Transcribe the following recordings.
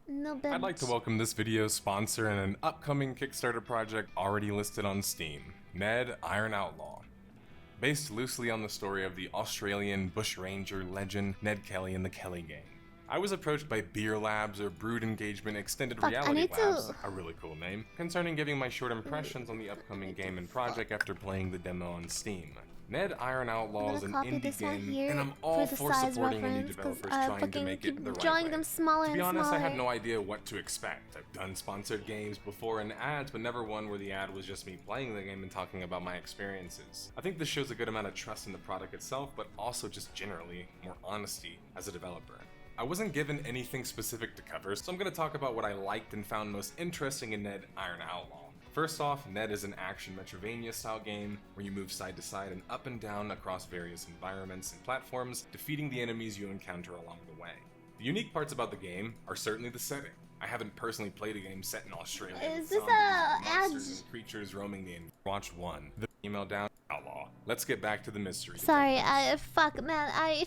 No bench. I'd like to welcome this video's sponsor and an upcoming Kickstarter project already listed on Steam, Ned Iron Outlaw. Based loosely on the story of the Australian bushranger legend Ned Kelly and the Kelly Gang. I was approached by Beer Labs or Brood Engagement Extended Reality Labs, a really cool name, concerning giving my short impressions on the upcoming game and project after playing the demo on Steam. Ned Iron Outlaw is an indie game, and I'm all for supporting indie developers trying to make it the right way. Them smaller To be and honest, smaller. I had no idea what to expect. I've done sponsored games before and ads, but never one where the ad was just me playing the game and talking about my experiences. I think this shows a good amount of trust in the product itself, but also just generally more honesty as a developer. I wasn't given anything specific to cover, so I'm going to talk about what I liked and found most interesting in Ned Iron Outlaw. First off, Ned is an action Metroidvania style game where you move side to side and up and down across various environments and platforms, defeating the enemies you encounter along the way. The unique parts about the game are certainly the setting. I haven't personally played a game set in Australia. Is this monsters and creatures roaming the Watch 1. The email down, Outlaw. Let's get back to the mystery. Sorry, fuck, man, I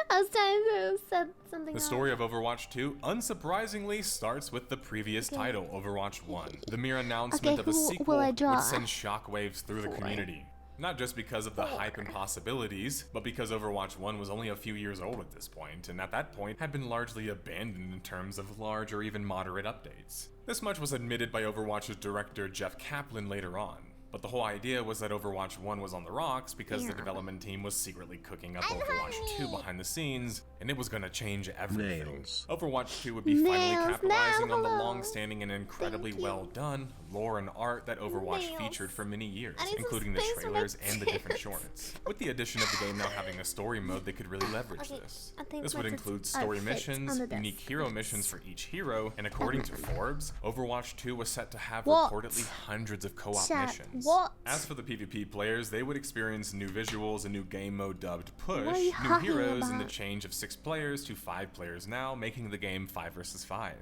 was trying to set something The up. story of Overwatch 2, unsurprisingly, starts with the previous title, Overwatch 1. The mere announcement of a sequel would send shockwaves through the community. Not just because of the hype and possibilities, but because Overwatch 1 was only a few years old at this point, and at that point had been largely abandoned in terms of large or even moderate updates. This much was admitted by Overwatch's director Jeff Kaplan later on. But the whole idea was that Overwatch 1 was on the rocks because the development team was secretly cooking up Overwatch 2 behind the scenes, and it was gonna change everything. Overwatch 2 would be finally capitalizing on the long-standing and incredibly well-done lore and art that Overwatch featured for many years, including the trailers and the different shorts. With the addition of the game now having a story mode, they could really leverage this. This would include story missions, unique hero missions for each hero, and according to Forbes, Overwatch 2 was set to have reportedly hundreds of co-op missions. As for the PvP players, they would experience new visuals, a new game mode dubbed Push, new heroes, and the change of 6 players to 5 players now, making the game 5 versus 5.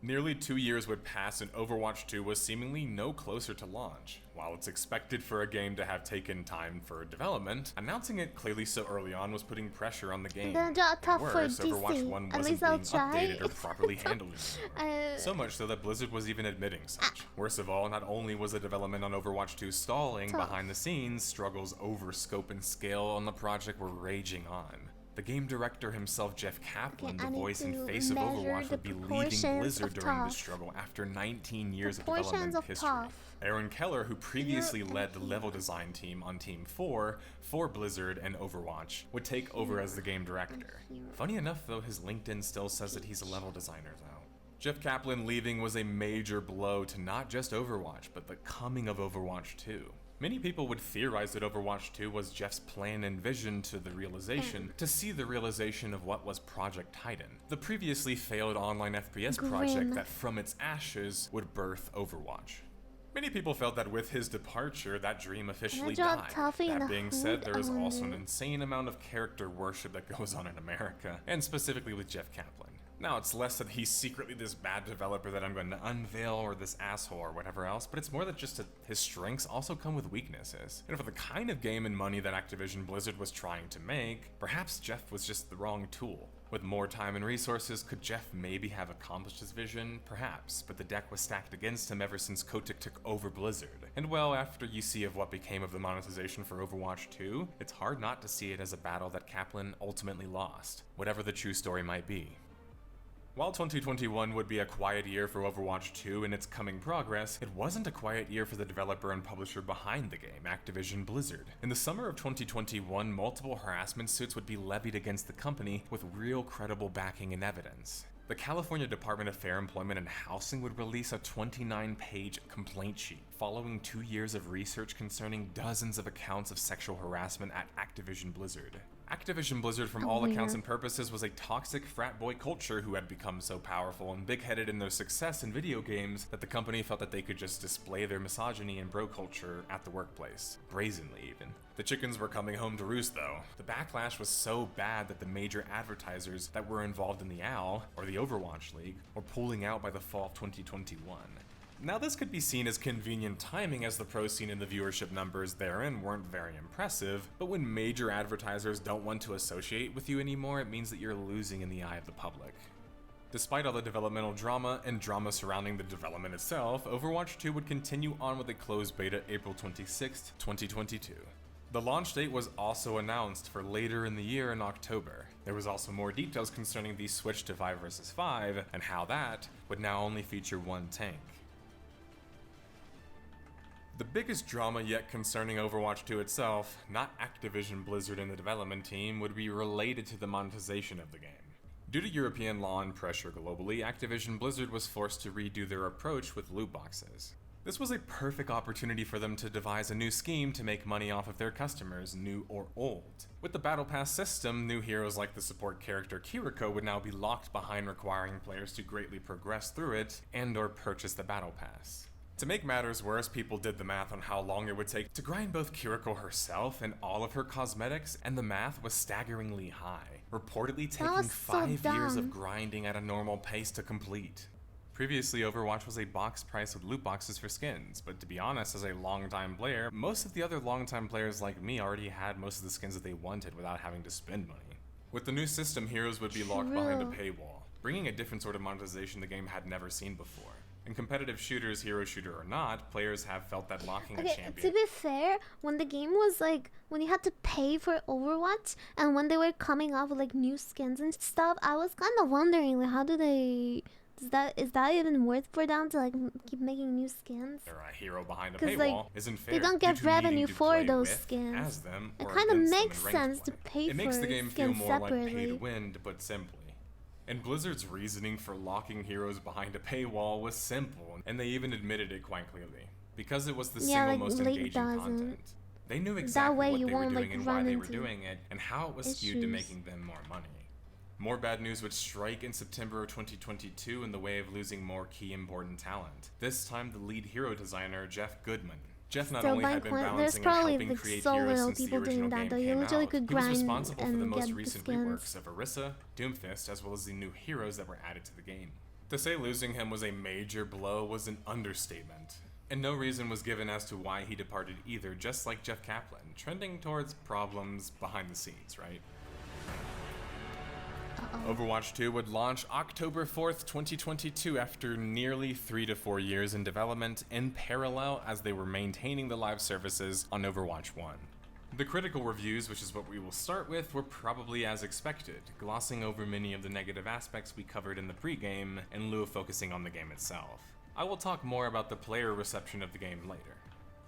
Nearly 2 years would pass and Overwatch 2 was seemingly no closer to launch. While it's expected for a game to have taken time for development, announcing it clearly so early on was putting pressure on the game. Worse, Overwatch 1 wasn't being updated or properly handled anymore. So much so that Blizzard was even admitting such. Worst of all, not only was the development on Overwatch 2 stalling behind the scenes, struggles over scope and scale on the project were raging on. The game director himself, Jeff Kaplan, the voice and face of Overwatch, would be leaving Blizzard during this struggle after 19 years of development history. Aaron Keller, who previously led the level design team on Team 4 for Blizzard and Overwatch, would take over as the game director. Funny enough though, his LinkedIn still says that he's a level designer though. Jeff Kaplan leaving was a major blow to not just Overwatch, but the coming of Overwatch 2. Many people would theorize that Overwatch 2 was Jeff's plan and vision to see the realization of what was Project Titan, the previously failed online FPS project that from its ashes would birth Overwatch. Many people felt that with his departure, that dream officially died. That being said, there is also an insane amount of character worship that goes on in America, and specifically with Jeff Kaplan. Now, it's less that he's secretly this bad developer that I'm going to unveil or this asshole or whatever else, but it's more that just his strengths also come with weaknesses. And for the kind of game and money that Activision Blizzard was trying to make, perhaps Jeff was just the wrong tool. With more time and resources, could Jeff maybe have accomplished his vision? Perhaps, but the deck was stacked against him ever since Kotick took over Blizzard. And well, after you see of what became of the monetization for Overwatch 2, it's hard not to see it as a battle that Kaplan ultimately lost, whatever the true story might be. While 2021 would be a quiet year for Overwatch 2 in its coming progress, it wasn't a quiet year for the developer and publisher behind the game, Activision Blizzard. In the summer of 2021, multiple harassment suits would be levied against the company with real credible backing and evidence. The California Department of Fair Employment and Housing would release a 29-page complaint sheet following 2 years of research concerning dozens of accounts of sexual harassment at Activision Blizzard. Activision Blizzard, from all accounts and purposes, was a toxic frat boy culture who had become so powerful and big-headed in their success in video games that the company felt that they could just display their misogyny and bro culture at the workplace, brazenly even. The chickens were coming home to roost though. The backlash was so bad that the major advertisers that were involved in the OWL, or the Overwatch League, were pulling out by the fall of 2021. Now this could be seen as convenient timing as the pro scene and the viewership numbers therein weren't very impressive, but when major advertisers don't want to associate with you anymore, it means that you're losing in the eye of the public. Despite all the developmental drama and drama surrounding the development itself, Overwatch 2 would continue on with a closed beta April 26, 2022. The launch date was also announced for later in the year in October. There was also more details concerning the switch to 5 vs 5 and how that would now only feature one tank. The biggest drama yet concerning Overwatch 2 itself, not Activision Blizzard and the development team, would be related to the monetization of the game. Due to European law and pressure globally, Activision Blizzard was forced to redo their approach with loot boxes. This was a perfect opportunity for them to devise a new scheme to make money off of their customers, new or old. With the Battle Pass system, new heroes like the support character Kiriko would now be locked behind, requiring players to greatly progress through it and/or purchase the Battle Pass. To make matters worse, people did the math on how long it would take to grind both Kiriko herself and all of her cosmetics, and the math was staggeringly high, reportedly taking 5 years of grinding at a normal pace to complete. Previously, Overwatch was a box price with loot boxes for skins, but to be honest, as a longtime player, most of the other longtime players like me already had most of the skins that they wanted without having to spend money. With the new system, heroes would be locked behind a paywall, bringing a different sort of monetization the game had never seen before. In competitive shooters, hero shooter or not, players have felt that locking a champion... To be fair, when the game was like, when you had to pay for Overwatch, and when they were coming out with like new skins and stuff, I was kind of wondering, like, how do they... Is that even worth for them to like keep making new skins? A hero behind a paywall isn't fair. They don't get revenue for those skins. It kind of makes sense to pay for skins separately. It makes the game feel more like pay to win, to put simply. And Blizzard's reasoning for locking heroes behind a paywall was simple, and they even admitted it quite clearly. Because it was the single most engaging content. They knew exactly what they were doing and why they were doing it, and how it was skewed to making them more money. More bad news would strike in September of 2022 in the way of losing more key important talent. This time the lead hero designer, Jeff Goodman. Jeff not only had been balancing and helping create heroes since the original game came out, he was responsible for the most recent reworks of Orisa, Doomfist, as well as the new heroes that were added to the game. To say losing him was a major blow was an understatement. And no reason was given as to why he departed either, just like Jeff Kaplan, trending towards problems behind the scenes, right? Overwatch 2 would launch October 4th, 2022 after nearly 3 to 4 years in development in parallel as they were maintaining the live services on Overwatch 1. The critical reviews, which is what we will start with, were probably as expected, glossing over many of the negative aspects we covered in the pregame in lieu of focusing on the game itself. I will talk more about the player reception of the game later.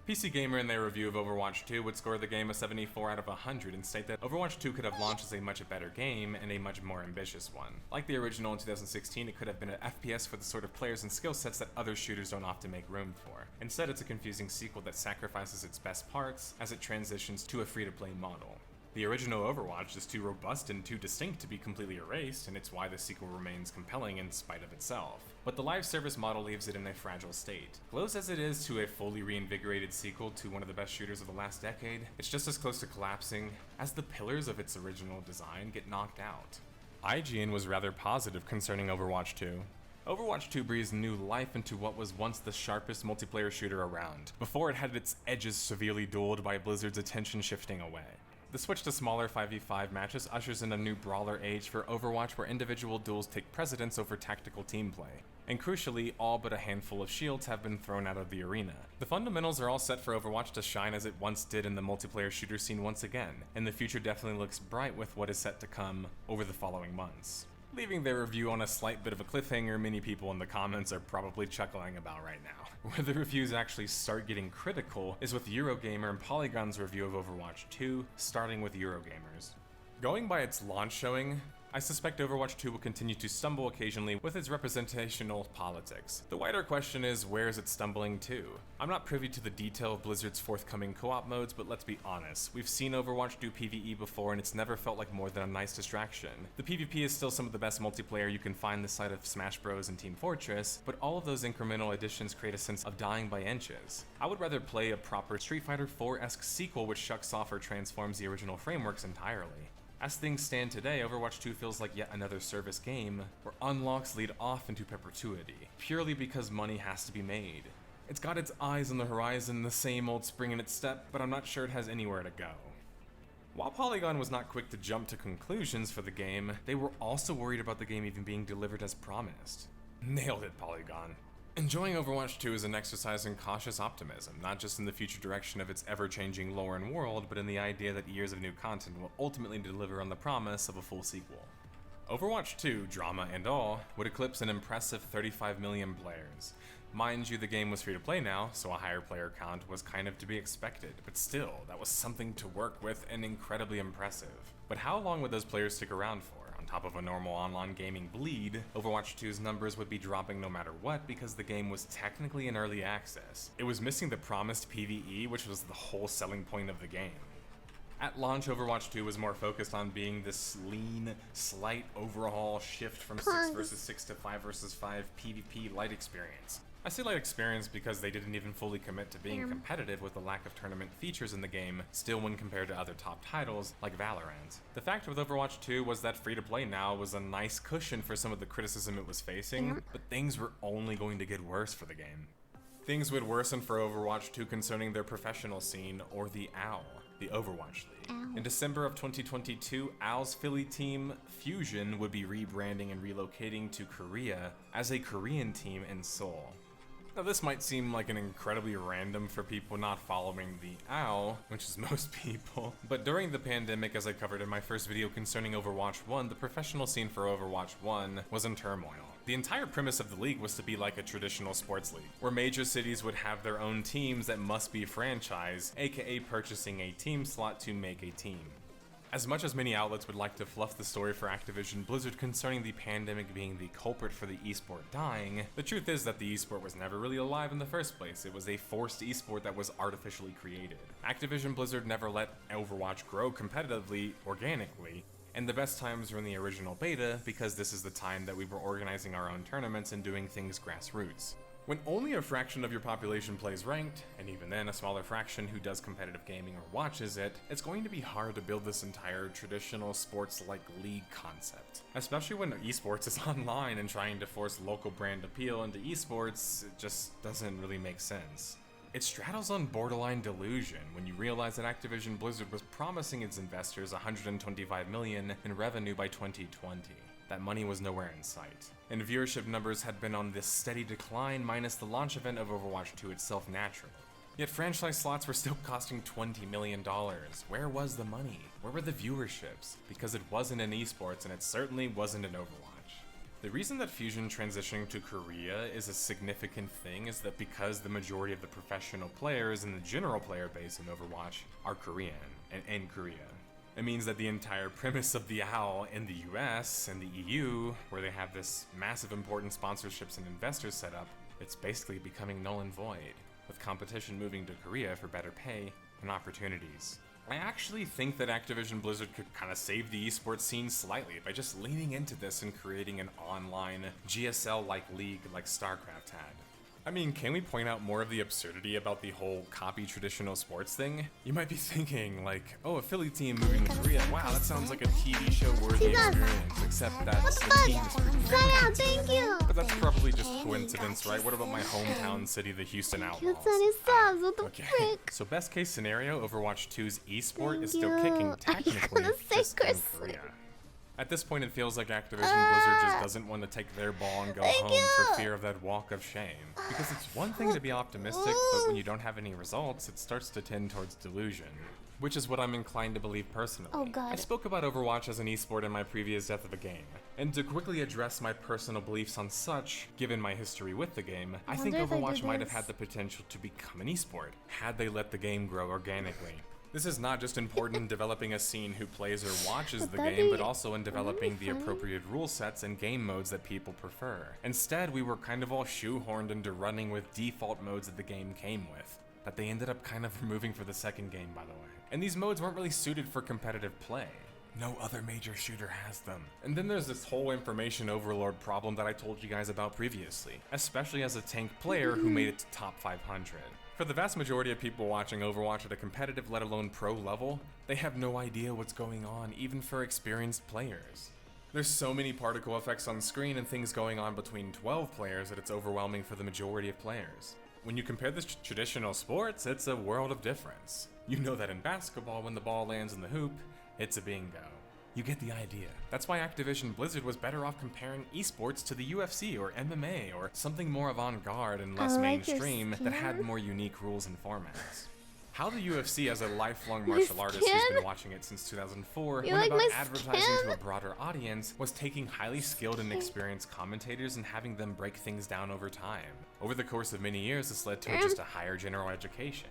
PC Gamer in their review of Overwatch 2 would score the game a 74 out of 100 and state that Overwatch 2 could have launched as a much better game and a much more ambitious one. Like the original in 2016, it could have been an FPS for the sort of players and skill sets that other shooters don't often make room for. Instead, it's a confusing sequel that sacrifices its best parts as it transitions to a free-to-play model. The original Overwatch is too robust and too distinct to be completely erased, and it's why the sequel remains compelling in spite of itself. But the live service model leaves it in a fragile state. Close as it is to a fully reinvigorated sequel to one of the best shooters of the last decade, it's just as close to collapsing as the pillars of its original design get knocked out. IGN was rather positive concerning Overwatch 2. Overwatch 2 breathes new life into what was once the sharpest multiplayer shooter around, before it had its edges severely dulled by Blizzard's attention shifting away. The switch to smaller 5v5 matches ushers in a new brawler age for Overwatch where individual duels take precedence over tactical team play. And crucially, all but a handful of shields have been thrown out of the arena. The fundamentals are all set for Overwatch to shine as it once did in the multiplayer shooter scene once again, and the future definitely looks bright with what is set to come over the following months. Leaving their review on a slight bit of a cliffhanger many people in the comments are probably chuckling about right now. Where the reviews actually start getting critical is with Eurogamer and Polygon's review of Overwatch 2, starting with Eurogamer's. Going by its launch showing, I suspect Overwatch 2 will continue to stumble occasionally with its representational politics. The wider question is, where is it stumbling to? I'm not privy to the detail of Blizzard's forthcoming co-op modes, but let's be honest. We've seen Overwatch do PvE before and it's never felt like more than a nice distraction. The PvP is still some of the best multiplayer you can find this side of Smash Bros and Team Fortress, but all of those incremental additions create a sense of dying by inches. I would rather play a proper Street Fighter 4-esque sequel which shucks off or transforms the original frameworks entirely. As things stand today, Overwatch 2 feels like yet another service game, where unlocks lead off into perpetuity, purely because money has to be made. It's got its eyes on the horizon, the same old spring in its step, but I'm not sure it has anywhere to go. While Polygon was not quick to jump to conclusions for the game, they were also worried about the game even being delivered as promised. Nailed it, Polygon. Enjoying Overwatch 2 is an exercise in cautious optimism, not just in the future direction of its ever-changing lore and world, but in the idea that years of new content will ultimately deliver on the promise of a full sequel. Overwatch 2, drama and all, would eclipse an impressive 35 million players. Mind you, the game was free to play now, so a higher player count was kind of to be expected, but still, that was something to work with and incredibly impressive. But how long would those players stick around for? On top of a normal online gaming bleed, Overwatch 2's numbers would be dropping no matter what because the game was technically in early access. It was missing the promised PvE, which was the whole selling point of the game. At launch, Overwatch 2 was more focused on being this lean, slight overhaul shift from 6 vs 6 to 5 vs 5 PvP light experience. I say light experience because they didn't even fully commit to being competitive with the lack of tournament features in the game, still when compared to other top titles like Valorant. The fact with Overwatch 2 was that free-to-play now was a nice cushion for some of the criticism it was facing, but things were only going to get worse for the game. Things would worsen for Overwatch 2 concerning their professional scene, or the OWL, the Overwatch League. In December of 2022, OWL's Philly team, Fusion, would be rebranding and relocating to Korea as a Korean team in Seoul. Now this might seem like an incredibly random for people not following the OWL, which is most people, but during the pandemic, as I covered in my first video concerning Overwatch 1, the professional scene for Overwatch 1 was in turmoil. The entire premise of the league was to be like a traditional sports league, where major cities would have their own teams that must be franchised, aka purchasing a team slot to make a team. As much as many outlets would like to fluff the story for Activision Blizzard concerning the pandemic being the culprit for the esport dying, the truth is that the esport was never really alive in the first place. It was a forced esport that was artificially created. Activision Blizzard never let Overwatch grow competitively, organically, and the best times were in the original beta because this is the time that we were organizing our own tournaments and doing things grassroots. When only a fraction of your population plays ranked, and even then a smaller fraction who does competitive gaming or watches it, it's going to be hard to build this entire traditional sports-like league concept. Especially when esports is online and trying to force local brand appeal into esports, it just doesn't really make sense. It straddles on borderline delusion when you realize that Activision Blizzard was promising its investors $125 million in revenue by 2020. That money was nowhere in sight, and viewership numbers had been on this steady decline minus the launch event of Overwatch 2 itself naturally. Yet franchise slots were still costing $20 million. Where was the money? Where were the viewerships? Because it wasn't in esports, and it certainly wasn't in Overwatch. The reason that Fusion transitioning to Korea is a significant thing is that because the majority of the professional players and the general player base in Overwatch are Korean, and in Korea. It means that the entire premise of the OWL in the US and the EU, where they have this massive important sponsorships and investors set up, it's basically becoming null and void, with competition moving to Korea for better pay and opportunities. I actually think that Activision Blizzard could kind of save the esports scene slightly by just leaning into this and creating an online GSL-like league like StarCraft had. I mean, can we point out more of the absurdity about the whole copy traditional sports thing? You might be thinking, like, oh, a Philly team moving to Korea, wow, that sounds like a TV show worthy experience, except that the team is pretty Thank you! But that's probably just coincidence, right? What about my hometown city, the Houston Outlaws? What the Okay, frick? so best case scenario, Overwatch 2's esport is still kicking technically just in Korea. At this point, it feels like Activision Blizzard just doesn't want to take their ball and go home for fear of that walk of shame. Because it's one thing to be optimistic, but when you don't have any results, it starts to tend towards delusion. Which is what I'm inclined to believe personally. Oh god. I spoke about Overwatch as an esport in my previous Death of a Game. And to quickly address my personal beliefs on such, given my history with the game, I think Overwatch might have had the potential to become an esport, had they let the game grow organically. This is not just important in developing a scene who plays or watches the game, but also in developing the appropriate rule sets and game modes that people prefer. Instead, we were kind of all shoehorned into running with default modes that the game came with, that they ended up kind of removing for the second game, by the way. And these modes weren't really suited for competitive play. No other major shooter has them. And then there's this whole information overload problem that I told you guys about previously, especially as a tank player who made it to top 500. For the vast majority of people watching Overwatch at a competitive, let alone pro level, they have no idea what's going on, even for experienced players. There's so many particle effects on screen and things going on between 12 players that it's overwhelming for the majority of players. When you compare this to traditional sports, it's a world of difference. You know that in basketball, when the ball lands in the hoop, it's a bingo. You get the idea. That's why Activision Blizzard was better off comparing esports to the UFC or MMA or something more avant-garde and less mainstream that had more unique rules and formats. How the UFC, as a lifelong martial artist who's been watching it since 2004, went about advertising to a broader audience was taking highly skilled and experienced commentators and having them break things down over time. Over the course of many years, this led to just a higher general education.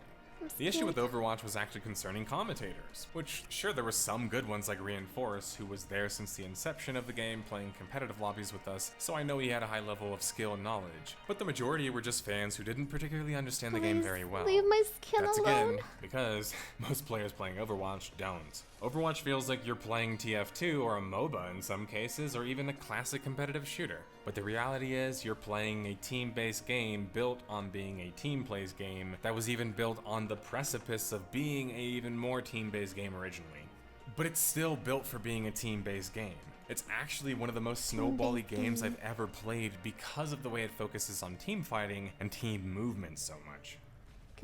The issue with Overwatch was actually concerning commentators, which, sure, there were some good ones like Reinforce, who was there since the inception of the game playing competitive lobbies with us, so I know he had a high level of skill and knowledge. But the majority were just fans who didn't particularly understand the game very well. Leave my skin That's alone. Again, because most players playing Overwatch don't. Overwatch feels like you're playing TF2 or a MOBA in some cases, or even a classic competitive shooter. But the reality is, you're playing a team-based game built on being a team-plays game that was even built on the precipice of being a even more team-based game originally. But it's still built for being a team-based game. It's actually one of the most snowbally games I've ever played because of the way it focuses on team fighting and team movement so much.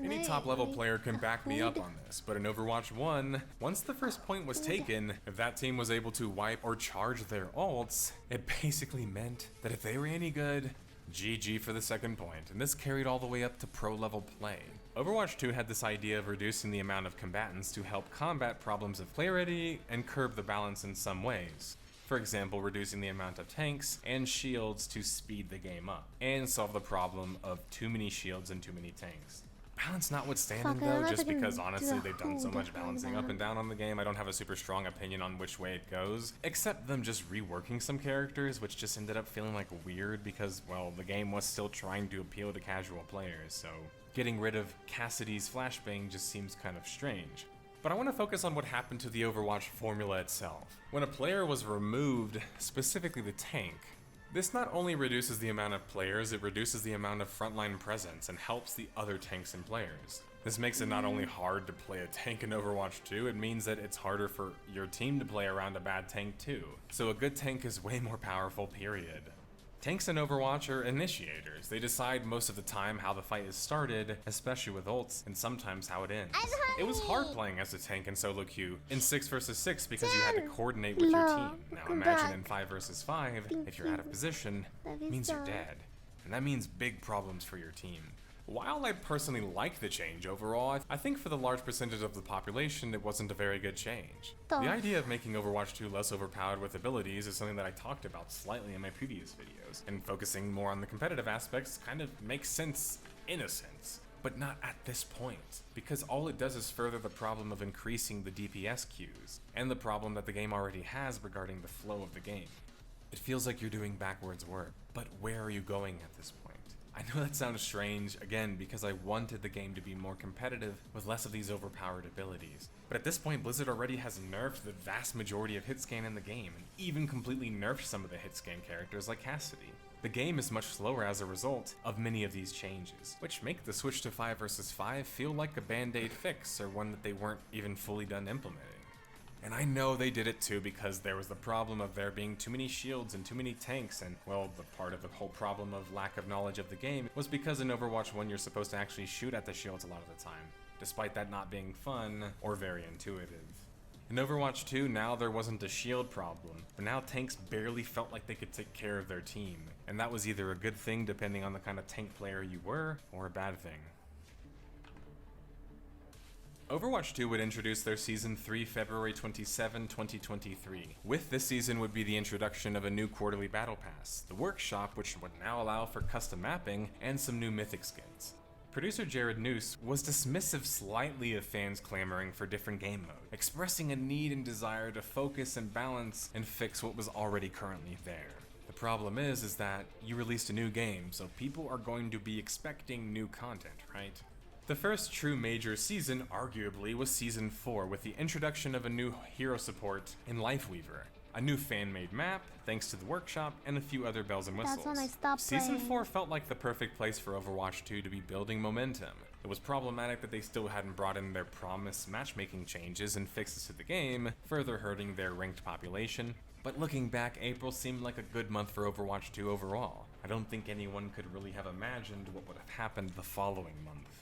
Any top-level player can back me up on this, but in Overwatch 1, once the first point was taken, if that team was able to wipe or charge their ults, it basically meant that if they were any good, GG for the second point, and this carried all the way up to pro-level play. Overwatch 2 had this idea of reducing the amount of combatants to help combat problems of clarity and curb the balance in some ways. For example, reducing the amount of tanks and shields to speed the game up, and solve the problem of too many shields and too many tanks. Balance notwithstanding though, just because honestly they've done so much balancing up and down on the game, I don't have a super strong opinion on which way it goes, except them just reworking some characters, which just ended up feeling like weird because, well, the game was still trying to appeal to casual players, so getting rid of Cassidy's flashbang just seems kind of strange. But I want to focus on what happened to the Overwatch formula itself. When a player was removed, specifically the tank, this not only reduces the amount of players, it reduces the amount of frontline presence and helps the other tanks and players. This makes it not only hard to play a tank in Overwatch 2, it means that it's harder for your team to play around a bad tank too. So a good tank is way more powerful, period. Tanks in Overwatch are initiators. They decide most of the time how the fight is started, especially with ults, and sometimes how it ends. It was hard playing as a tank in solo queue in 6 vs 6 because you had to coordinate with your team. Now imagine in 5 vs 5, if you're out of position, it means you're dead. And that means big problems for your team. While I personally like the change overall, I think for the large percentage of the population, it wasn't a very good change. The idea of making Overwatch 2 less overpowered with abilities is something that I talked about slightly in my previous videos, and focusing more on the competitive aspects kind of makes sense in a sense, but not at this point, because all it does is further the problem of increasing the DPS queues, and the problem that the game already has regarding the flow of the game. It feels like you're doing backwards work, but where are you going at this point? I know that sounds strange, again, because I wanted the game to be more competitive with less of these overpowered abilities. But at this point, Blizzard already has nerfed the vast majority of hitscan in the game, and even completely nerfed some of the hitscan characters like Cassidy. The game is much slower as a result of many of these changes, which make the switch to 5 vs 5 feel like a band-aid fix, or one that they weren't even fully done implementing. And I know they did it too because there was the problem of there being too many shields and too many tanks, and, well, the part of the whole problem of lack of knowledge of the game was because in Overwatch 1 you're supposed to actually shoot at the shields a lot of the time, despite that not being fun or very intuitive. In Overwatch 2, now there wasn't a shield problem, but now tanks barely felt like they could take care of their team, and that was either a good thing depending on the kind of tank player you were, or a bad thing. Overwatch 2 would introduce their Season 3 February 27, 2023. With this season would be the introduction of a new quarterly battle pass, the Workshop, which would now allow for custom mapping, and some new mythic skins. Producer Jared Noose was dismissive slightly of fans clamoring for different game modes, expressing a need and desire to focus and balance and fix what was already currently there. The problem is that you released a new game, so people are going to be expecting new content, right? The first true major season, arguably, was Season 4 with the introduction of a new hero support in Lifeweaver, a new fan-made map, thanks to the Workshop, and a few other bells and whistles. That's when I stopped Season playing. 4 felt like the perfect place for Overwatch 2 to be building momentum. It was problematic that they still hadn't brought in their promised matchmaking changes and fixes to the game, further hurting their ranked population. But looking back, April seemed like a good month for Overwatch 2 overall. I don't think anyone could really have imagined what would have happened the following month.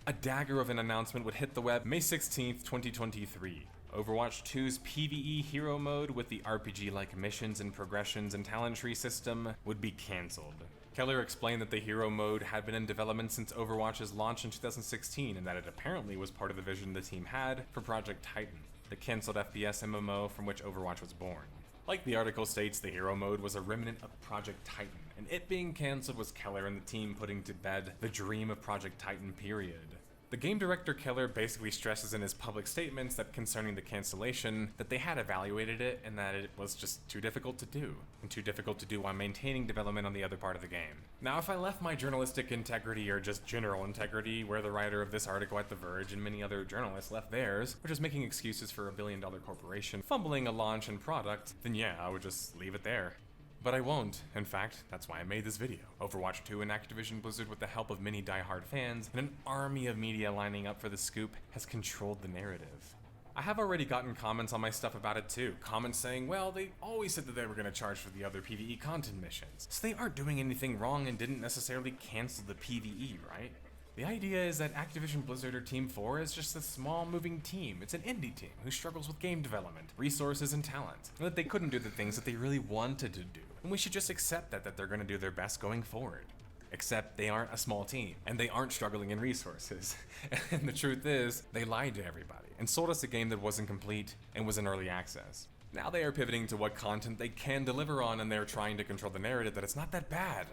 A dagger of an announcement would hit the web May 16th, 2023. Overwatch 2's PvE hero mode with the RPG-like missions and progressions and talent tree system would be cancelled. Keller explained that the hero mode had been in development since Overwatch's launch in 2016 and that it apparently was part of the vision the team had for Project Titan, the cancelled FPS MMO from which Overwatch was born. Like the article states, the hero mode was a remnant of Project Titan, and it being cancelled was Keller and the team putting to bed the dream of Project Titan, period. The game director Keller basically stresses in his public statements that concerning the cancellation, that they had evaluated it and that it was just too difficult to do, and too difficult to do while maintaining development on the other part of the game. Now, if I left my journalistic integrity or just general integrity where the writer of this article at The Verge and many other journalists left theirs, which is making excuses for a billion-dollar corporation fumbling a launch and product, then yeah, I would just leave it there. But I won't. In fact, that's why I made this video. Overwatch 2 and Activision Blizzard, with the help of many die-hard fans and an army of media lining up for the scoop, has controlled the narrative. I have already gotten comments on my stuff about it too. Comments saying, well, they always said that they were going to charge for the other PvE content missions, so they aren't doing anything wrong and didn't necessarily cancel the PvE, right? The idea is that Activision Blizzard or Team 4 is just a small moving team. It's an indie team who struggles with game development, resources, and talent, and that they couldn't do the things that they really wanted to do. And we should just accept that they're going to do their best going forward. Except they aren't a small team, and they aren't struggling in resources. And the truth is, they lied to everybody, and sold us a game that wasn't complete and was in early access. Now they are pivoting to what content they can deliver on, and they're trying to control the narrative that it's not that bad,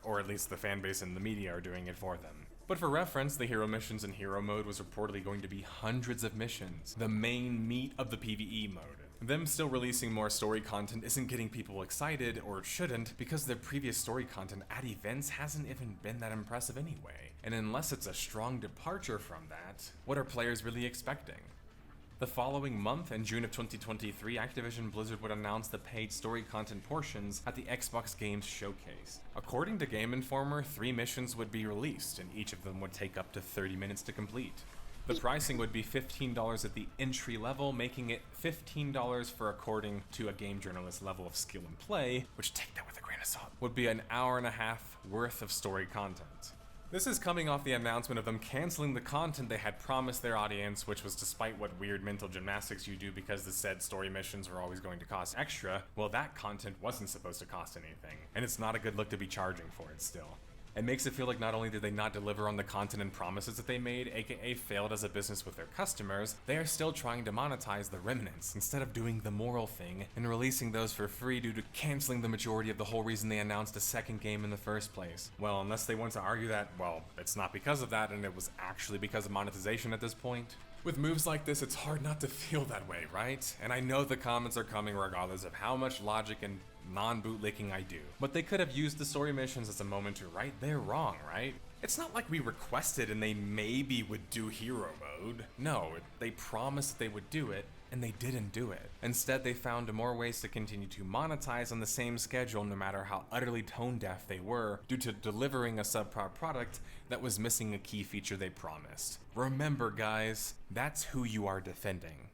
or at least the fan base and the media are doing it for them. But for reference, the hero missions in hero mode was reportedly going to be hundreds of missions, the main meat of the PvE mode. Them still releasing more story content isn't getting people excited, or it shouldn't, because their previous story content at events hasn't even been that impressive anyway. And unless it's a strong departure from that, what are players really expecting? The following month, in June of 2023, Activision Blizzard would announce the paid story content portions at the Xbox Games Showcase. According to Game Informer, 3 missions would be released, and each of them would take up to 30 minutes to complete. The pricing would be $15 at the entry level, making it $15 for, according to a game journalist level of skill and play, which, take that with a grain of salt, would be an hour and a half worth of story content. This is coming off the announcement of them canceling the content they had promised their audience, which was despite what weird mental gymnastics you do because the said story missions were always going to cost extra. Well, that content wasn't supposed to cost anything, and it's not a good look to be charging for it still. It makes it feel like not only did they not deliver on the content and promises that they made, aka failed as a business with their customers, they are still trying to monetize the remnants instead of doing the moral thing and releasing those for free due to canceling the majority of the whole reason they announced a second game in the first place. Well, unless they want to argue that, well, it's not because of that and it was actually because of monetization at this point. With moves like this, it's hard not to feel that way, right? And I know the comments are coming regardless of how much logic and non-bootlicking I do. But they could have used the story missions as a moment to right their wrong, right? It's not like we requested and they maybe would do hero mode. No, they promised that they would do it, and they didn't do it. Instead, they found more ways to continue to monetize on the same schedule no matter how utterly tone-deaf they were due to delivering a subpar product that was missing a key feature they promised. Remember, guys, that's who you are defending.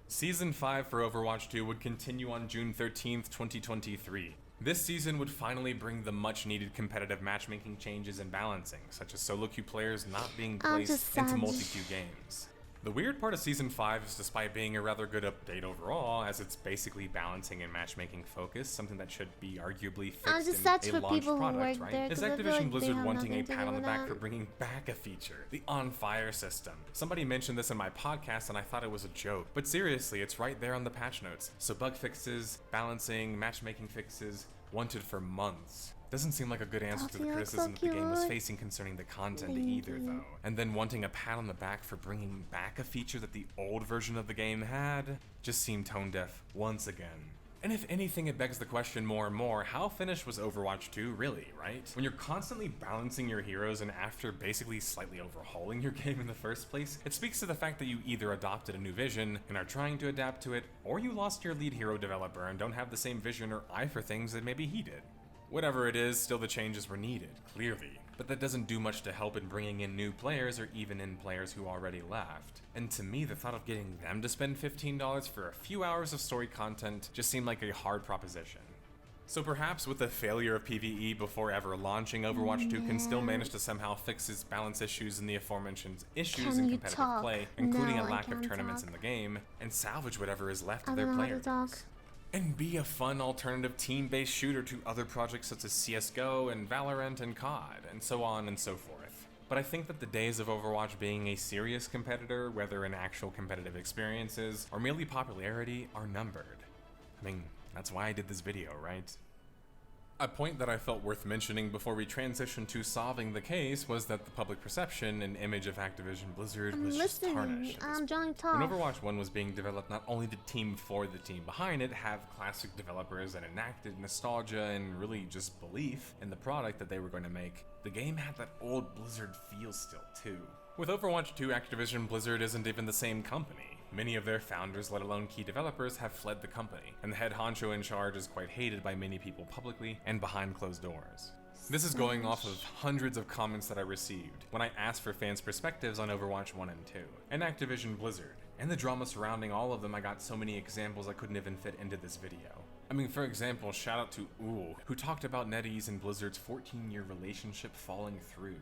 Season 5 for Overwatch 2 would continue on June 13th, 2023. This season would finally bring the much-needed competitive matchmaking changes and balancing, such as solo queue players not being placed into multi-queue games. The weird part of Season 5 is, despite being a rather good update overall, as it's basically balancing and matchmaking focus, something that should be arguably fixed in a launch product, right? Is Activision Blizzard wanting a pat on the back for bringing back a feature, the On Fire system. Somebody mentioned this in my podcast and I thought it was a joke, but seriously, it's right there on the patch notes. So bug fixes, balancing, matchmaking fixes, wanted for months. Doesn't seem like a good answer to the criticism that the game was facing concerning the content either, though. And then wanting a pat on the back for bringing back a feature that the old version of the game had just seemed tone deaf once again. And if anything, it begs the question more and more, how finished was Overwatch 2 really, right? When you're constantly balancing your heroes and after basically slightly overhauling your game in the first place, it speaks to the fact that you either adopted a new vision and are trying to adapt to it, or you lost your lead hero developer and don't have the same vision or eye for things that maybe he did. Whatever it is, still the changes were needed, clearly. but that doesn't do much to help in bringing in new players or even in players who already left. And to me, the thought of getting them to spend $15 for a few hours of story content just seemed like a hard proposition. So perhaps with the failure of PvE before ever launching, Overwatch 2 can still manage to somehow fix its balance issues and the aforementioned issues in competitive play, including a lack of tournaments in the game, and salvage whatever is left of their player base. And be a fun alternative team-based shooter to other projects such as CSGO and Valorant and COD, and so on and so forth. But I think that the days of Overwatch being a serious competitor, whether in actual competitive experiences or merely popularity, are numbered. I mean, that's why I did this video, right? A point that I felt worth mentioning before we transitioned to solving the case was that the public perception and image of Activision Blizzard was just tarnished. When Overwatch 1 was being developed, not only did team for the team behind it have classic developers that enacted nostalgia and really just belief in the product that they were going to make, the game had that old Blizzard feel still too. With Overwatch 2, Activision Blizzard isn't even the same company. Many of their founders, let alone key developers, have fled the company, and the head honcho in charge is quite hated by many people publicly and behind closed doors. This is going off of hundreds of comments that I received when I asked for fans' perspectives on Overwatch 1 and 2, and Activision Blizzard, and the drama surrounding all of them. I got so many examples I couldn't even fit into this video. I mean, for example, shout out to Ool, who talked about NetEase and Blizzard's 14-year relationship falling through.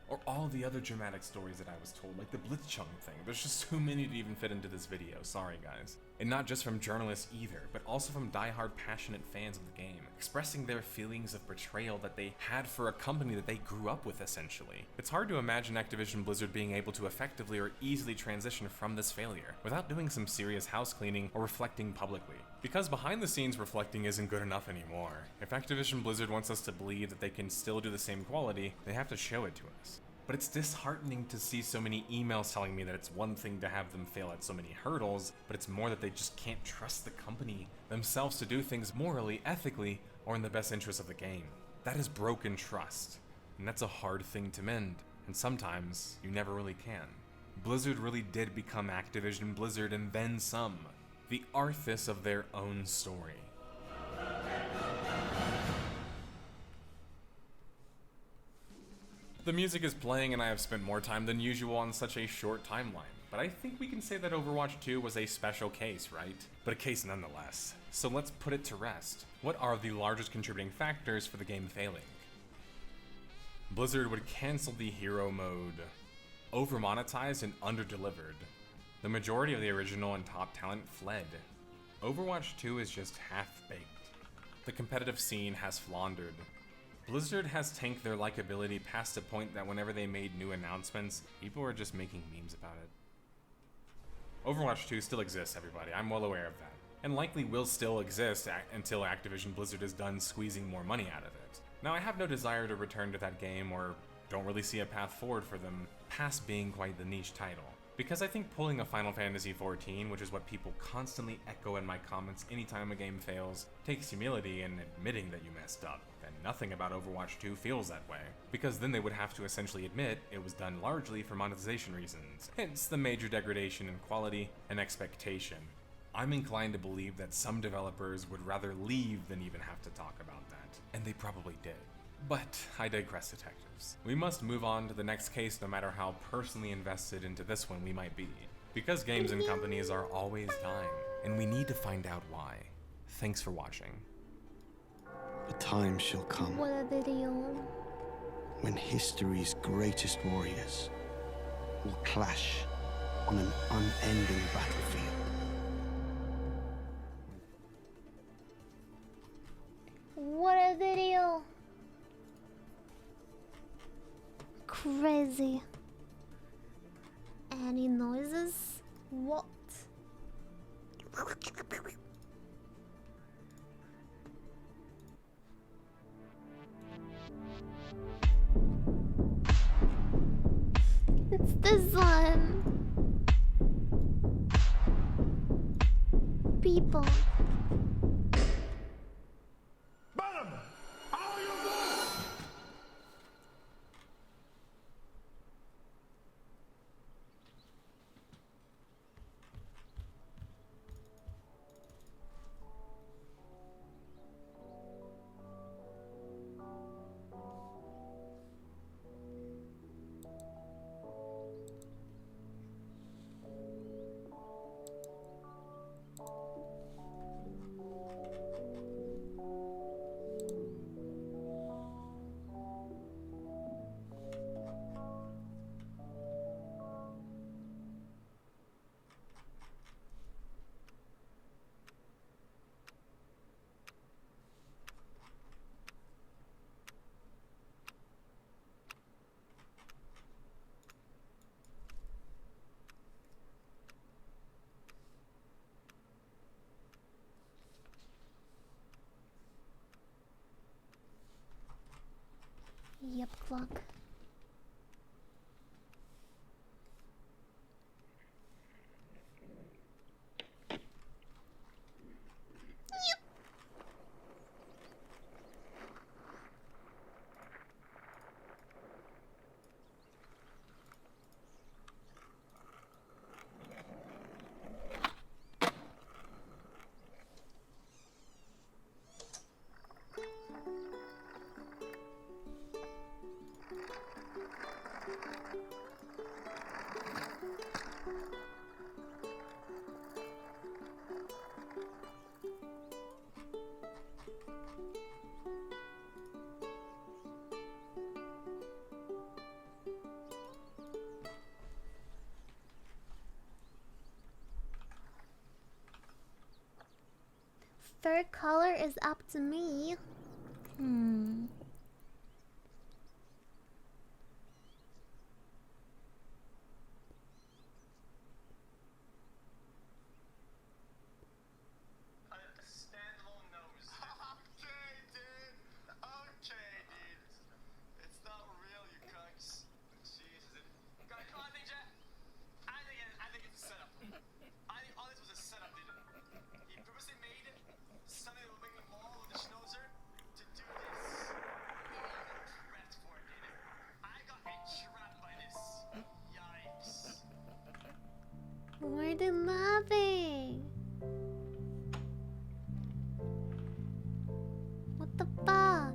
Or all the other dramatic stories that I was told, like the Blitzchung thing. There's just too many to even fit into this video, sorry guys. And not just from journalists either, but also from diehard passionate fans of the game, expressing their feelings of betrayal that they had for a company that they grew up with essentially. It's hard to imagine Activision Blizzard being able to effectively or easily transition from this failure without doing some serious house cleaning or reflecting publicly. Because behind the scenes reflecting isn't good enough anymore. If Activision Blizzard wants us to believe that they can still do the same quality, they have to show it to us. But it's disheartening to see so many emails telling me that it's one thing to have them fail at so many hurdles, but it's more that they just can't trust the company themselves to do things morally, ethically, or in the best interest of the game. That is broken trust, and that's a hard thing to mend, and sometimes you never really can. Blizzard really did become Activision Blizzard and then some, the Arthas of their own story. The music is playing and I have spent more time than usual on such a short timeline, but I think we can say that Overwatch 2 was a special case, right? But a case nonetheless. So let's put it to rest. What are the largest contributing factors for the game failing? Blizzard would cancel the hero mode, over-monetized and under-delivered. The majority of the original and top talent fled. Overwatch 2 is just half-baked. The competitive scene has floundered. Blizzard has tanked their likability past a point that whenever they made new announcements, people were just making memes about it. Overwatch 2 still exists, everybody. I'm well aware of that. And likely will still exist until Activision Blizzard is done squeezing more money out of it. Now, I have no desire to return to that game or don't really see a path forward for them past being quite the niche title. Because I think pulling a Final Fantasy XIV, which is what people constantly echo in my comments anytime a game fails, takes humility in admitting that you messed up. And nothing about Overwatch 2 feels that way, because then they would have to essentially admit it was done largely for monetization reasons, hence the major degradation in quality and expectation. I'm inclined to believe that some developers would rather leave than even have to talk about that, and they probably did. But I digress, detectives. We must move on to the next case no matter how personally invested into this one we might be. Because games and companies are always dying, and we need to find out why. Thanks for watching. A time shall come What a video. when history's greatest warriors will clash on an unending battlefield. What a video. Crazy. Any noises? What? It's this one. People. up clock. Third color is up to me. Standalone nose. Okay, dude. It's not real, you cunks. Jesus. Come on, I think it's a setup. I think all this was a setup, dude. He purposely made something that will make me maul with the schnauzer to do this. I'm prepped for it, dude. I got trapped by this. Yikes. Why are they laughing? What the fuck?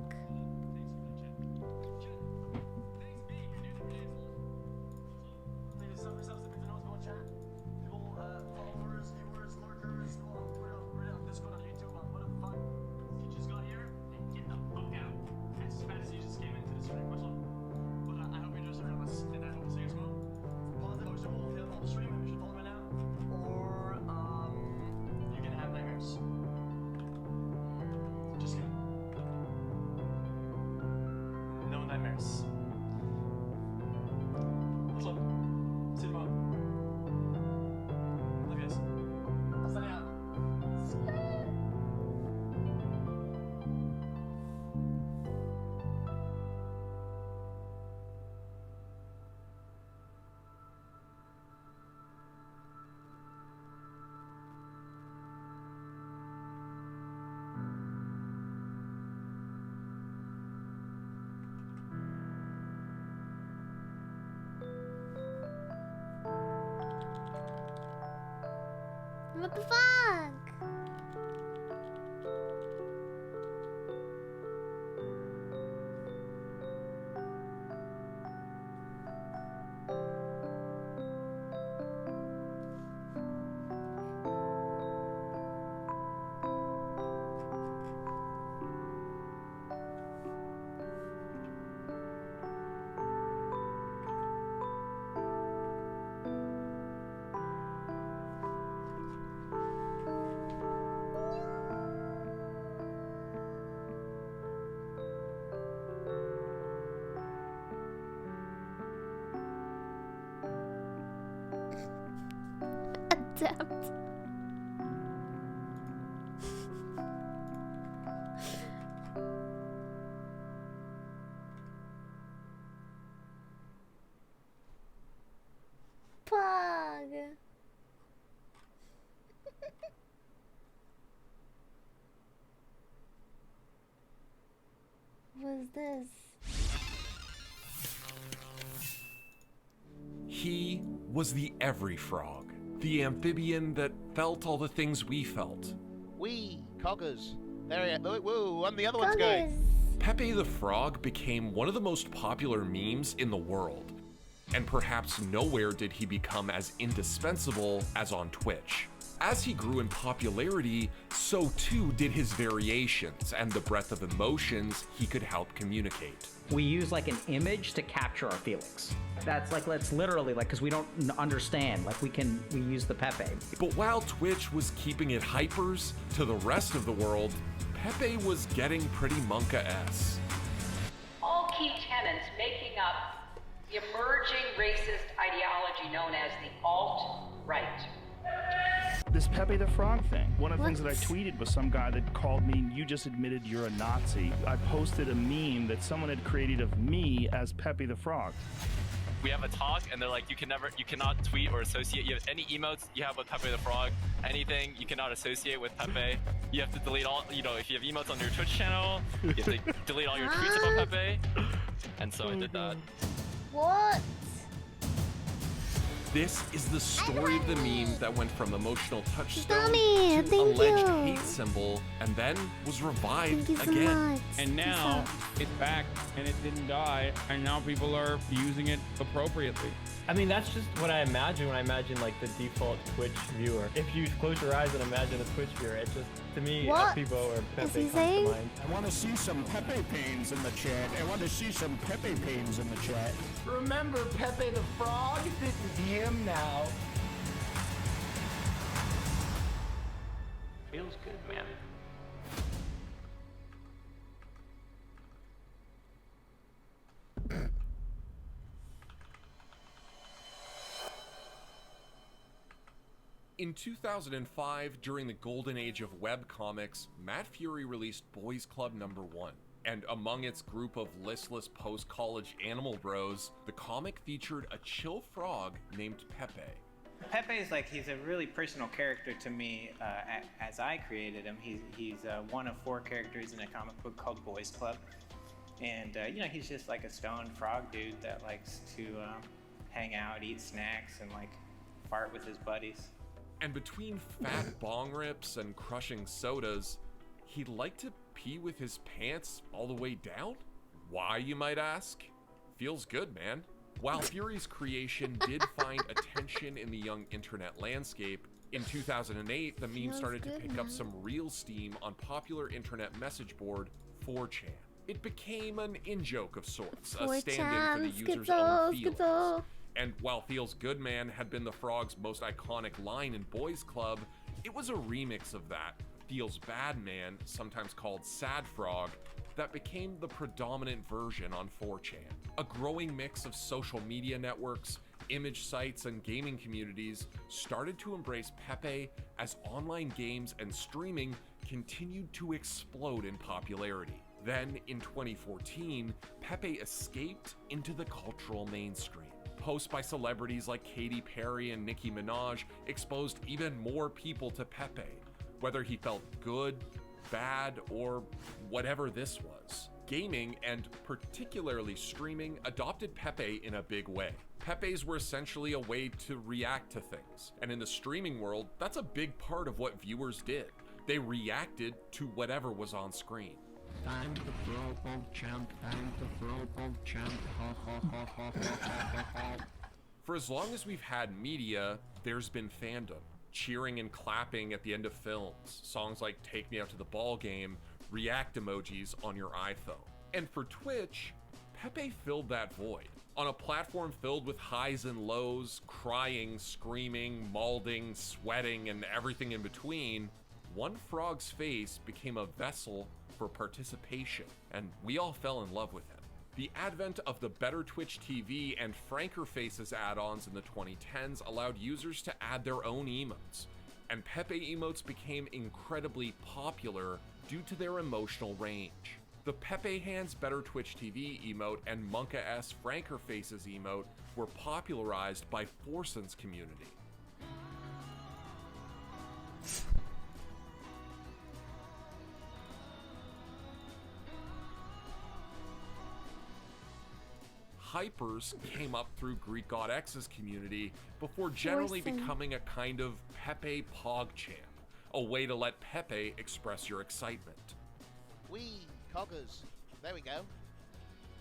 What the fuck? Adept. Pug. What's this? He was the every frog, the amphibian that felt all the things we felt. We, coggers. There he is. Woo, and the other one's going. Pepe the Frog became one of the most popular memes in the world, and perhaps nowhere did he become as indispensable as on Twitch. As he grew in popularity, so too did his variations and the breadth of emotions he could help communicate. We use like an image to capture our feelings. That's literally like, because we don't understand, like we use the Pepe. But while Twitch was keeping it hypers to the rest of the world, Pepe was getting pretty Monka-esque. All key tenets making up the emerging racist ideology known as the alt-right. This Pepe the Frog thing. One of the things that I What? tweeted was some guy that called me, "You just admitted you're a Nazi." I posted a meme that someone had created of me as Pepe the Frog. We have a talk, and they're like, you cannot tweet or associate. You have any emotes you have with Pepe the Frog, anything you cannot associate with Pepe. You have to delete all, if you have emotes on your Twitch channel, you have to delete all your tweets about Pepe. And so I did that. What? This is the story of the meme that went from emotional touchstone Tommy, to thank alleged you. hate symbol and then was revived Thank you so again. much. And now it's back and it didn't die, and now people are using it appropriately. I mean, that's just what I imagine when I imagine like the default Twitch viewer. If you close your eyes and imagine a Twitch viewer, it just, to me, What Pivo or is Pepe he comes saying? to mind. I want to see some Pepe pains in the chat. I want to see some Pepe pains in the chat. Remember Pepe the Frog? This is him now. Feels good, man. In 2005, during the golden age of webcomics, Matt Fury released Boys Club #1. And among its group of listless post-college animal bros, the comic featured a chill frog named Pepe. Pepe is he's a really personal character to me as I created him. He's one of 4 characters in a comic book called Boys Club. And, he's just like a stoned frog dude that likes to hang out, eat snacks, and fart with his buddies. And between fat bong rips and crushing sodas, he'd like to pee with his pants all the way down? Why, you might ask? Feels good, man. While Fury's creation did find attention in the young internet landscape, in 2008, the meme started to pick up some real steam on popular internet message board 4chan. It became an in-joke of sorts, a stand-in for the user's own feelings. And while Feels Good Man had been the frog's most iconic line in Boys Club, it was a remix of that, Feels Bad Man, sometimes called Sad Frog, that became the predominant version on 4chan. A growing mix of social media networks, image sites, and gaming communities started to embrace Pepe as online games and streaming continued to explode in popularity. Then, in 2014, Pepe escaped into the cultural mainstream. Posts by celebrities like Katy Perry and Nicki Minaj exposed even more people to Pepe, whether he felt good, bad, or whatever this was. Gaming, and particularly streaming, adopted Pepe in a big way. Pepes were essentially a way to react to things, and in the streaming world, that's a big part of what viewers did. They reacted to whatever was on screen. Time to throw PogChamp, time to throw PogChamp, ha ha ha ha ha ha. For as long as we've had media, there's been fandom. Cheering and clapping at the end of films, songs like Take Me Out to the Ball Game, react emojis on your iPhone. And for Twitch, Pepe filled that void. On a platform filled with highs and lows, crying, screaming, mauling, sweating, and everything in between, one frog's face became a vessel for participation, and we all fell in love with him. The advent of the Better Twitch TV and Franker Faces add-ons in the 2010s allowed users to add their own emotes, and Pepe emotes became incredibly popular due to their emotional range. The Pepe Hands Better Twitch TV emote and Monka S Franker Faces emote were popularized by Forsen's community. Hypers came up through Greek God X's community before generally becoming a kind of Pepe PogChamp, a way to let Pepe express your excitement. Wee, coggers. There we go.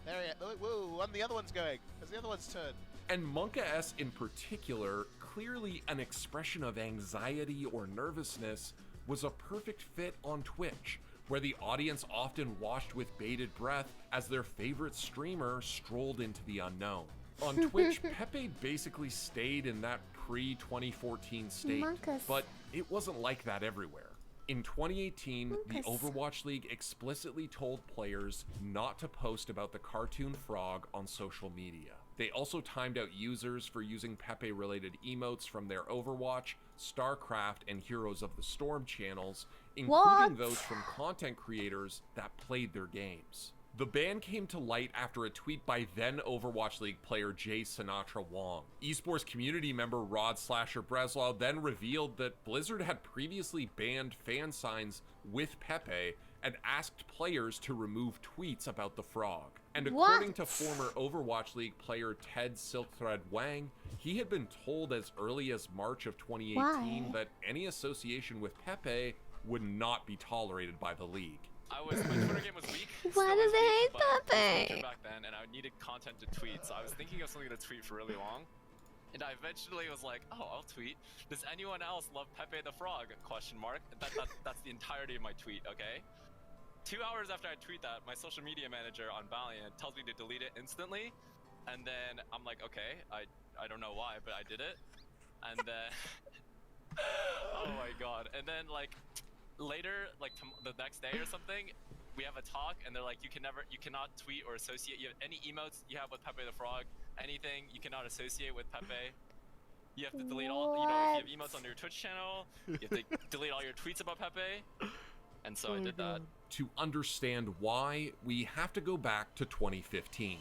There we go. Whoa, and the other one's going. There's the other one's turn. And Monka S in particular, clearly an expression of anxiety or nervousness, was a perfect fit on Twitch, where the audience often watched with bated breath as their favorite streamer strolled into the unknown. On Twitch, Pepe basically stayed in that pre-2014 state, but it wasn't like that everywhere. In 2018, the Overwatch League explicitly told players not to post about the cartoon frog on social media. They also timed out users for using Pepe-related emotes from their Overwatch, StarCraft, and Heroes of the Storm channels, including those from content creators that played their games. The ban came to light after a tweet by then Overwatch League player Jay Sinatra Wong. Esports community member Rod Slasher Breslau then revealed that Blizzard had previously banned fan signs with Pepe and asked players to remove tweets about the frog. And according to former Overwatch League player Ted Silkthread Wang, he had been told as early as March of 2018 that any association with Pepe would not be tolerated by the league. My Twitter game was weak. Why do they hate Pepe? Back then, and I needed content to tweet, so I was thinking of something to tweet for really long. And I eventually was like, oh, I'll tweet. Does anyone else love Pepe the Frog? Question mark. That's the entirety of my tweet, okay? 2 hours after I tweet that, my social media manager on Valiant tells me to delete it instantly. And then I'm like, okay, I don't know why, but I did it. And then, oh my god. And then like, later, like the next day or something, we have a talk, and they're like, you cannot tweet or associate. You have any emotes you have with Pepe the Frog, anything you cannot associate with Pepe. You have to delete all. You know, if you have emotes on your Twitch channel, you have to delete all your tweets about Pepe. And so I did that. To understand why, we have to go back to 2015.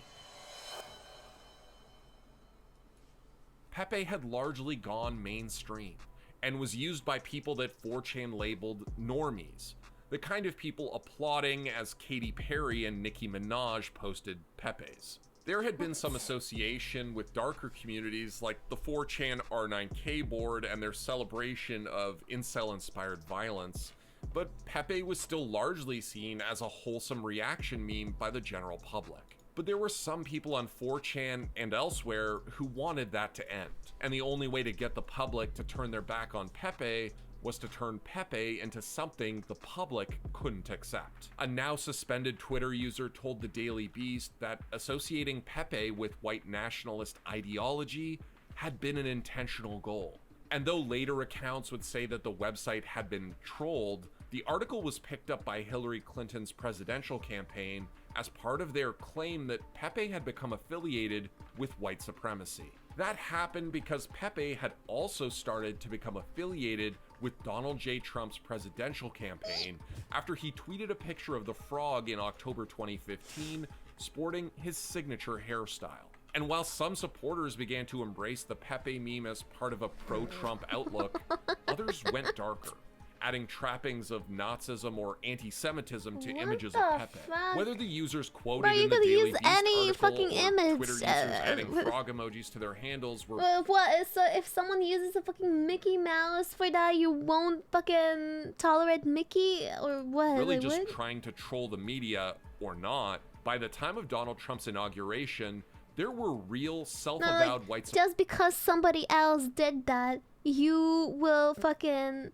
Pepe had largely gone mainstream and was used by people that 4chan labeled normies, the kind of people applauding as Katy Perry and Nicki Minaj posted Pepe's. There had been some association with darker communities like the 4chan R9K board and their celebration of incel-inspired violence, but Pepe was still largely seen as a wholesome reaction meme by the general public. But there were some people on 4chan and elsewhere who wanted that to end, and the only way to get the public to turn their back on Pepe was to turn Pepe into something the public couldn't accept. A now suspended Twitter user told the Daily Beast that associating Pepe with white nationalist ideology had been an intentional goal. And though later accounts would say that the website had been trolled, the article was picked up by Hillary Clinton's presidential campaign as part of their claim that Pepe had become affiliated with white supremacy. That happened because Pepe had also started to become affiliated with Donald J. Trump's presidential campaign after he tweeted a picture of the frog in October 2015 sporting his signature hairstyle. And while some supporters began to embrace the Pepe meme as part of a pro-Trump outlook, others went darker, adding trappings of Nazism or anti-Semitism to images of Pepe. Fuck? Whether the users quoted Bro, you in the could Daily use Beast any article fucking or image. Twitter users adding frog emojis to their handles were... What? So if someone uses a fucking Mickey Mouse for that, you won't fucking tolerate Mickey? Or what? really Like, just what? trying to troll the media or not. By the time of Donald Trump's inauguration, there were real self-avowed white Just because somebody else did that, you will fucking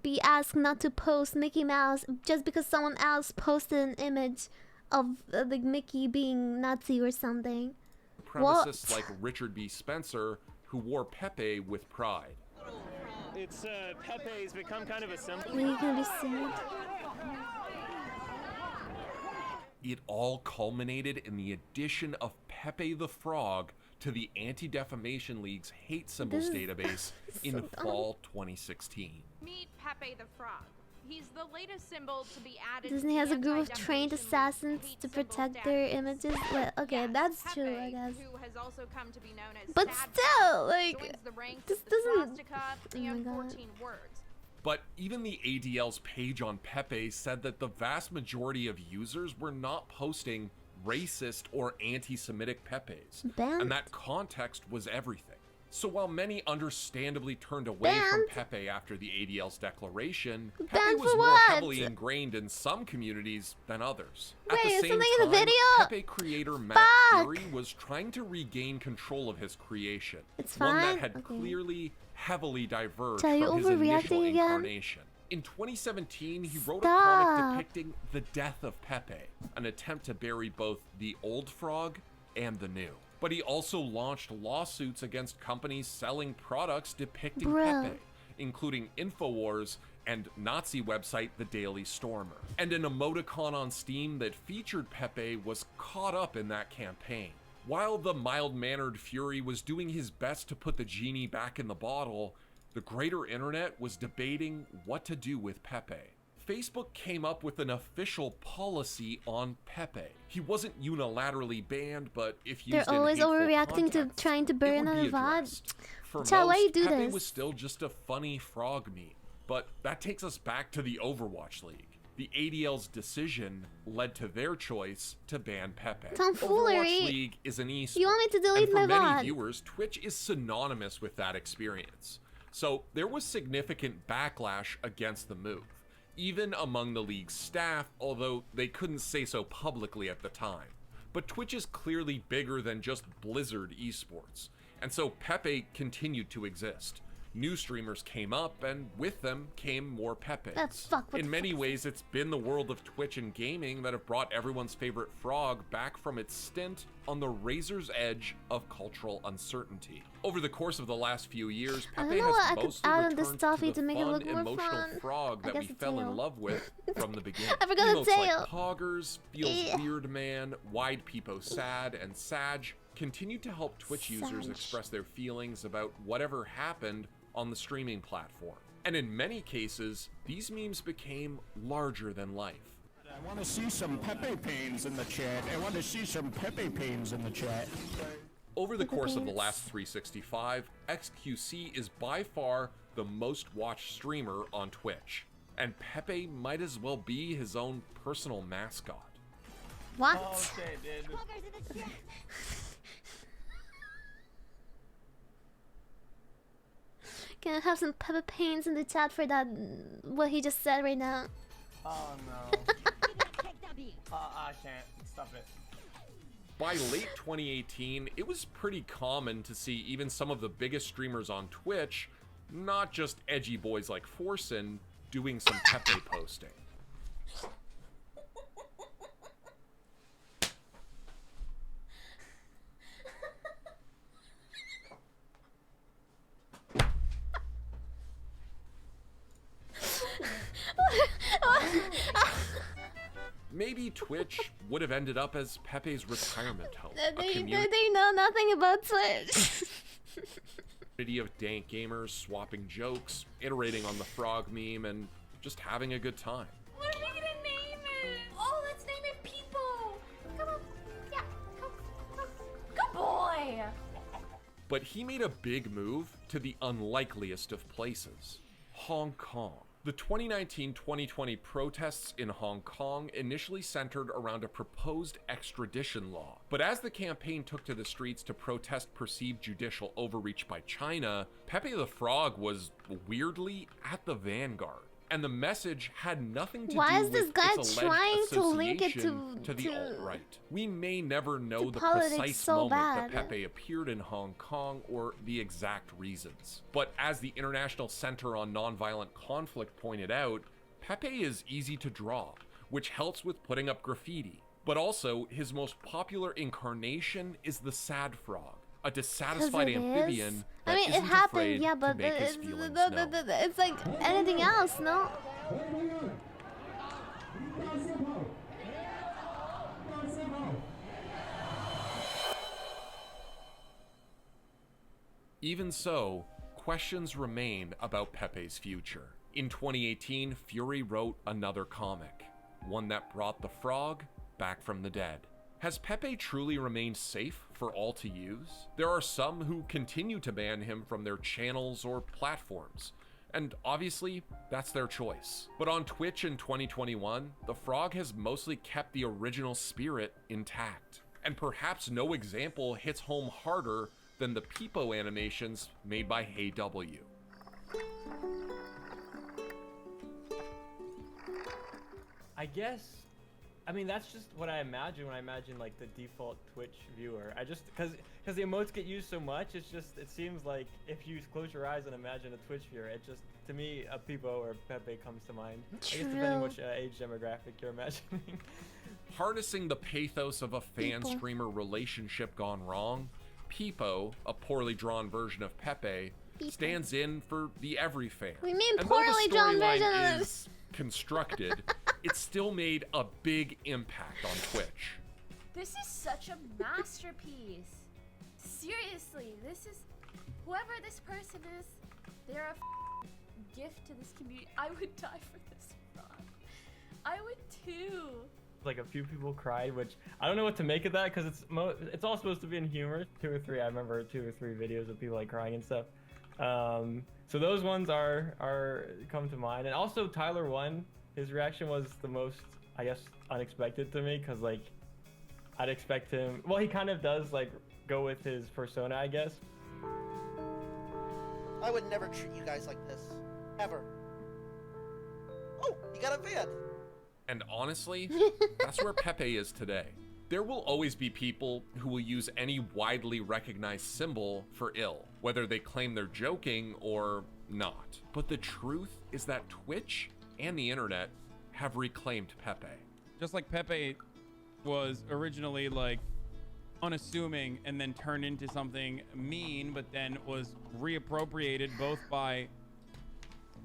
be asked not to post Mickey Mouse just because someone else posted an image of like Mickey being Nazi or something. supremacists like Richard B. Spencer, who wore Pepe with pride. It's Pepe's become kind of a symbol. Are you gonna be sued? It all culminated in the addition of Pepe the Frog to the Anti-Defamation League's hate symbols database in fall 2016. Meet Pepe the Frog. He's the latest symbol to be added. Disney has a group of trained assassins to protect their images. Well, okay, that's Pepe, true, I guess. who has also come to be known as But Sad still, Frog, like, joins the ranks this of the doesn't. swastika Oh my and God. 14 words. But even the ADL's page on Pepe said that the vast majority of users were not posting racist or anti-Semitic Pepes, Banned. and that context was everything. So while many understandably turned away from Pepe after the ADL's declaration, Pepe Banned was for more what? heavily ingrained in some communities than others. At Wait, the is same something in the time, video? Pepe creator Matt Fuck. Fury was trying to regain control of his creation, It's one fine. that had Okay. clearly heavily diverged Are you from his initial overreacting again? incarnation. In 2017, he wrote a Stop. comic depicting the death of Pepe, an attempt to bury both the old frog and the new. But he also launched lawsuits against companies selling products depicting Bro. Pepe, including InfoWars and Nazi website The Daily Stormer. And an emoticon on Steam that featured Pepe was caught up in that campaign. While the mild-mannered Fury was doing his best to put the genie back in the bottle, the greater internet was debating what to do with Pepe. Facebook came up with an official policy on Pepe. He wasn't unilaterally banned, but if used They're always in hateful overreacting to context, trying to burn it would on be a VOD. addressed. For Chat, why most, you do Pepe this? was still just a funny frog meme. But that takes us back to the Overwatch League. The ADL's decision led to their choice to ban Pepe. Tomfoolery. Overwatch League is an esport. You want me to delete and for my many VOD? viewers, Twitch is synonymous with that experience. So there was significant backlash against the move, even among the league's staff, although they couldn't say so publicly at the time. But Twitch is clearly bigger than just Blizzard esports, and so Pepe continued to exist. New streamers came up, and with them came more Pepes. In many ways, it's been the world of Twitch and gaming that have brought everyone's favorite frog back from its stint on the razor's edge of cultural uncertainty. Over the course of the last few years, Pepe has mostly returned to the fun, emotional frog that we fell in love with from the beginning. I forgot the Emotes tail. like Poggers, Feels Weird Man, Wide Peepo Sad, and Sag continue to help Twitch users express their feelings about whatever happened on the streaming platform. And in many cases, these memes became larger than life. I want to see some Pepe pains in the chat. I want to see some Pepe pains in the chat. Over the course of the last 365, XQC is by far the most watched streamer on Twitch, and Pepe might as well be his own personal mascot. What? Okay, dude. Can I have some Peppa Pains in the chat for that, what he just said right now? Oh no. I can't. Stop it. By late 2018, it was pretty common to see even some of the biggest streamers on Twitch, not just edgy boys like Forsen, doing some Pepe posting. Maybe Twitch would have ended up as Pepe's retirement home. They know nothing about Twitch. Community of dank gamers swapping jokes, iterating on the frog meme, and just having a good time. What are we gonna name it? Oh, let's name it People. Come on. Yeah. Come. Good boy. But he made a big move to the unlikeliest of places, Hong Kong. The 2019-2020 protests in Hong Kong initially centered around a proposed extradition law. But as the campaign took to the streets to protest perceived judicial overreach by China, Pepe the Frog was weirdly at the vanguard. And the message had nothing to do with its alleged trying to link it association to the alt-right. We may never know the politics precise so moment bad. that Pepe appeared in Hong Kong or the exact reasons. But as the International Center on Nonviolent Conflict pointed out, Pepe is easy to draw, which helps with putting up graffiti. But also, his most popular incarnation is the sad frog, a dissatisfied amphibian that isn't it happened, afraid yeah, to but make his feelings known. it's like anything else, no? Even so, questions remain about Pepe's future. In 2018, Fury wrote another comic, one that brought the frog back from the dead. Has Pepe truly remained safe for all to use? There are some who continue to ban him from their channels or platforms, and obviously, that's their choice. But on Twitch in 2021, the frog has mostly kept the original spirit intact. And perhaps no example hits home harder than the Peepo animations made by HeyW. I guess, I mean, that's just what I imagine when I imagine like the default Twitch viewer. I just, cause the emotes get used so much, it's just, it seems like if you close your eyes and imagine a Twitch viewer, it just, to me, a Peepo or Pepe comes to mind. I guess depending which age demographic you're imagining. Harnessing the pathos of a fan-streamer relationship gone wrong, Peepo, a poorly drawn version of Pepe, stands in for the every fan. We mean And poorly though drawn the storyline version of is constructed, it still made a big impact on Twitch. This is such a masterpiece. Seriously, this is whoever this person is. They're a gift to this community. I would die for this frog. I would too. Like a few people cried, which I don't know what to make of that because it's all supposed to be in humor. 2 or 3, I remember 2 or 3 videos of people like crying and stuff. So those ones are come to mind, and also Tyler 1, his reaction was the most, I guess, unexpected to me because like I'd expect him. Well, he kind of does like go with his persona, I guess. I would never treat you guys like this. Ever. Oh, you got a vid. And honestly, that's where Pepe is today. There will always be people who will use any widely recognized symbol for ill, whether they claim they're joking or not. But the truth is that Twitch and the internet have reclaimed Pepe. Just like Pepe was originally like unassuming and then turned into something mean, but then was reappropriated both by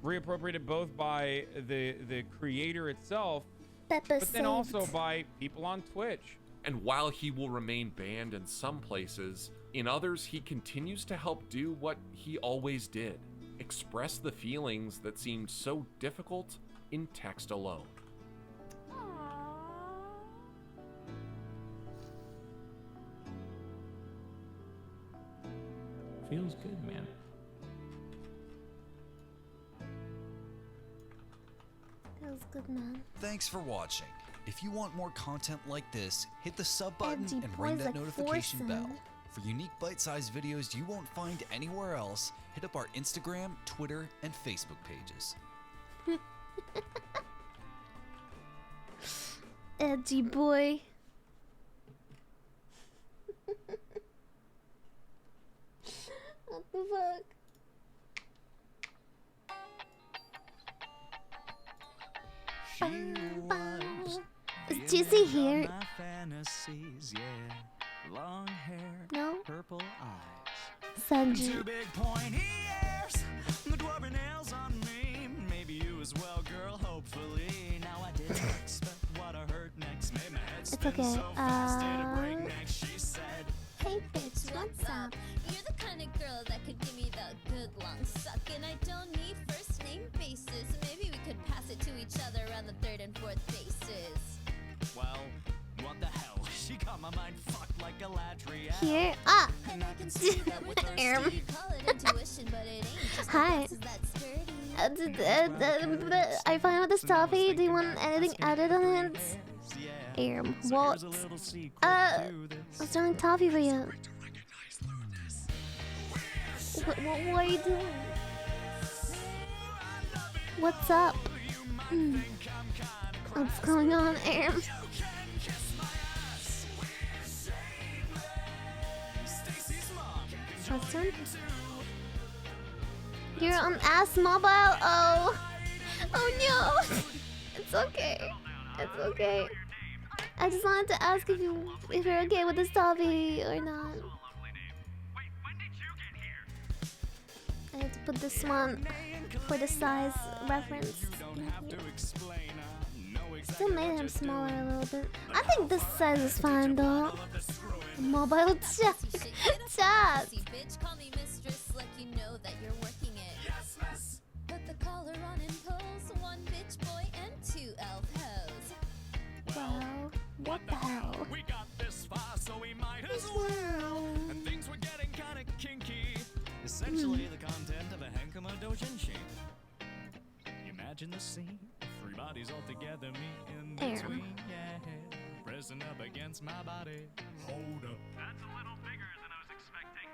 the creator itself, but then also by people on Twitch. And while he will remain banned in some places, in others he continues to help do what he always did: express the feelings that seemed so difficult in text alone. Feels good, man. Feels good, man. Thanks for watching. If you want more content like this, hit the sub button Edgy and ring boys that like notification Forsen. bell. For unique bite-sized videos you won't find anywhere else, hit up our Instagram, Twitter, and Facebook pages. Edgy boy. What the fuck? Is Juicy here? Fantasies, yeah. Long hair, No? purple eyes. Sanji. 2 big pointy ears, the dwarven nails on me. Maybe you as well, girl, hopefully. Now I didn't expect what I heard next. Made my head spin okay, so fast, did a breakneck. She said, Hey bitch, what's up? You're the kind of girl that could give me the good long suck, and I don't need first name basis. Maybe we could pass it to each other on the 3rd and 4th bases. well, what the hell? She got my mind fucked like Galadriel. Here? Ah! And I can see that we're thirsty. Erm. You call it intuition, but it ain't just Hi. the that sturdy. I found out this toffee. Do you want anything added on it? What? I was throwing toffee for you. What are you doing? What's up? What's going on, Aram? Justin? You're on Ass Mobile? Oh no! It's okay. It's okay. I just wanted to ask if you're okay with this toffee or not. I have to put this one for the size reference. Still made him smaller a little bit. I think this size is fine though. Mobile chat. Chat. Bitch, call me mistress like you know that you're working it. Yes, miss. Put the collar on and pose. 1 bitch boy and 2 elf hoes. Wow. What the hell? We got this far, so we might as well. And things were getting kind of kinky. Essentially, the content of a Henkama Dojinshi. Imagine the scene: 3 bodies all together, me in between. Yeah, pressing up against my body. Hold up. That's a little bigger than I was expecting.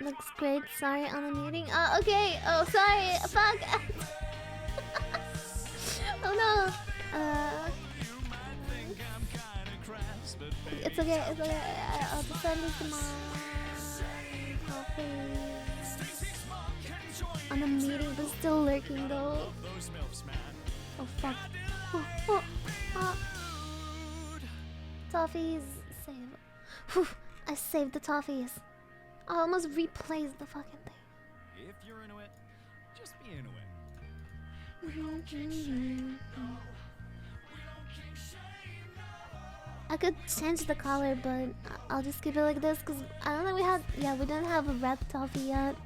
Looks great. Sorry on the meeting. Oh, okay. Oh, sorry. Fuck. Oh no. It's okay. It's okay. I'll just send this to my coffee. On a meeting, but still lurking though. Oh fuck. Toffees. Save. Whew. I saved the toffees. I almost replaced the fucking thing. If you're into it, just be into it. I could change the color, but I'll just keep it like this because I don't think we didn't have a red toffee yet.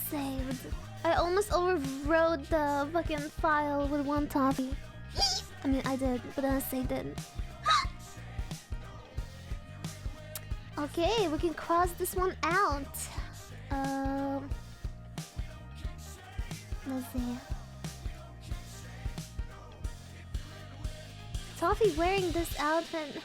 Saved. I almost overrode the fucking file with one toffee. I mean, I did, but then I saved it. Okay, we can cross this one out. Let's see. Toffee wearing this outfit.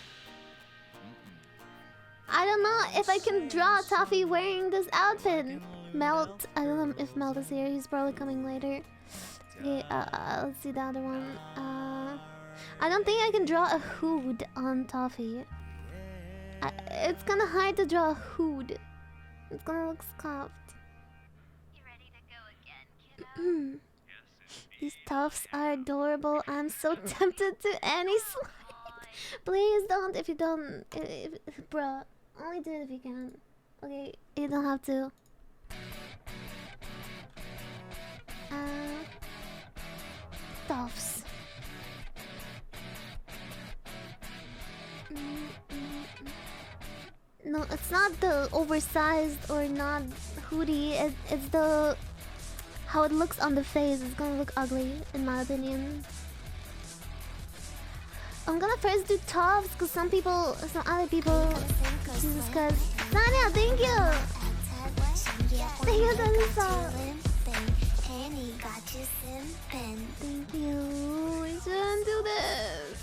I don't know if I can draw Toffee wearing this outfit. Melt. I don't know if Melt is here. He's probably coming later. Okay, let's see the other one. I don't think I can draw a hood on Toffee. It's kinda hard to draw a hood. It's gonna look scuffed. These toffs are adorable. I'm so tempted to Annie slide. Please don't if you don't. Bruh, only do it if you can. Okay, you don't have to. Toffs. No, it's not the oversized or not hoodie. It's the how it looks on the face. It's gonna look ugly, in my opinion. I'm gonna first do tops because some other people choose because Sanya, thank you. Thank you, Tanisa. Thank you. We shouldn't do this.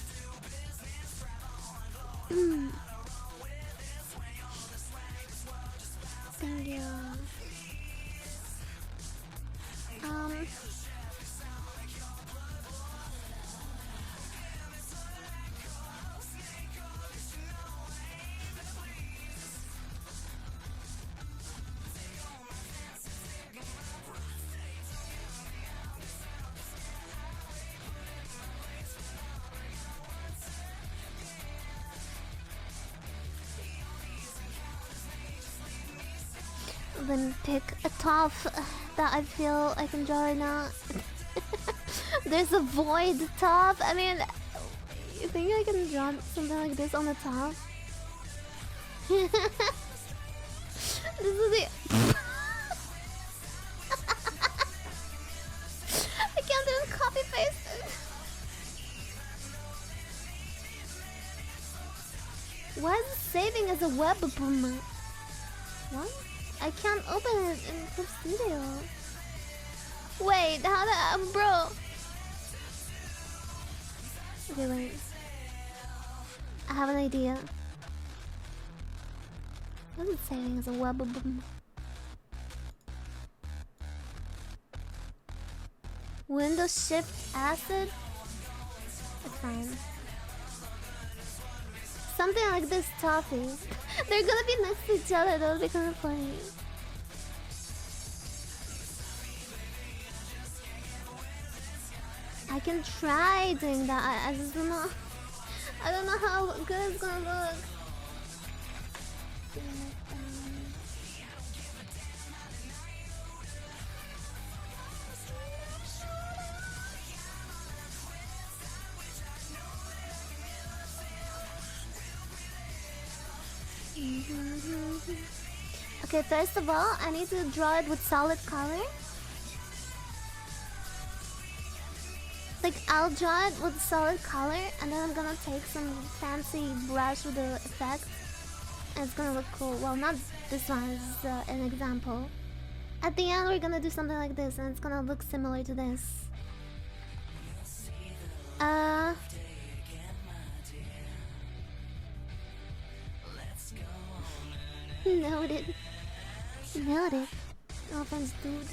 Thank you. Then pick a top that I feel I can draw right now. There's a void top. I mean, you think I can draw something like this on the top? This is the. I can't even copy paste it. Why is it saving as a web boom? What? I can't open it in Clip Studio. Wait, how the bro? Okay, wait. I have an idea. What is it saying as a web boom? Windows Shift Acid? It's fine. Something like this toffee. They're gonna be next to each other, that'll be kind of funny. I can try doing that. I just don't know. I don't know how good it's gonna look. Okay, first of all, I need to draw it with solid color. Like, I'll draw it with solid color, and then I'm gonna take some fancy brush with the effect, and it's gonna look cool. Well, not this one, this is an example. At the end, we're gonna do something like this, and it's gonna look similar to this. Noted. Noted. No offense, dude.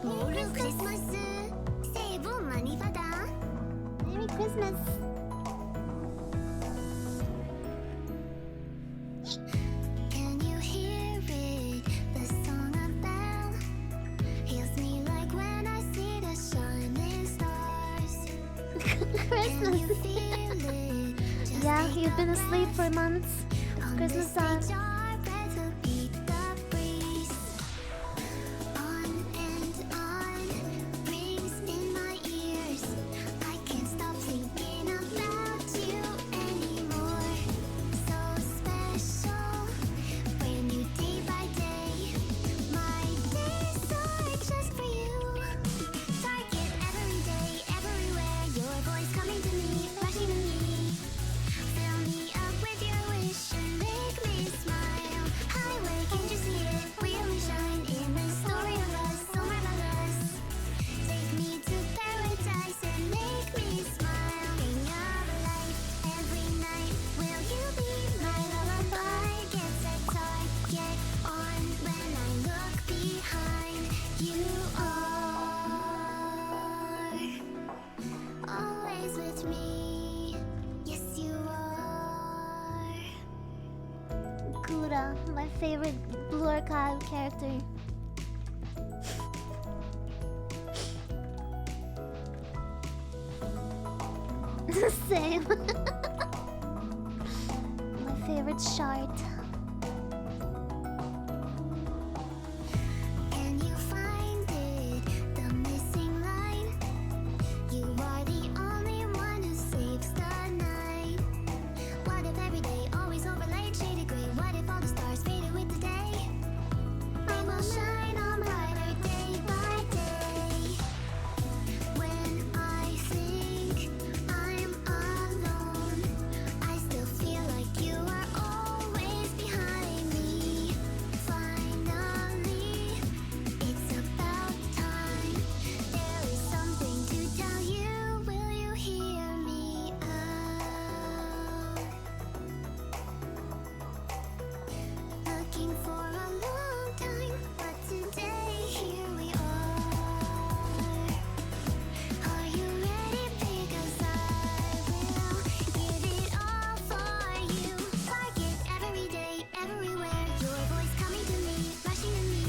Merry Christmas. 새해 복 많이 받아. Merry Christmas. Can you hear it? The song of bell heals me like when I see the shining stars. Christmas. Yeah, you've been asleep for months. It's Christmas time. My favorite Blue Archive character. Same. My favorite shard. Can you find it? The missing line. You are the only one who saves the night. What if every day always overlaid shaded gray? What if all the stars faded with the day? They will shine on brighter day by day. When I think I'm alone, I still feel like you are always behind me. Finally, it's about time. There is something to tell you. Will you hear me out? Looking for a long time, but today here we are. Are you ready? Because I will give it all for you. Target every day, everywhere. Your voice coming to me, rushing to me.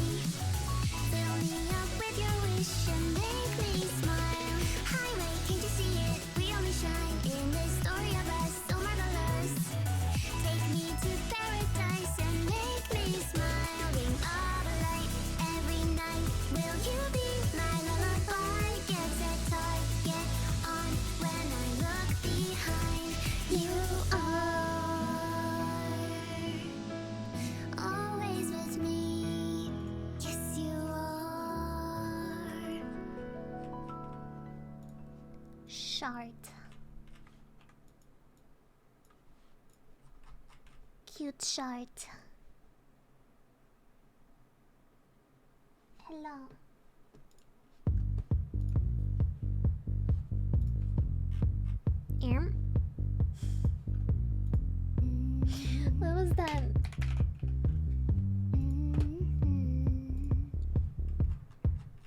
Fill me up with your wish and make me smile. Highway, can't you see it? We only shine in this story of us, so marvelous. Take me to paradise and make me smile. Ring all the light every night. Will you be my lullaby? Get that target on when I look behind. You are always with me. Yes, you are. Shard. Cute shard. Hello. What was that?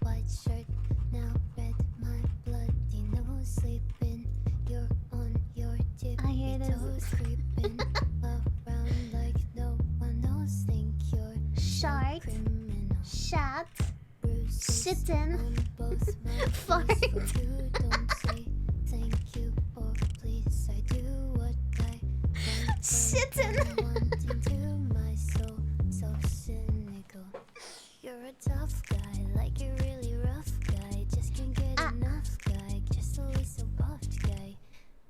White shirt, now red, my bloody nose sleeping. You're on your tippy toes, creeping around like no one else. Think you're Shart. criminal. Shat. Shitten. Fart. Don't say thank you or please. I do what I want. Shitten. Wanting to my soul, so cynical. You're a tough guy, like you're really rough guy. Just can't get enough guy, just always so buffed guy.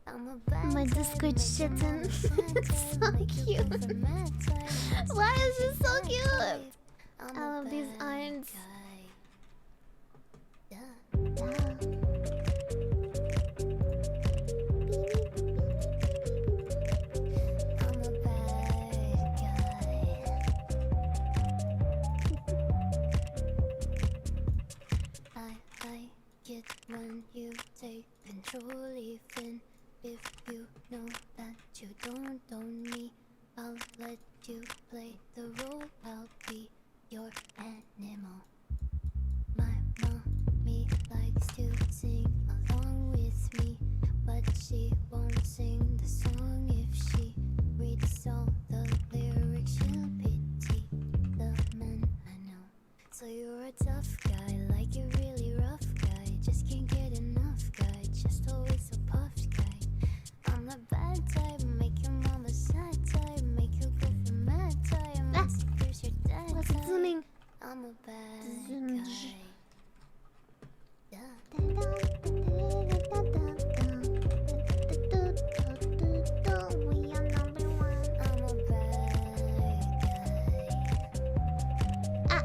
I'm a bad My type, Discord make you shitten. mad type, It's so make you cute. go for mad type. Why is it so Bad cute? type. I'm I a love these bad irons. guy. I'm a bad guy. I like it when you take control, even if you know that you don't own me. I'll let you play the role. I'll be your animal. My mom she won't sing the song. If she reads all the lyrics, she'll pity the men I know. So you're a tough guy, like you're really rough guy. Just can't get enough guy, just always a puffed guy. I'm the bad type, make your mama sad type, make you go for mad type. Here's your dad What's type. it zooming? I'm a bad Zoom. guy. We are number one. I'm a bad guy.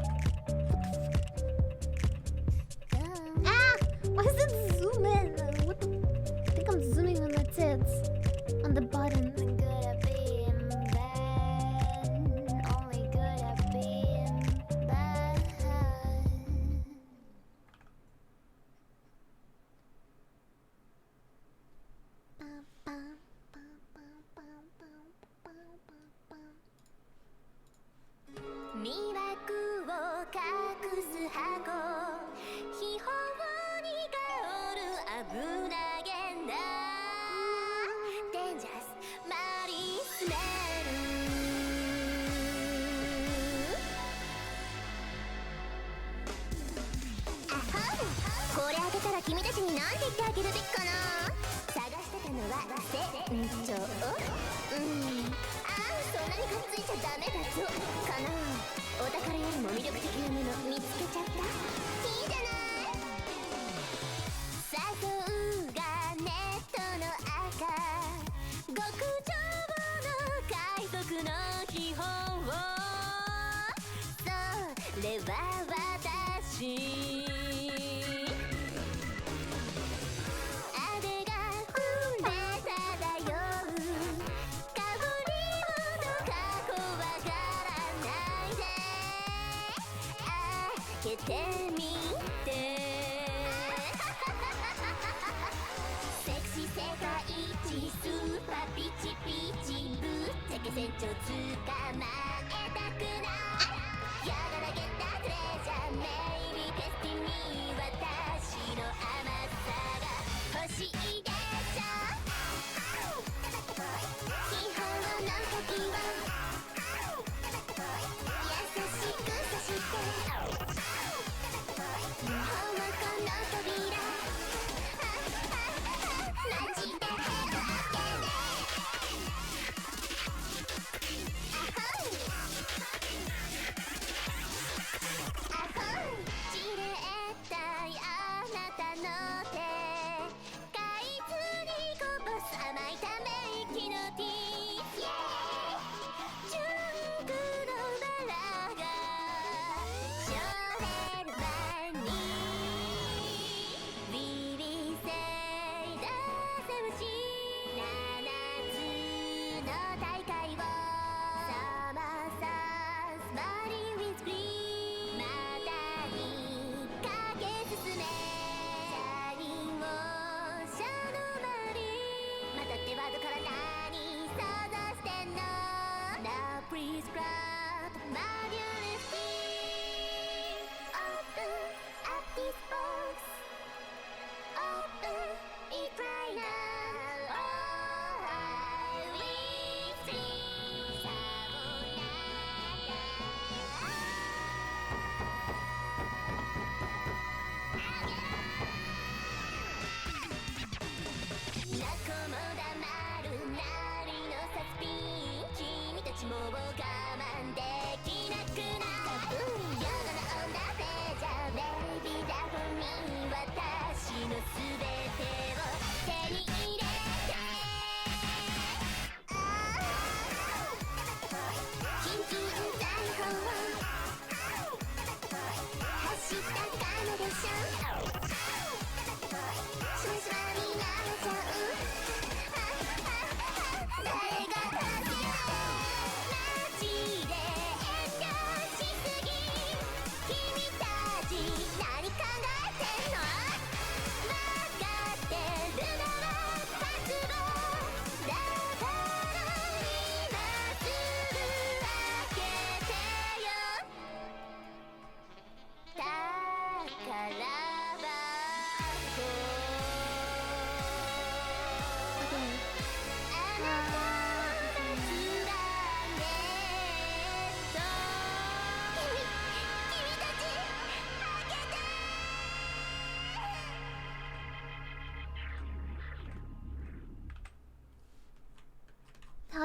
Ah! Why is it zooming? What the? I think I'm zooming on the tits. On the bottom. Good at being bad. Only good at being bad.魅惑を隠す箱秘宝に香る危なげなデンジャラスマリスメルアホこれ開けたら君たちに何て言ってあげるべきかな探してたのは船長そんなにかっついちゃダメだぞかなお宝よりも魅力的なもの見つけちゃったいいじゃない誘うがネットの赤極上の海賊の秘宝それは私開けてみ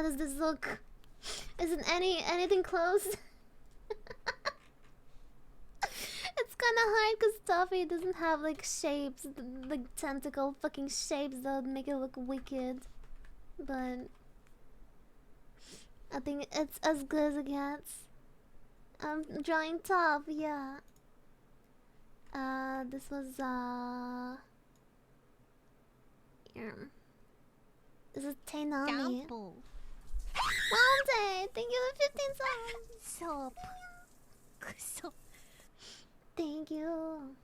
How does this look? Isn't anything close? It's kind of hard because Toffee doesn't have like shapes, like tentacle fucking shapes that would make it look wicked. But I think it's as good as it gets. I'm drawing top, yeah. This was here. This is Teynomi. Monte, thank you for 15 subs. Soap. Thank you.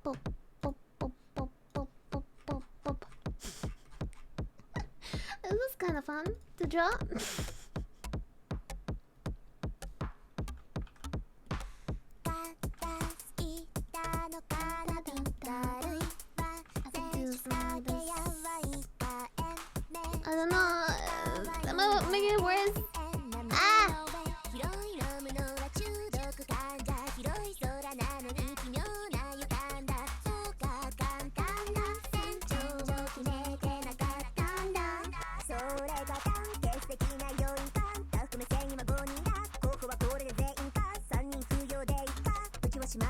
Boop, boop, boop, boop, boop, boop, boop, boop. This is kind of fun to draw. I don't know. Am I making it worse? Ah! Should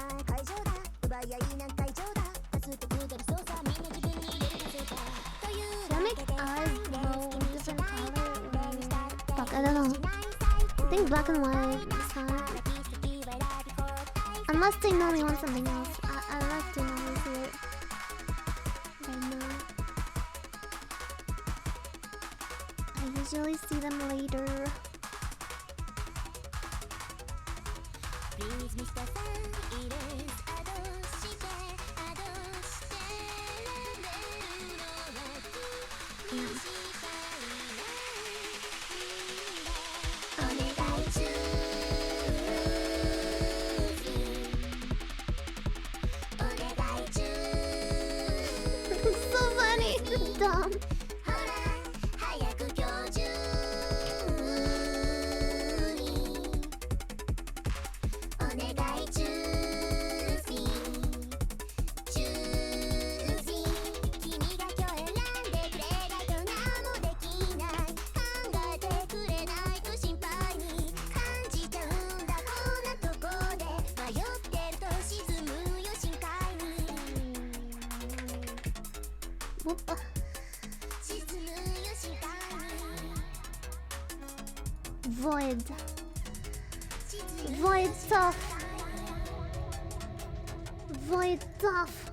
I make eyes glow different color? Fuck, I don't know. I think black and white is fine. Unless Teynomi wants something else. I like Teynomi's here. Right now. I usually see them later. It's so funny. It's dumb. Whoop. Void. Void tough. Void tough.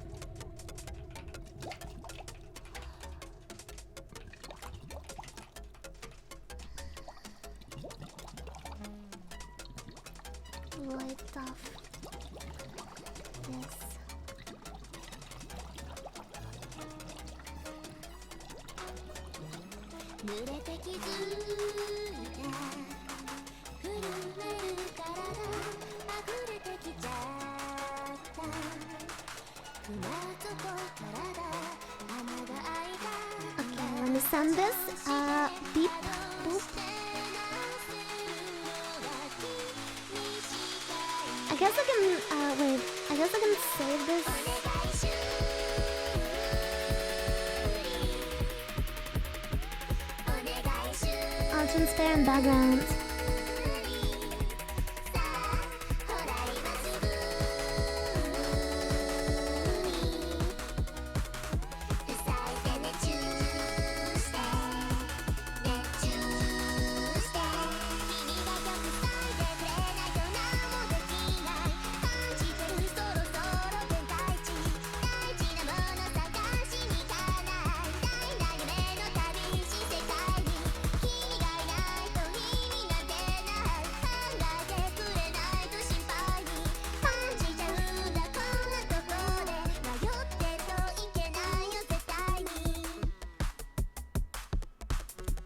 Void tough. Yes. Okay, let me send this. Beep. Boop. I guess I can, wait. I guess I can save this. Transparent background.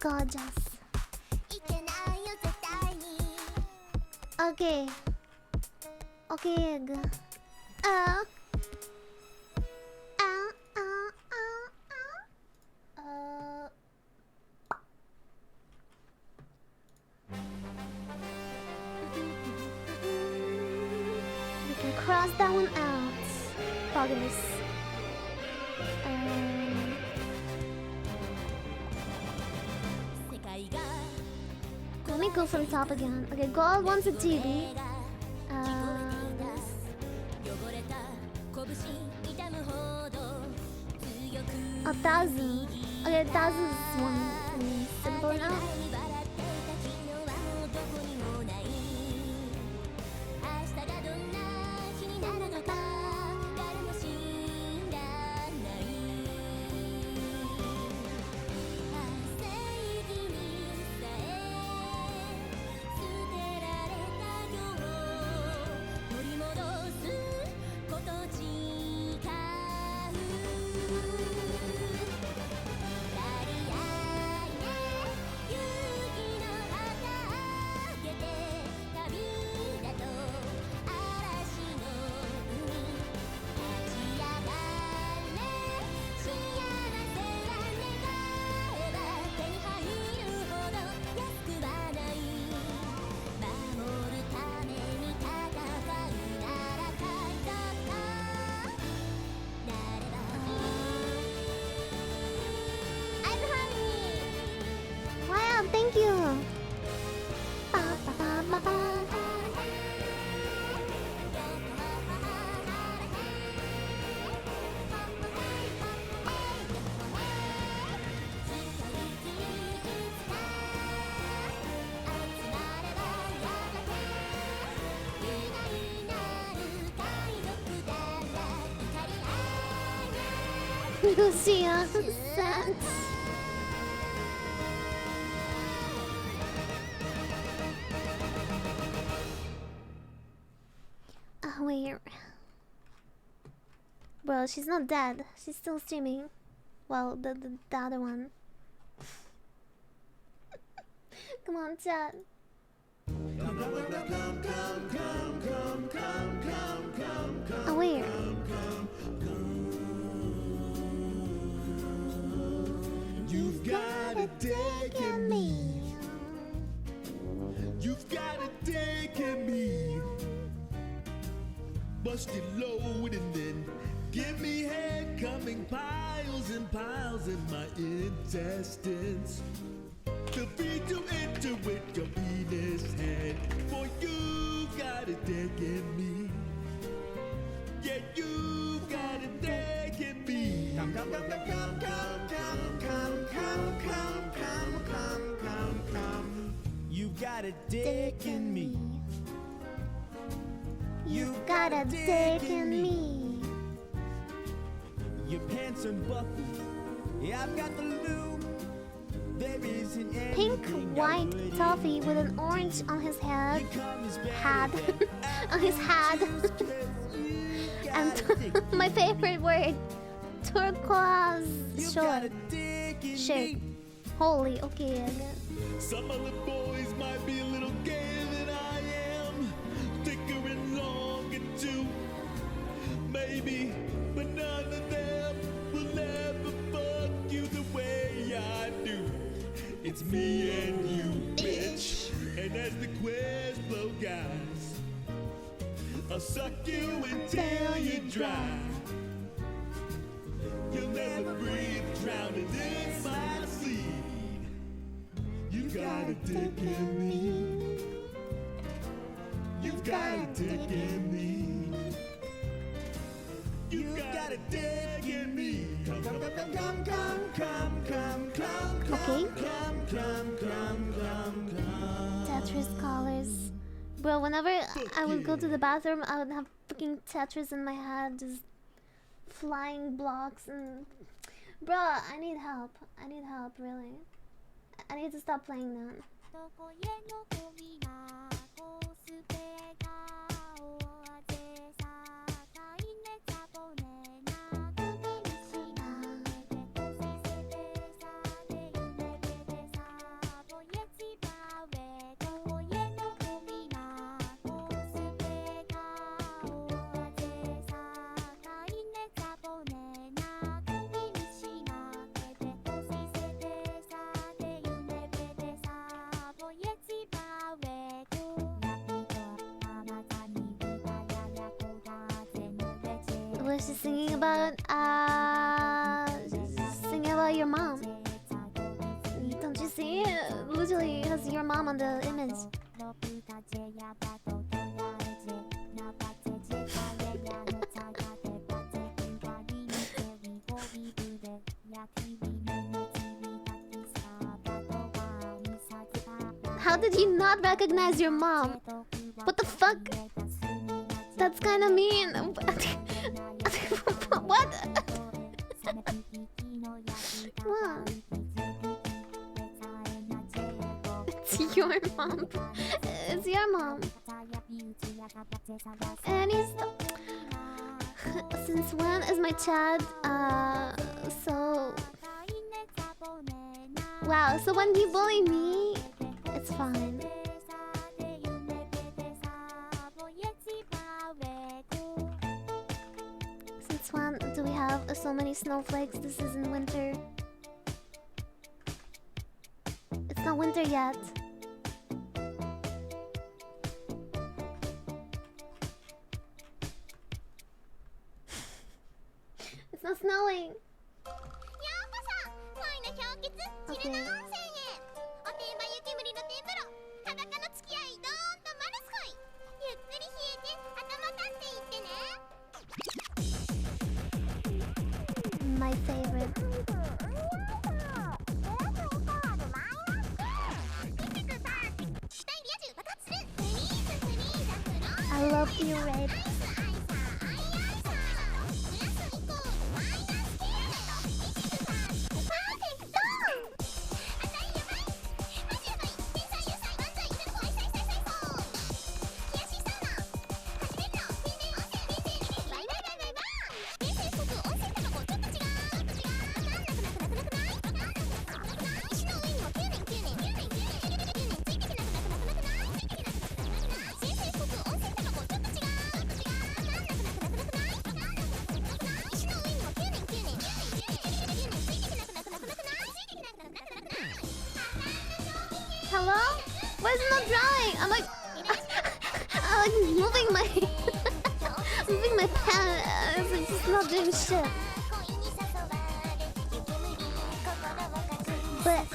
Gorgeous. Okay. Okay. We can cross that one out. Tazumis. Let me go from top again. Okay, gold wants a TV. A thousand. Okay, thousand is one. Simple now. Wow, thank you. Lucia, sad. Wait. Bro, she's not dead. She's still streaming. Well, the other one. Come on, chat. Oh, wait. You've got a dig in me. You've got a dig in me. Bust it load and then give me head coming piles and piles in my intestines. To feed you into it, your penis head. For you got a dig in me. Yeah, you got a dig in me. Come, come, come, come, come, come, come, come, come, come, come, come, come. You got a dig in me. You got a dick in me. Your pants unbuckled. Yeah, I've got the lube. There isn't Pink, white toffee with an orange on his head. On his head. And my favorite word, turquoise shirt. Holy, okay. Some other boys might be a little gayer than I am. Thicker and longer too. Maybe, but none of them will ever fuck you the way I do. It's me and you, bitch. And as the quest flow guys, I'll suck you until you're dry. You'll never breathe, drowning in my seed. You got a dick in me. You've got a dick in me. You got a dick in me. Come, come, come, come, come, come, come, come, Okay. come, come, come, come, come. Tetris colors. Bro, whenever I would go to the bathroom, I would have fucking Tetris in my head, just flying blocks and... Bro, I need help. I need help, really. I need to stop playing that. What is she singing about? Singing about your mom. Don't you see? Literally has your your mom on the image. How did you not recognize your mom? What the fuck? That's kind of mean. What? What? It's your mom. It's your mom. And he's... Since when is my Chad, so... Wow, so when you bully me, it's fine. Since when do we have so many snowflakes? This is in winter. It's not winter yet. It's not snowing. Okay. My favorite. I love you, Red. Hello? Why is it not drying? I'm like, I'm like moving my, moving my pen. It's like just not doing shit. But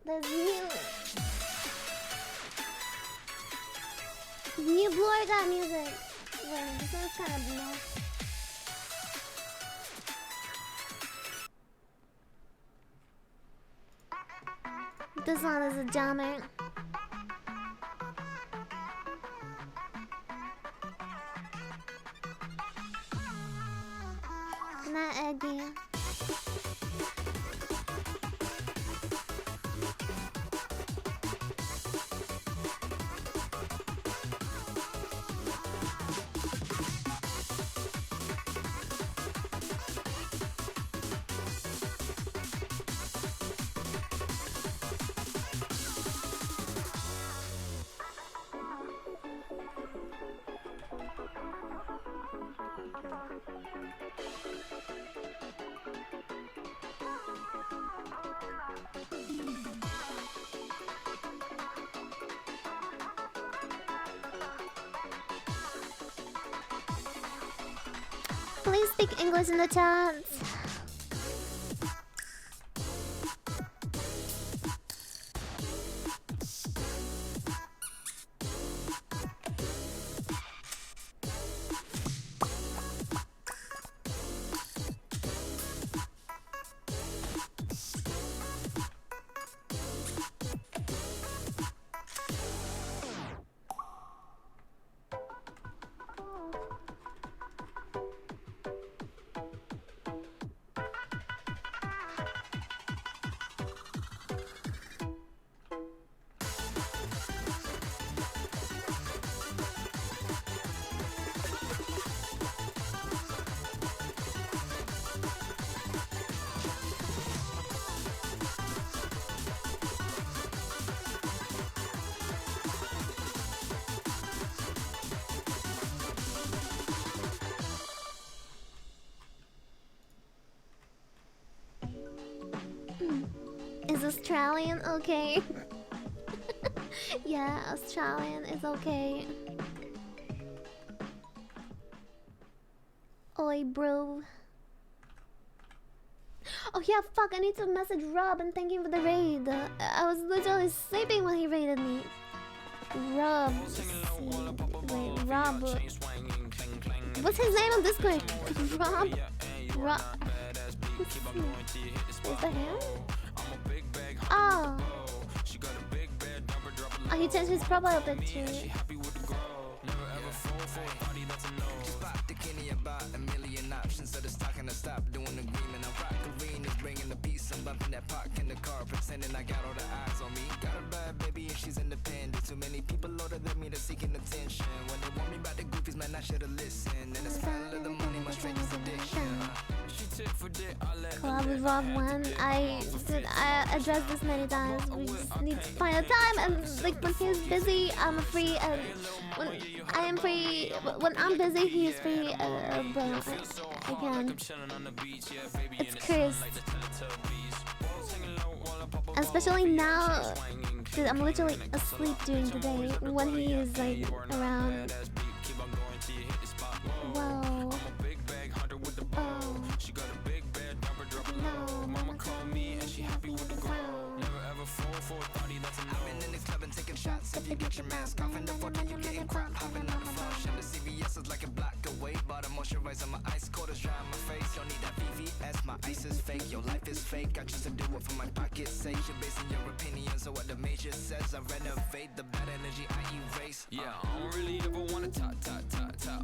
there's new Blue Organ music. Wait, this one's kind of nice. This one is a jammer. Not again. Please speak English in the chats. He's Australian, okay. Yeah, Australian is okay. Oi, bro. Oh yeah, fuck, I need to message Rob and thank him for the raid. I was literally sleeping when he raided me. Rob. Wait, Rob. What's his name on Discord? Rob. Rob. Is that him? Oh. Oh, he changed his profile picture. About a million options, so just talking to stop doing agreement. I'm rock arenas, bringing the peace. I'm bumping that park in the car, pretending I got all the eyes on me. Got a bad baby and she's independent. Too many people older than me, they're seeking attention. When they want me about the goofies, man, I should've listened. And it's final of the money, my strangest addiction. She took for dick, I let Collab with Rob 1. I addressed this many times. We just need to find a time, and like when he's busy, I'm free, and when I am free, when I'm busy, he's free. Bro, I can't. It's cursed. Especially now, because I'm literally asleep during the day when he is like around. Whoa. Oh. No, mama called me and she happy with the ground. Never ever fall for a party that's a no. I've been in this club and taking shots. If you get your mask off in the photo, you getting crap. Hopping out the flush and the CVS is like a block away. Bought a moisturizer, my ice cold is dry on my face. Don't need that VVS, my ice is fake. Your life is fake, I choose to do it for my pocket's sake. You're basing your opinions on what the major says. I renovate the bad energy I erase. Yeah, I don't really ever wanna top.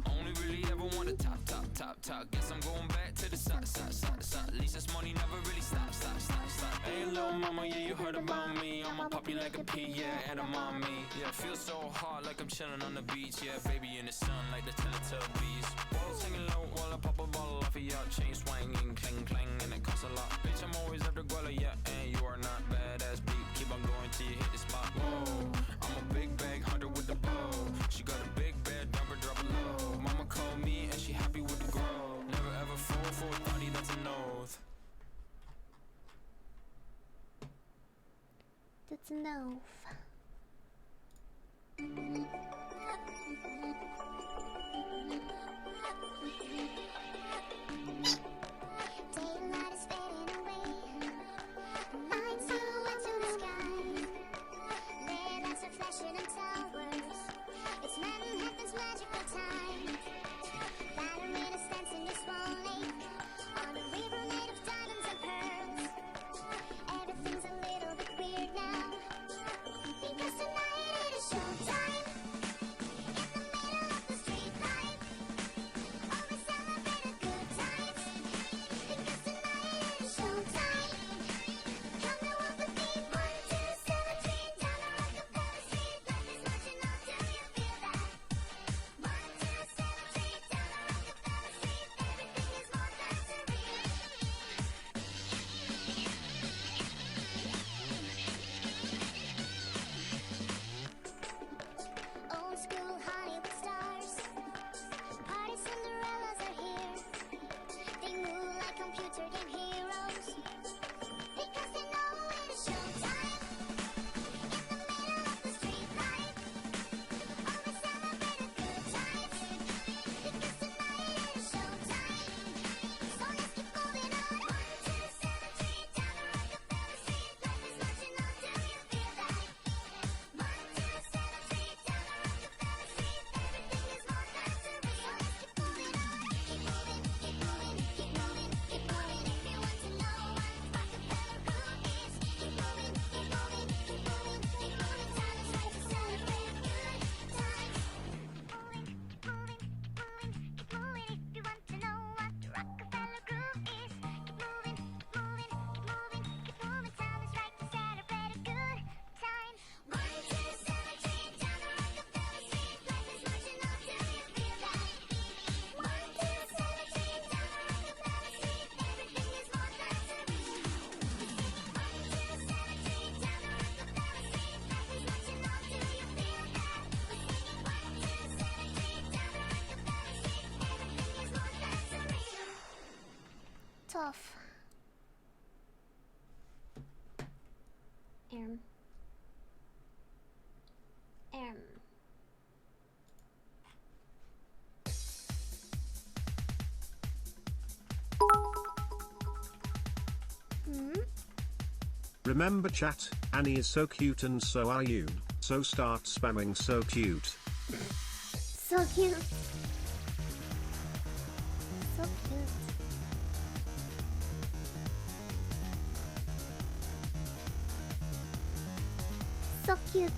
Only really ever wanna top. Guess I'm going back to the side. At least this money never really stop. Hey, little mama, yeah, you heard about me. I'ma pop you like a pea, yeah, and a mommy. Yeah, feel so hot like I'm chilling on the beach. Yeah, baby in the sun like the Teletubbies. Singing low while I pop a bottle off of your chain swinging, clang clang, and it costs a lot. Bitch, I'm always after Guala, yeah, and you are not badass beat. Keep on going till you hit the spot. Whoa, I'm a big bag hunter with the bow. She got a big bed, drop it low. Mama called me and she happy with the grow. Never ever fall for a thotty, that's an oath. That's enough. Daylight is fading away. Lights silhouette to the sky. Red lights are flashing in towers. It's Manhattan's magical time. Ballerinas dancing in Swan Lake on a river made of diamonds and pearls. Everything's a little bit weird now because tonight it is showtime. In the middle of the street light, always celebrate a good times because tonight it is showtime. Come and walk with me, 1, 2, 7, 3, down the Rockefeller Street. Life is marching on, do you feel that? 1, 2, 7, 3, down the Rockefeller Street. Everything is more than surreal. Old school Hollywood stars, party Cinderellas are here. They move like computer game heroes because they know it is showtime. In the middle of the street light, always celebrate a good times because tonight it is showtime. So let's keep moving on. 1, 2, 7, 3, down the Rockefeller Street. Life is marching on, do you feel that? 1, 2, 7, 3, down the Rockefeller Street. Everything is more than surreal. So let's keep moving on. Keep moving, keep moving, keep moving, keep moving. If you want to know what Rockefeller Road is, keep moving, keep moving, keep moving, keep moving. Time is right to celebrate good times. Moving, moving, moving, keep moving. If you want to know what Rockefeller Groove is, keep moving, moving, keep moving, keep moving. Time is right to celebrate a good time. 1, 2, 7, 3, down the Rockefeller Street. Life is marching on, do you feel that? 1, 2, 7, 3, down the Rockefeller Street. Everything is more than surreal. 1, 2, 7, 3, down the Rockefeller Street. Life is marching on, do you feel that? 1, 2, 7, 3, down the Rockefeller Street. Everything is more than surreal. Tough. Remember chat, Annie is so cute and so are you, so start spamming so cute. So cute. So cute. So cute.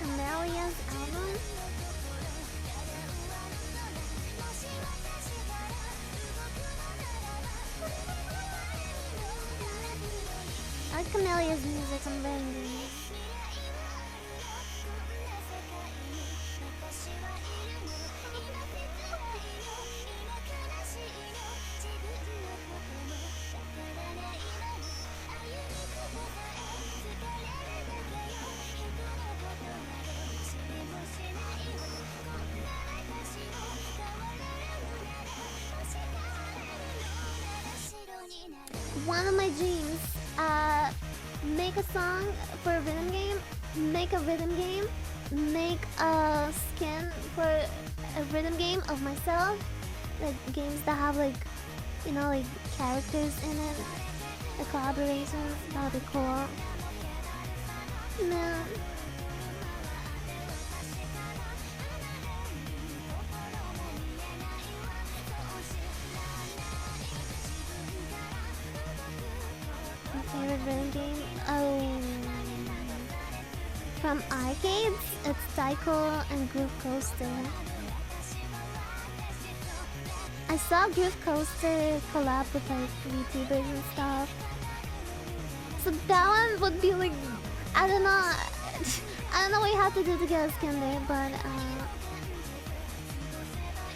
Amelia's album? I like Amelia's music, I'm banging. One of my dreams, make a song for a rhythm game, make a rhythm game, make a skin for a rhythm game of myself, like games that have like, you know, like characters in it, the collaborations, that would be cool. Man. My favorite rhythm game? Oh, from arcades, it's Taiko and Groove Coaster. I saw Groove Coaster collab with like YouTubers and stuff. So that one would be like, I don't know what you have to do to get a skin there, but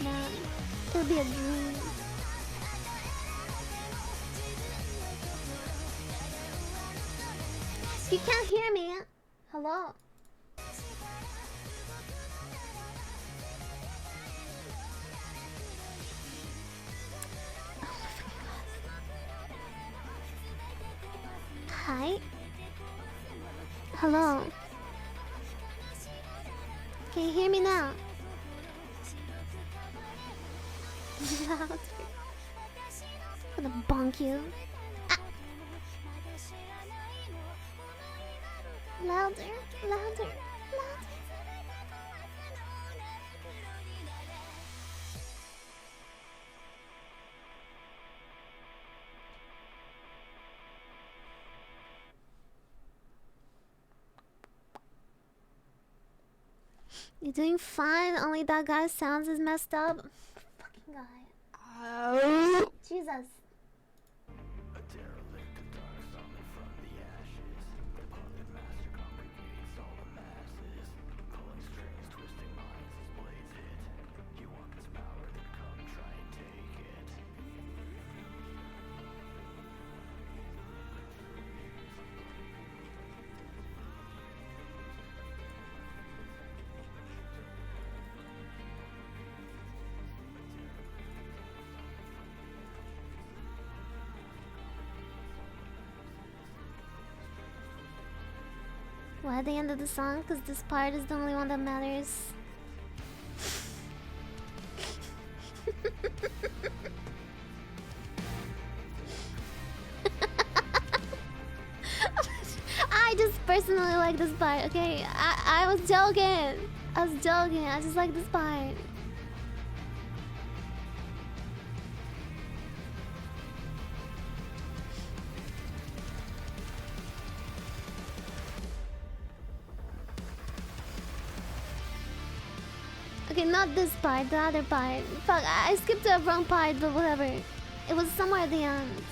man, it would be a dream. You can't hear me. Hello. Hi. Hello. Can you hear me now? Louder. I'm gonna bonk you. Louder, louder, louder. You're doing fine, only that guy's sounds is messed up. Fucking guy. Jesus. Why the end of the song? Because this part is the only one that matters. I just personally like this part, okay? I was joking. I was joking. I just like this part. Okay, not this part, the other part. Fuck, I skipped to a wrong part, but whatever. It was somewhere at the end.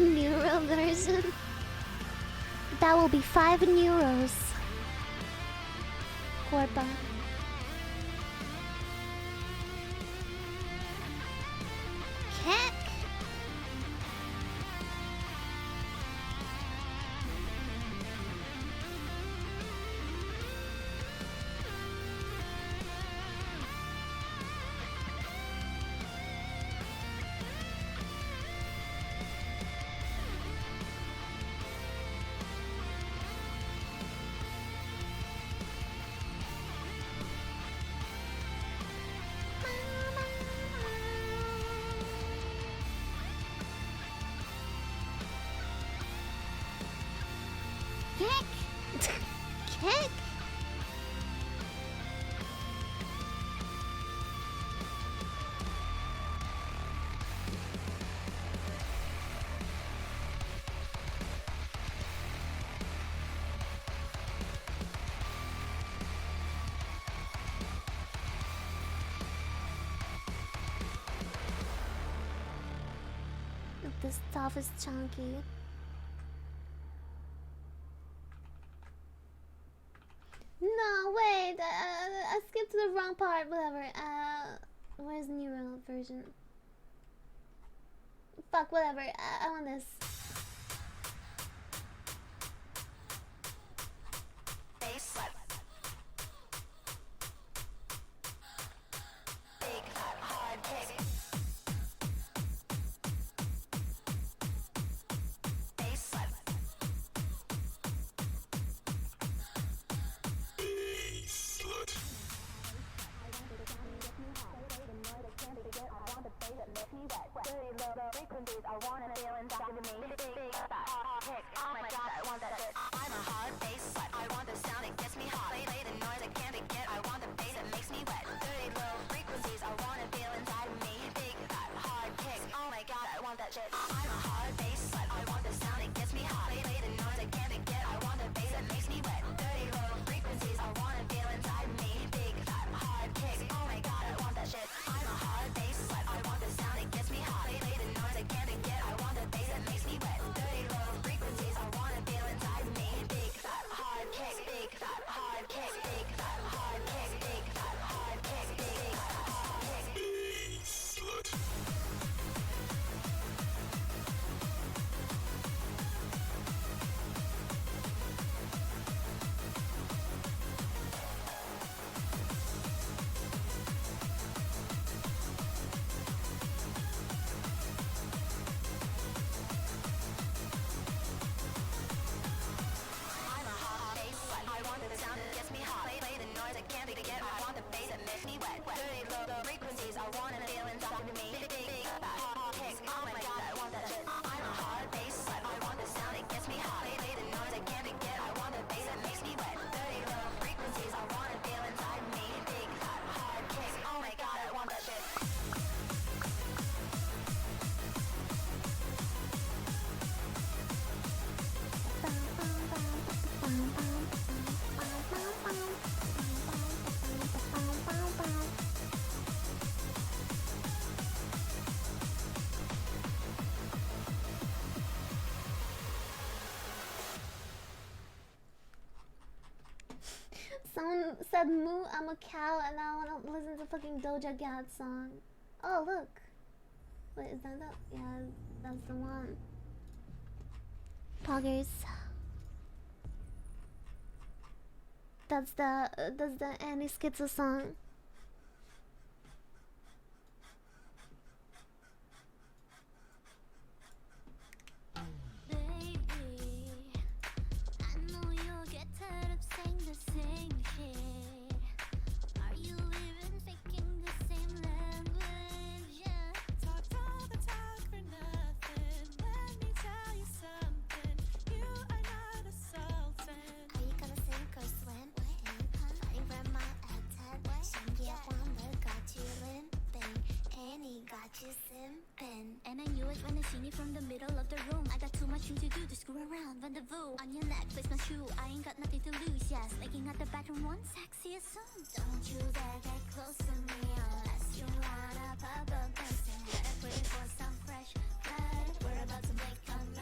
Neuro version. That will be 5 euros. Corpa. Heck. Heck. Heck. This stuff is chunky. No, wait. I skipped the wrong part. Whatever. Where's the neural version? Fuck. Whatever. I want this. Someone said moo, I'm a cow, and I want to listen to fucking Doja Cat song. Oh, look. Wait, is that that? Yeah, that's the one. Poggers. That's the Annie Schizo song. And I knew it when I seen you from the middle of the room. I got too much thing to do to screw around. Rendezvous on your neck, place my shoe. I ain't got nothing to lose. Yeah, snaking at the bathroom, one sexy as soon. Don't you dare get close to me unless you wanna pop a person. Better put it for some fresh blood. We're about to make a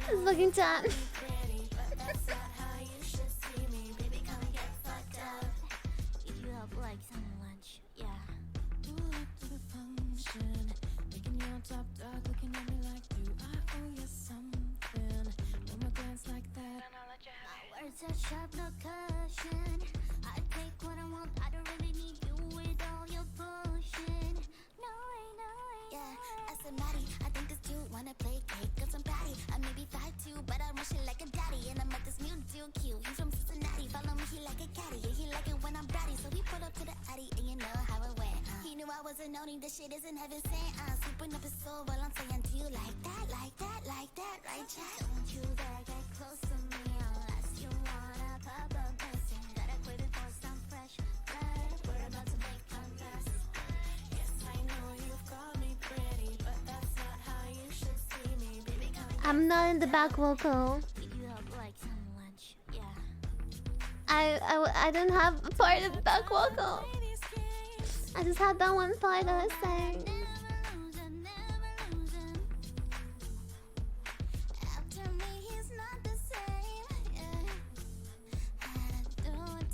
This fucking chat. Sharp, no cushion. I take what I want. I don't really need you with all your bullshit. No way, no way. Yeah, as a Maddie, I think this dude wanna play cake, cause I'm batty. I may be 5'2", but I run shit like a daddy. And I'm like this new dude cute. He's from Cincinnati. Follow me, he like a caddy. Yeah, he like it when I'm bratty. So he pulled up to the Addy, and you know how it went. He knew I wasn't owning. This shit isn't heaven sent. Sweeping up his soul while I'm saying, do you like that, like that, like that, right, Jack? Don't you dare get close to me unless you wanna pop a person. Gotta quit it for some fresh blood. We're about to make a mess. Yes, I know you've called me pretty, but that's not how you should see me. Baby, come I'm not in the back vocal. you up like some lunch. Yeah. I don't have a part of the back vocal. I just had that one part that I was saying. After me, he's not the same. Yeah. Do it,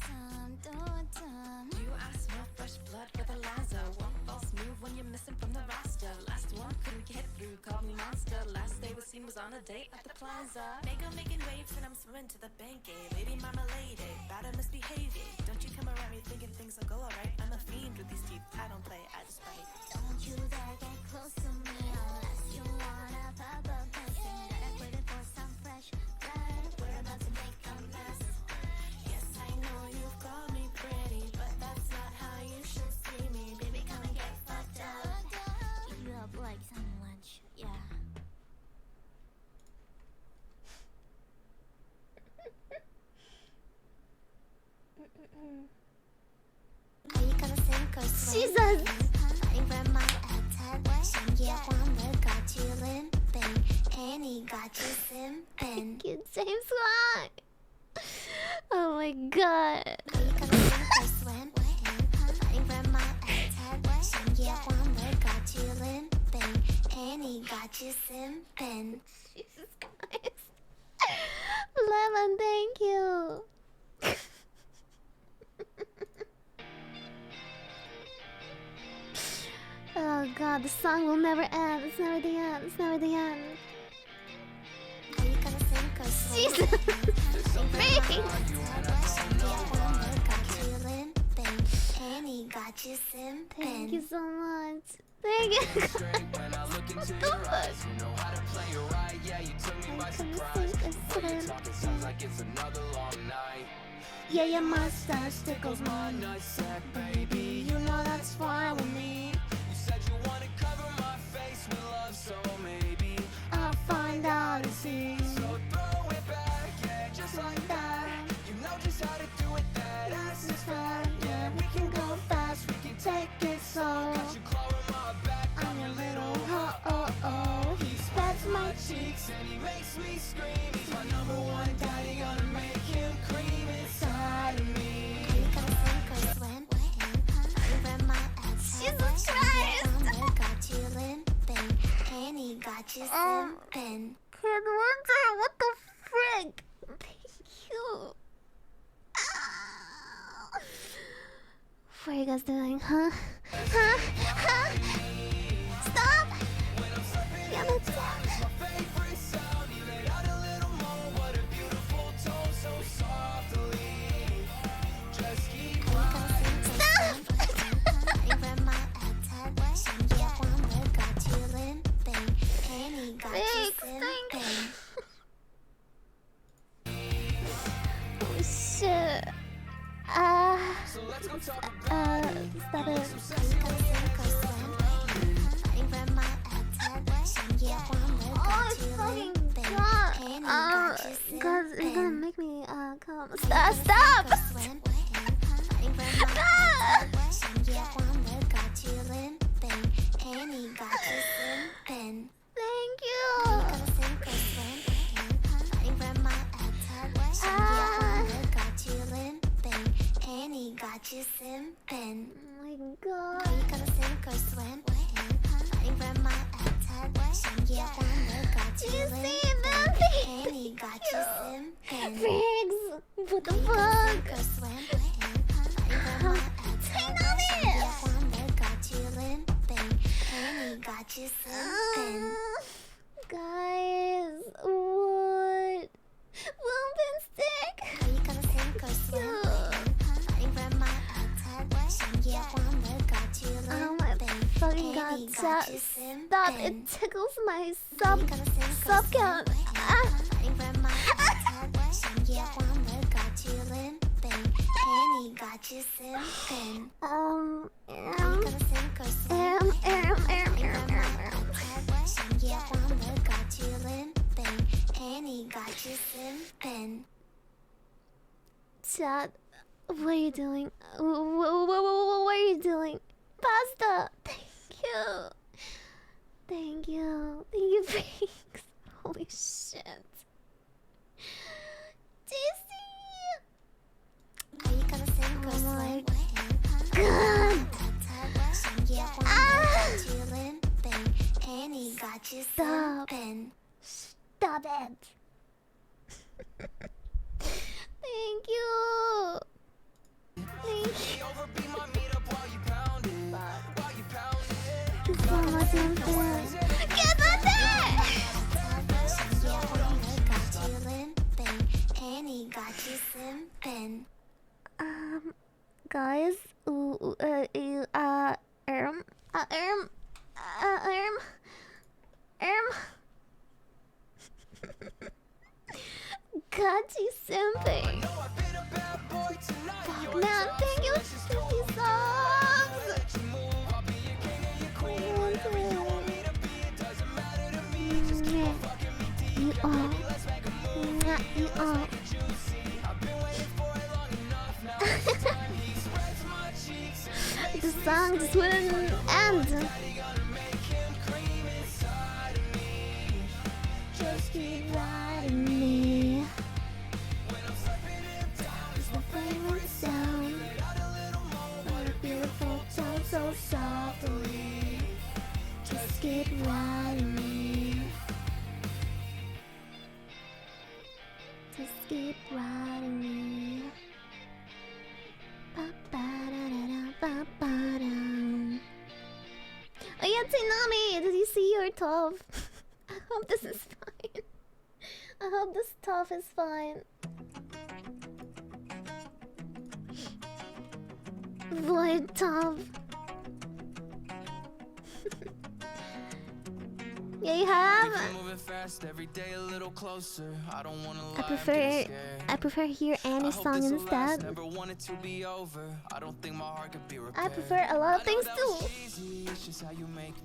Tom. You asked for fresh blood with a lasso. One false move when you're missing from the roster. Last one couldn't get through, called me monster. Last they were seen was on a date at the plaza. Making waves and I'm swimming to the bank, eh? Lady marmalade, eh? Bad and misbehaving. Don't you come around me thinking things will go alright. I'm a fiend with these teeth, I don't play, I just bite. Don't you dare get close to me unless you wanna pop a person. Gotta quit it for some fresh blood. We're about to make a mess. Yes, I know you've called me pretty, but that's not how you should see me. Baby, come and get fucked up. Eat you up like some lunch. Yeah. Are you gonna sink or swim? Jesus. Fighting for my attention. Yeah, Wanda got you limping. Annie got you simping. Thank you, James White. Oh my god. Are you gonna sink or swim? Fighting for my attention. Yeah, Wanda got you limping. Annie got you simping. Jesus Christ. Lemon, thank you. Oh god, the song will never end. It's never the end. It's never the end. Are you gonna sink or swim? Jesus. Annie got you simping. Thank you so much. Thank you. What the fuck? Yeah, your mustache tickles my nutsack, baby. You know that's fine with me. You said you wanna cover my face with love, so maybe I'll find out and see. so throw it back, yeah, just like that. You know just how to do it, that ass is fat. Yeah, we can go fast, we can take it slow. Got you clawing my back, I'm your little ho-oh-oh. he spreads my cheeks and he makes me scream. He's my number one daddy, gonna make him cream inside of me. Are you gonna sink or swim? Over my Jesus Christ. Wanda got you limping. Annie got you simping. Kid Winter, what the frick? Thank you. What are you guys doing, huh? Huh? Huh? Stop! Damn it, stop! My favorite sound, he let out a little more. What a beautiful tone, so softly. Just keep Stop! Over my attention. Yeah, Wanda got you limping. Annie got you simping. Oh shit. Stop it. Oh, it's fucking God. God, it's gonna make me come. Stop! Stop! Thank you. Got you simping. Oh my God. Are you gonna sink or swim? Fighting for my attention. Frigs! What the fuck? Guys, what? Lumpin stick? Oh my fucking god, stop, it tickles my sub count. Chat, what are you doing? What are you doing? Pasta! Thank you, Freaks. Holy shit. JC! Oh my god! Stop it! Thank you! Thank you so much, get on there! Guys, got you simping. Man, thank you, 50 subs. You all. You all. The song just wouldn't end. Just keep riding me. The favorite sound. What a beautiful sound so softly. Just keep riding me. Just keep riding me. Oh yeah, Teynomi, did you see your top? I hope this is fine. I hope this top is fine. Void top. Yeah, you have. I prefer hear Annie's song instead. I prefer a lot of things too.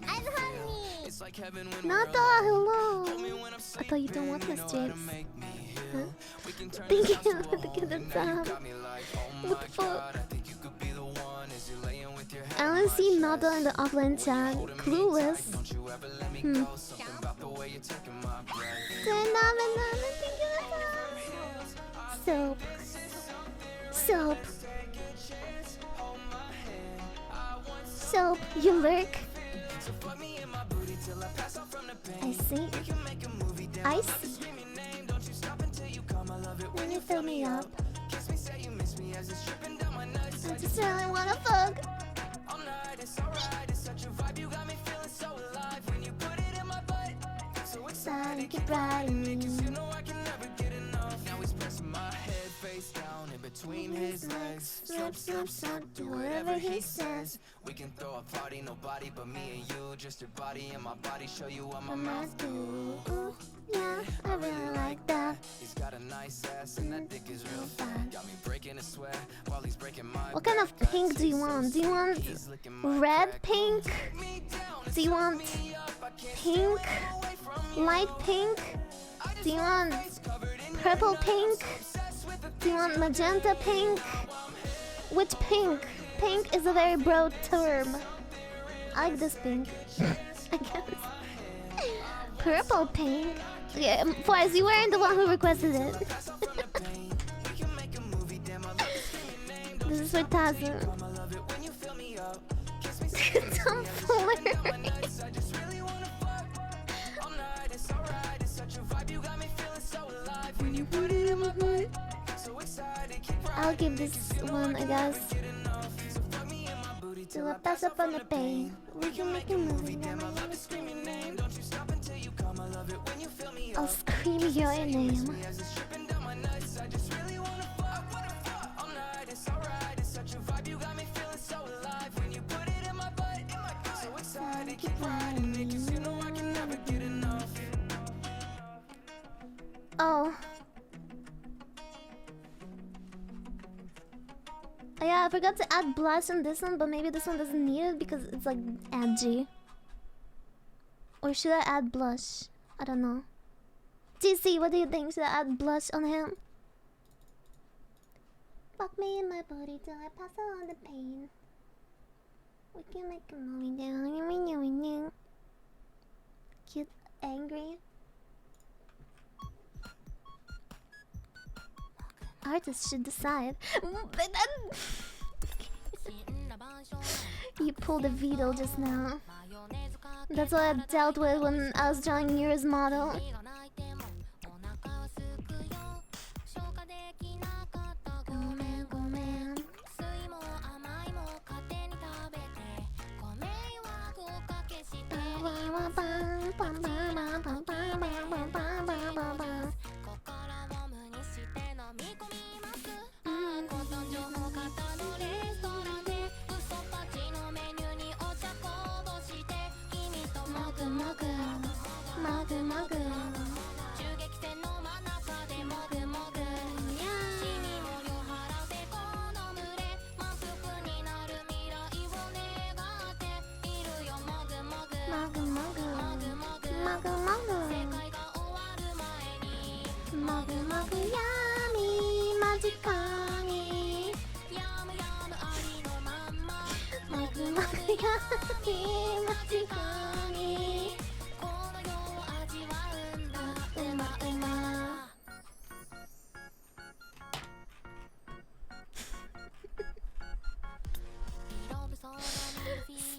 I'm hungry. Nata, hello. I thought you don't want my streams. Huh? Thank you. Look at the top. What the fuck? I only see Nada in the offline chat. Clueless. Soap. Soap. Soap, you lurk. I see. I see. When you fill me up, I just really wanna fuck. Excited, keep riding me. Between his legs, slap, slap, slap, do whatever he says. We can throw a party, nobody but me and you. Just your body and my body, show you what my mouth do. Ooh, yeah, I really like that. He's got a nice ass and that dick is real fat. Got me breaking a sweat while he's breaking my. What kind of pink do you want? Do you want red pink? Do you want pink? Light pink? Do you want purple pink? Do you want magenta pink? Which pink? Pink is a very broad term. I like this pink. I guess. Purple pink? Yeah, Flies, you weren't the one who requested it. This is for Tazu. Tomfoolery. I'll give this one a guess. Till I pass up on the pain. We can make a movie. I'll scream your name. Oh. Oh yeah, I forgot to add blush on this one, but maybe this one doesn't need it because it's like edgy. Or should I add blush? I don't know. GC, what do you think? Should I add blush on him? Fuck me in my body till I pass on the pain. We can make a movie down. Cute, angry. Artists should decide. You pulled a veto just now. That's what I dealt with when I was drawing Yura's model.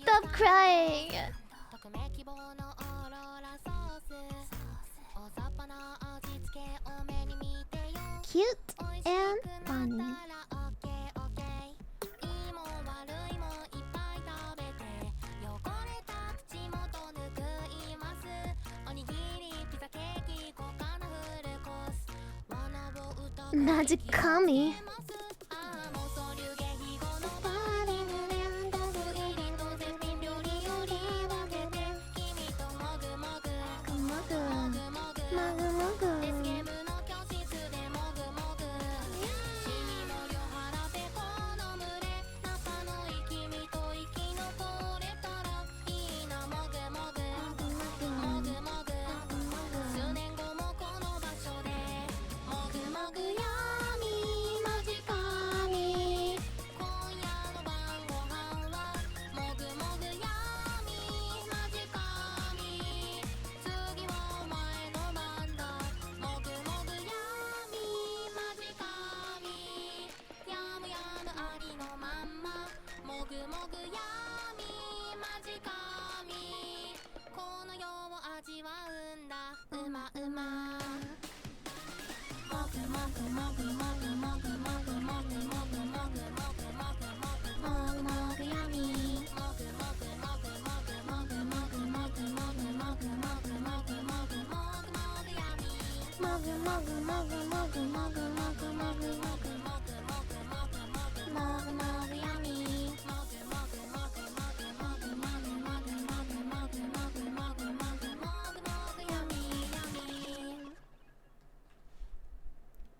Stop crying. Cute and funny. Magic Kami.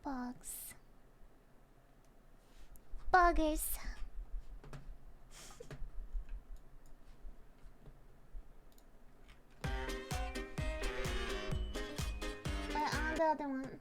Bugs. Buggers. On the other one.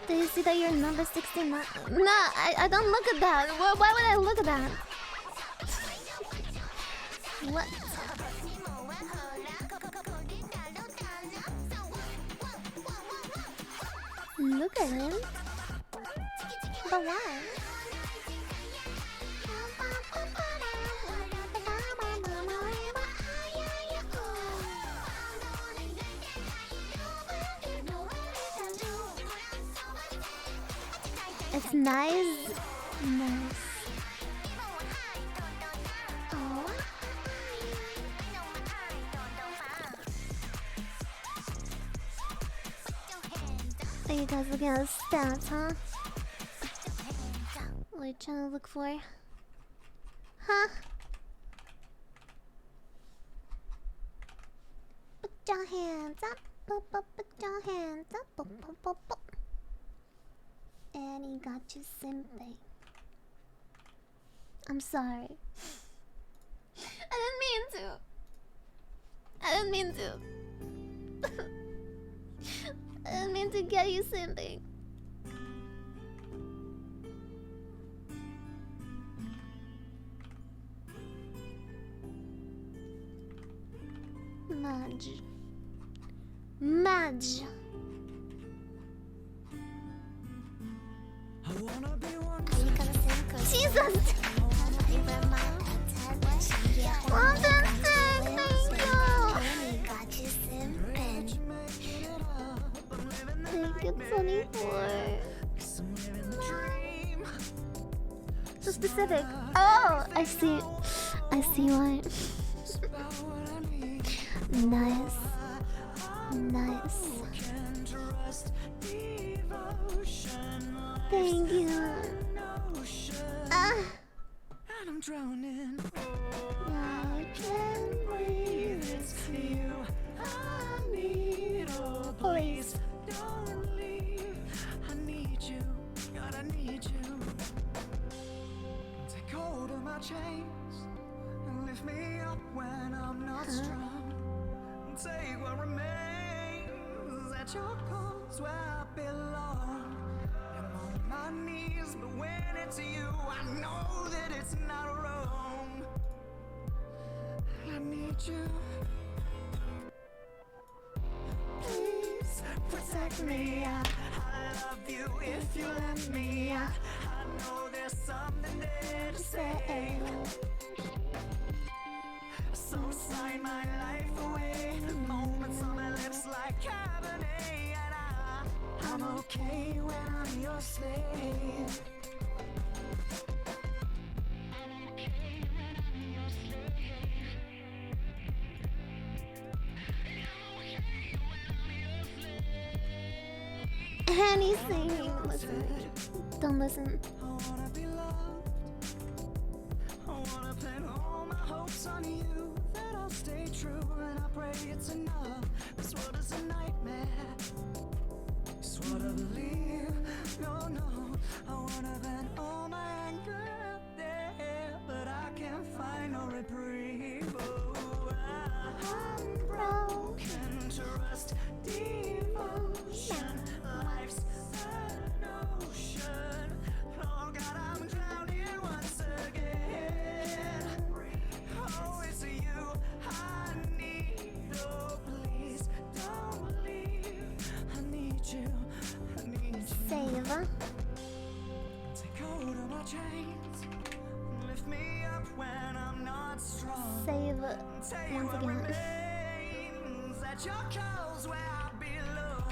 Do you see that you're number 69? Nah, I don't look at that. Why would I look at that? What? Look at him. But why? It's nice. Nice. Oh. Are you guys looking at the stats, huh? What are you trying to look for? Huh? Put your hands up. Put your hands up. Annie got you simping. I'm sorry. I didn't mean to. I didn't mean to get you simping. Madge. Jesus! Well done, thank you! Thank you, 24. So specific. Oh, I see. I see why. Nice. Nice. Thank you. And I'm drowning. I can't breathe. It's you. I need a place. Don't leave. I need you. God, I need you. Take hold of my chains and lift me up when I'm not strong. Take what remains at your clothes where I belong. I'm on my knees, but when it's you, I know that it's not wrong. I need you. Please protect me. I love you if you let me. I know there's something there to say. So sign my life away. Moments on my lips like Cabernet. And I'm okay when I'm your slave. Anything. Listen. Don't listen. I wanna be loved. I wanna pin all my hopes on you. That I'll stay true and I pray it's enough. This world is a nightmare. It's what I believe. No, no. I wanna vent all my anger out there, but I can't find no reprieve. Oh, I'm broken. Trust, devotion. Life's an ocean. Oh God, I'm drowning once again. Oh, it's you I need. Oh, please don't leave. I need you. I need you. Save. Take hold of my chains. Lift me up when I'm not strong. Save. once again. At your calls where I belong.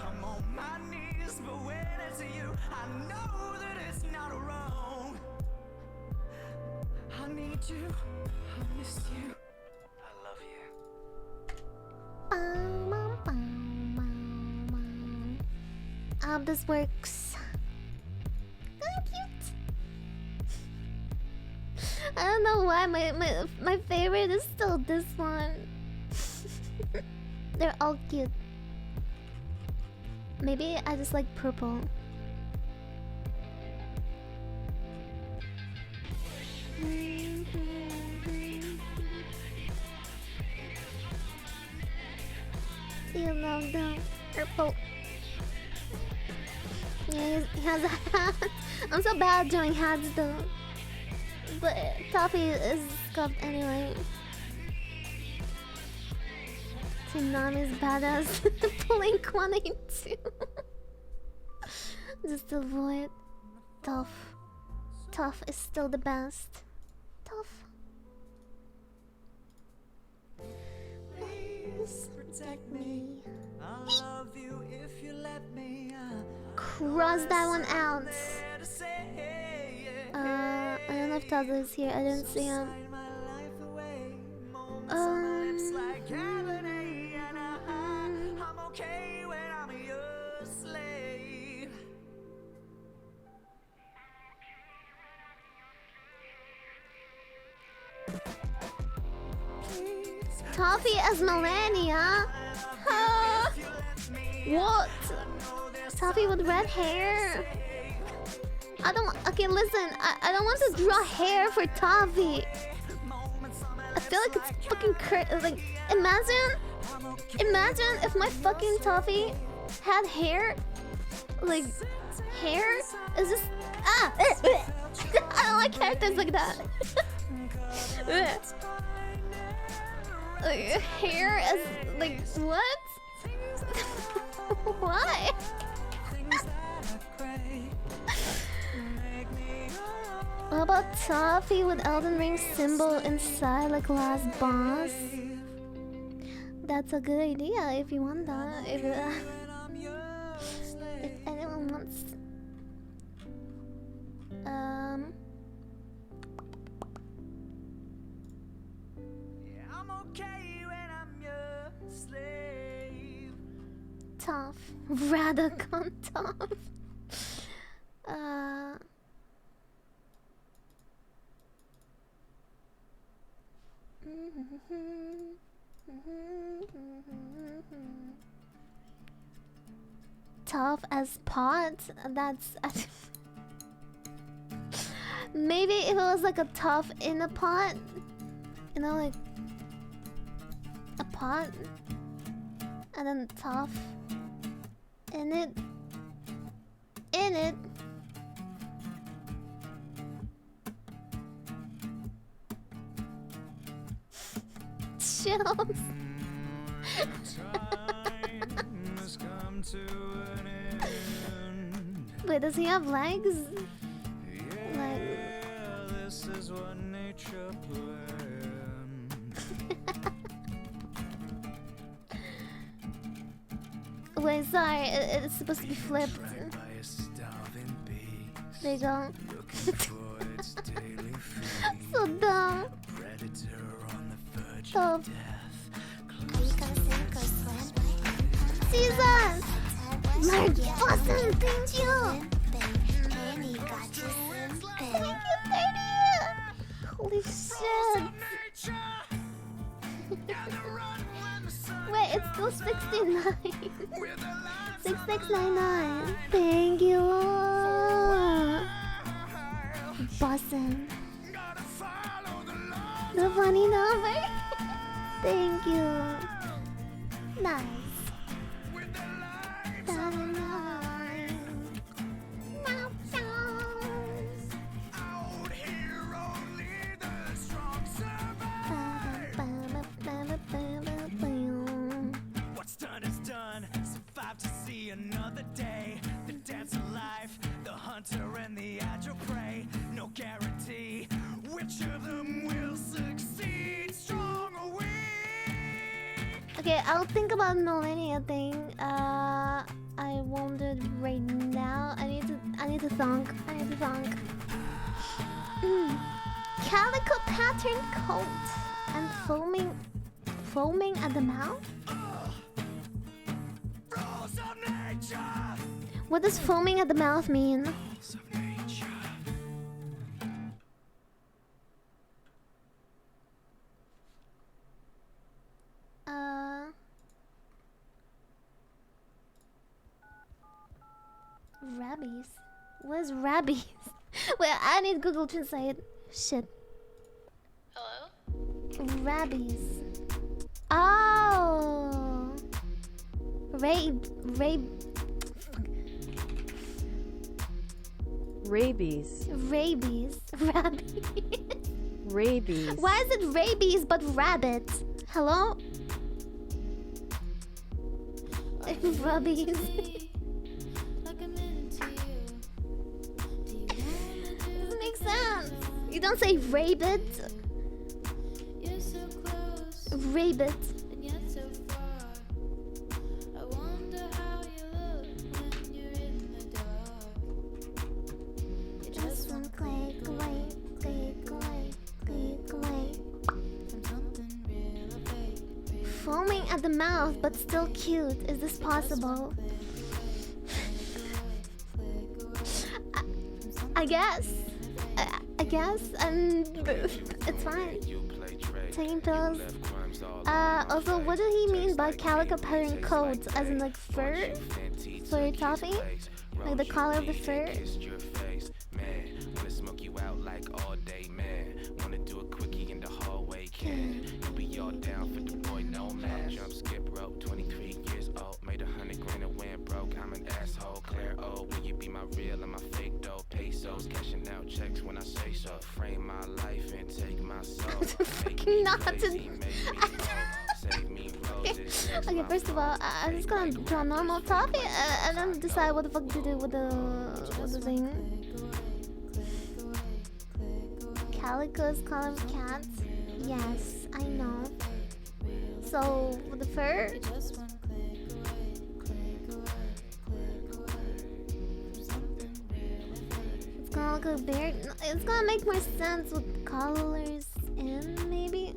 I'm on my knees, but when it's you, I know that it's not wrong. I need you, I miss you, I love you. I hope this works. Oh, cute. I don't know why my favorite is still this one. They're all cute. Maybe I just like purple. You love the purple. Yeah, he has a hat. I'm so bad at drawing hats though. But Toffee is scuffed anyway. Teynomi's badass. Blink 182. Just avoid. Tough. Tough is still the best. Tough. Please protect me. I'll love you if you let me. Cross that one out. I don't know if Tazo is here. I didn't see him. Toffee as Melania? Huh? What? Toffee with red hair? I don't. Okay, listen. I don't want to draw hair for Toffee. I feel like it's fucking like. Imagine if my fucking Toffee had hair. Like, hair is just I don't like characters like that. Like, hair is like what? Why? What about Toffee with Elden Ring symbol inside like last boss? That's a good idea if you want that. If anyone wants. I'm okay when I'm your slave. Tough. Radicon tough. Tough as pot. That's maybe if it was like a tough in a pot, you know, like a pot, and then tough in it. Chills. Wait, does he have legs? Like... This is what nature planned. Wait, sorry, it's supposed to be flipped. There you go. So dumb. Tough. Jesus! My bosom, thank you! Thank you, 30! Holy shit! Wait, it's still 69. 6699. Thank you. Bosom. The funny number. Thank you. Nice. What's done is done. Survive to see another day. The dance of life, the hunter and the agile prey. No guarantee which of them will succeed. Okay, I'll think about millennia thing. I won't do it right now. I need to think. Calico pattern coat and foaming at the mouth. What does foaming at the mouth mean? Rabbies? What is rabbies? Wait, I need Google Translate. Shit. Hello? Rabbies. Oh. Rabies. Rabies. Rabies. Rabies. Why is it rabies but rabbit? Hello? Rabbies. Doesn't make sense. You don't say rabbit. Rabbit. Just one click away, click away, click away. Foaming at the mouth, but still cute. Is this possible? I guess. I guess, and it's fine. Taking pills. Also, what did he mean by calico pattern coats? As in, like, fur? Fur toffee? Like the color of the fur? Jump, skip rope, 23 years old, made 100 grand and went broke. I'm an asshole, Claire. Oh, will you be my real and my fake dough? Pesos, cashing out checks when I say so. Frame my life and take my soul. Okay, first of all, I'm just gonna draw normal toffee and then decide what the fuck to do with the thing. Calico's color of cats. Yes, I know. So with the fur. It's gonna look a bear. It's gonna make more sense with colors in, maybe.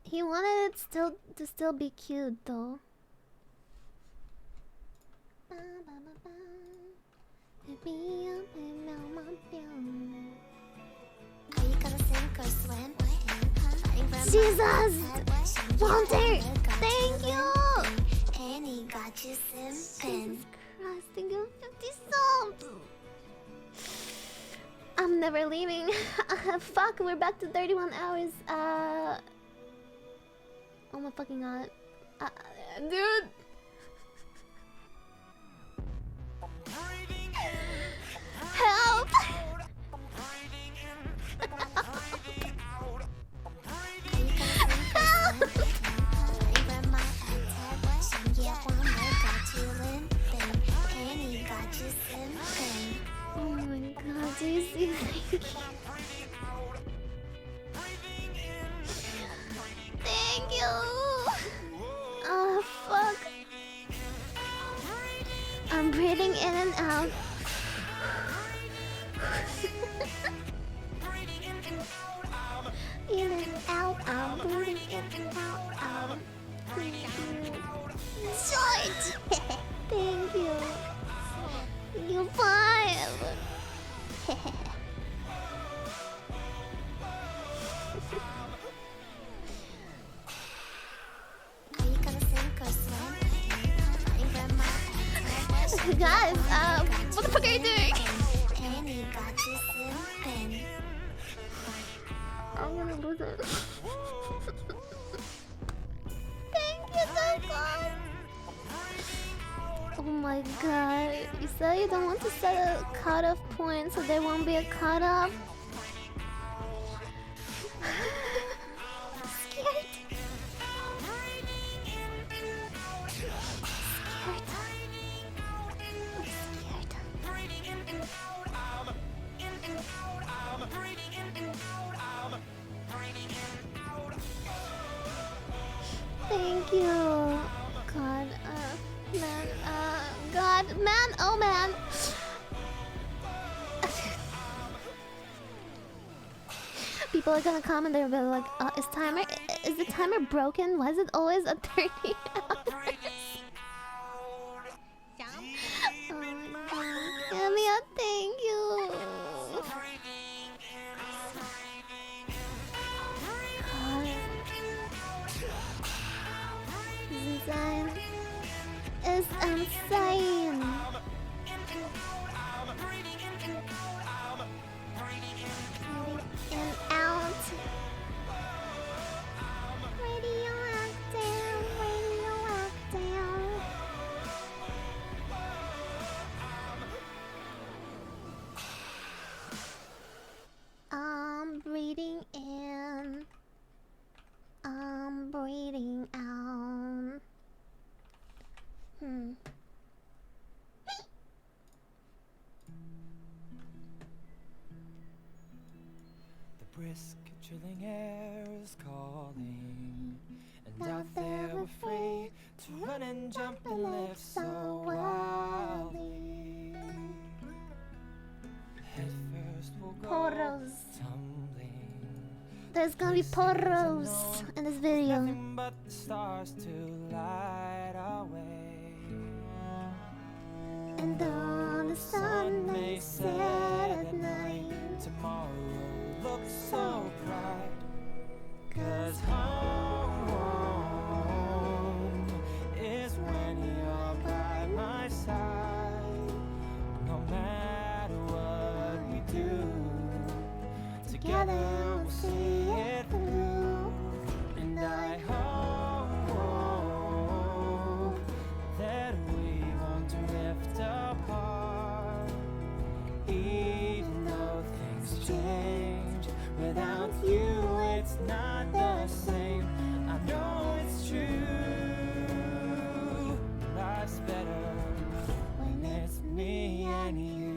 He wanted it to still be cute though. Are you gonna sink or swim? Jesus! Walter! Thank you! Annie got you simpin'. Jesus Christ, thank you 50 subs! I'm never leaving. Fuck, we're back to 31 hours. Oh my fucking god. Dude! Help! Oh my god, do you see? Thank you! Oh fuck. I'm breathing in and out. In and out, I'm breathing in and out. Thank you. Short! Thank you. You're fine. Guys, what the fuck are you doing? I'm gonna lose it. Thank you so much. Oh my god. You said you don't want to set a cutoff point, so there won't be a cutoff. Scared. Thank you. God, man, God, man, oh man. People are gonna comment there, but like, is the timer broken? Why is it always at 30 hours? Oh my god. Yamia, thank you. God. This is insane. And out. Radioactive, radioactive. I'm breathing in. I'm breathing out. The brisk, chilling air is calling, and out there we're free to run and jump and live so wildly. Head first we'll go Porros. tumbling. There's gonna be porros in this video. Nothing but the stars to light our way. And though the sun may set at night, tomorrow looks so bright. 'Cause home is when you're by my side. No matter what we do, together we'll see it through. And I hope that we won't drift apart, even though things change. Without you, it's not the same. I know it's true. Life's better when it's me and you.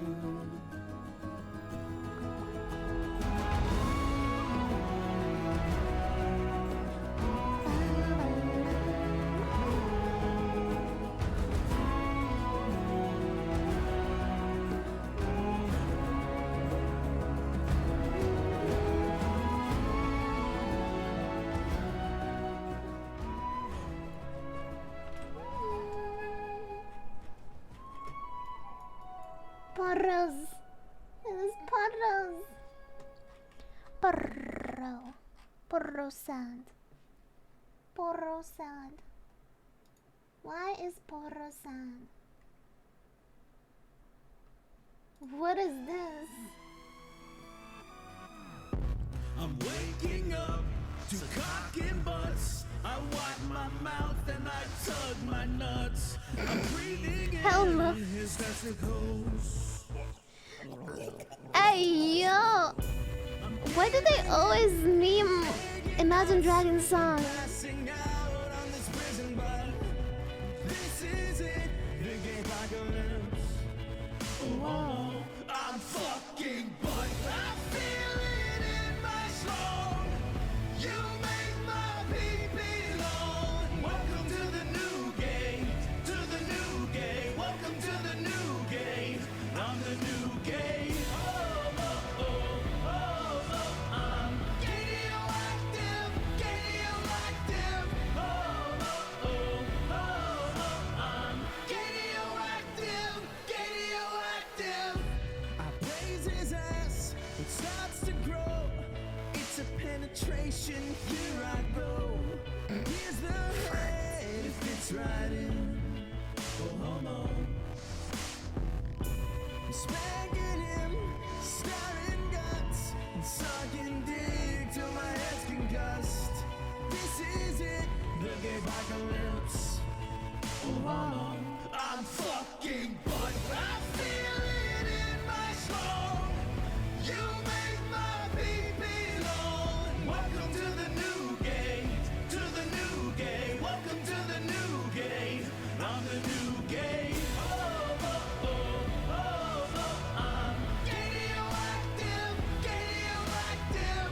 Porros. It was porros. Porro. Porro sad. Porro sad. Why is porro sad? What is this? I'm waking up to cock and butts. I wipe my mouth and I tug my nuts. I'm breathing in his testicles. Hey yo! Why do they always meme Imagine Dragons songs? Passing out on this prison bus. This is it, the gay apocalypse. Oh, I'm fucking butt. I feel it in my soul. You make my pee-pee long. Welcome to the new gate, to the new gate. Welcome to the new gate. I'm the new gate. I'm radioactive, radioactive. I'm radioactive, radioactive. I blaze his ass, it starts to grow. It's a penetration, here I go. Here's the head, it fits right in. Oh, homo. I'm spanking him, starring guts, and sucking dick till my head's concussed. This is it, the gay apocalypse. Oh, homo. I'm fucking butt. I feel it in my soul. You make my pee-pee long. Welcome to the new gate, to the new gate. Welcome to the new gate. I'm the new gate. I'm radioactive, radioactive.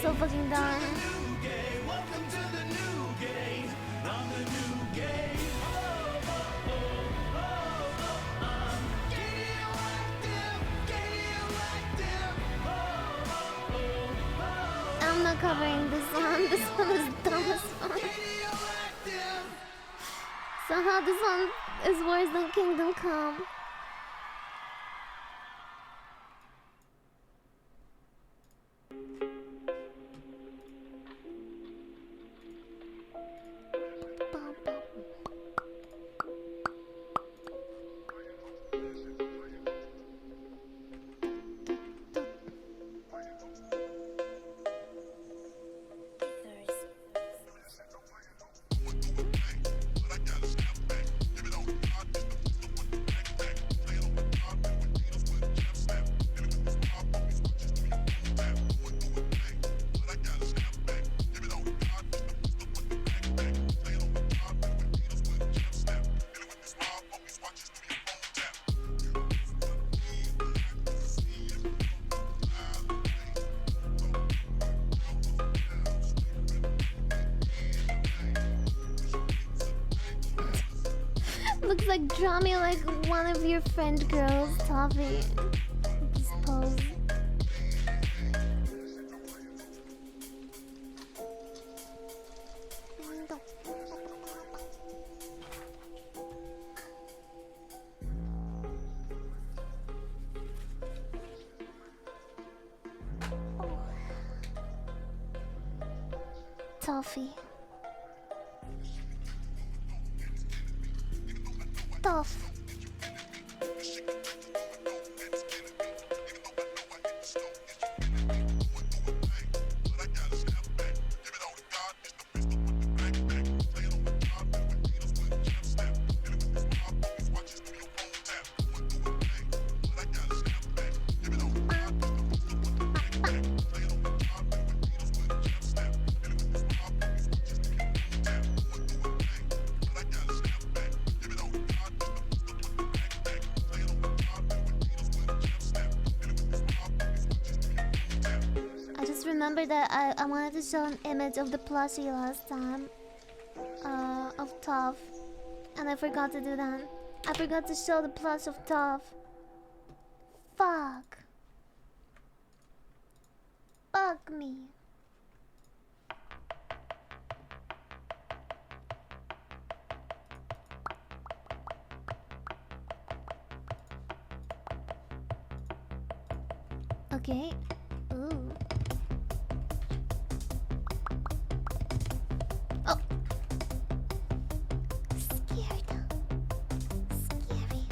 so fucking dumb. Welcome to the new game. I'm the new game. I'm not covering this one. This one is dumb as fuck. Somehow this one is worse than Kingdom Come. Looks like draw me like one of your friend girls, Toffee. This pose. Toffee. Tough. Remember that I wanted to show an image of the plushie last time of Toph, and I forgot to do that. I forgot to show the plush of Toph. Fuck. Fuck me. Okay. Ooh. Oh. Scared. Scary.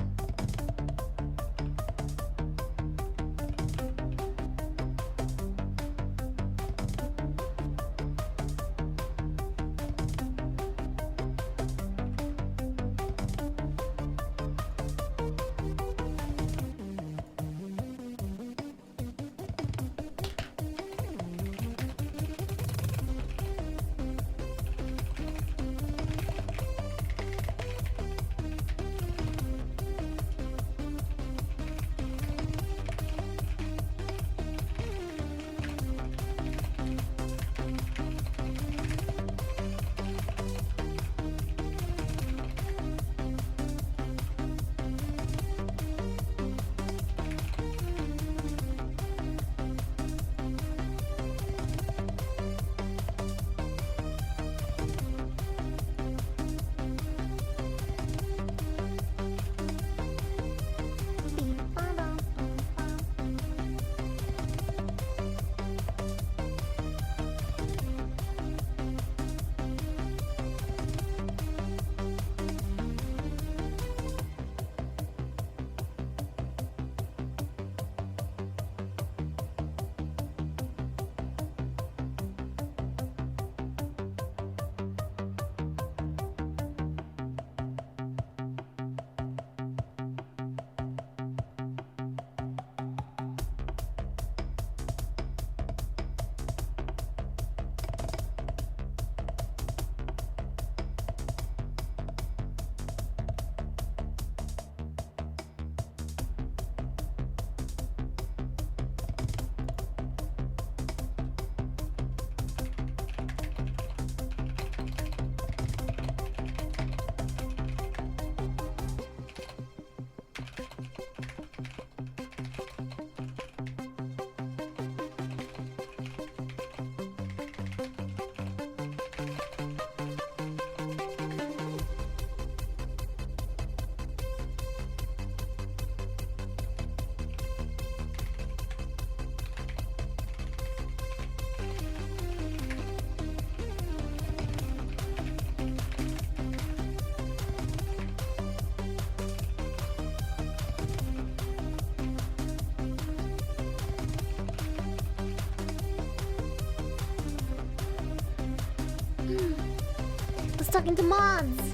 talking to mods.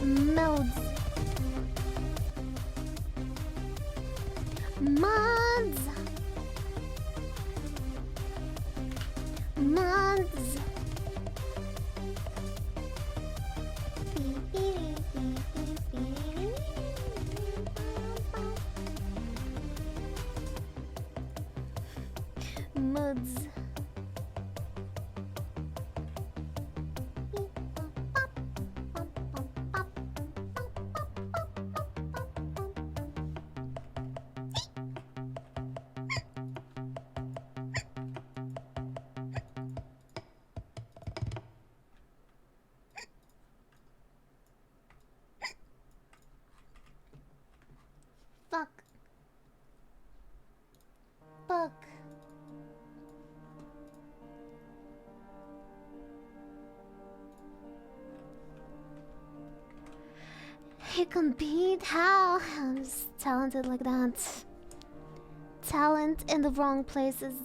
Mods. Mods. Mods. Mods. Fuck. Fuck. He compete? How? I'm just talented like that. Talent in the wrong places.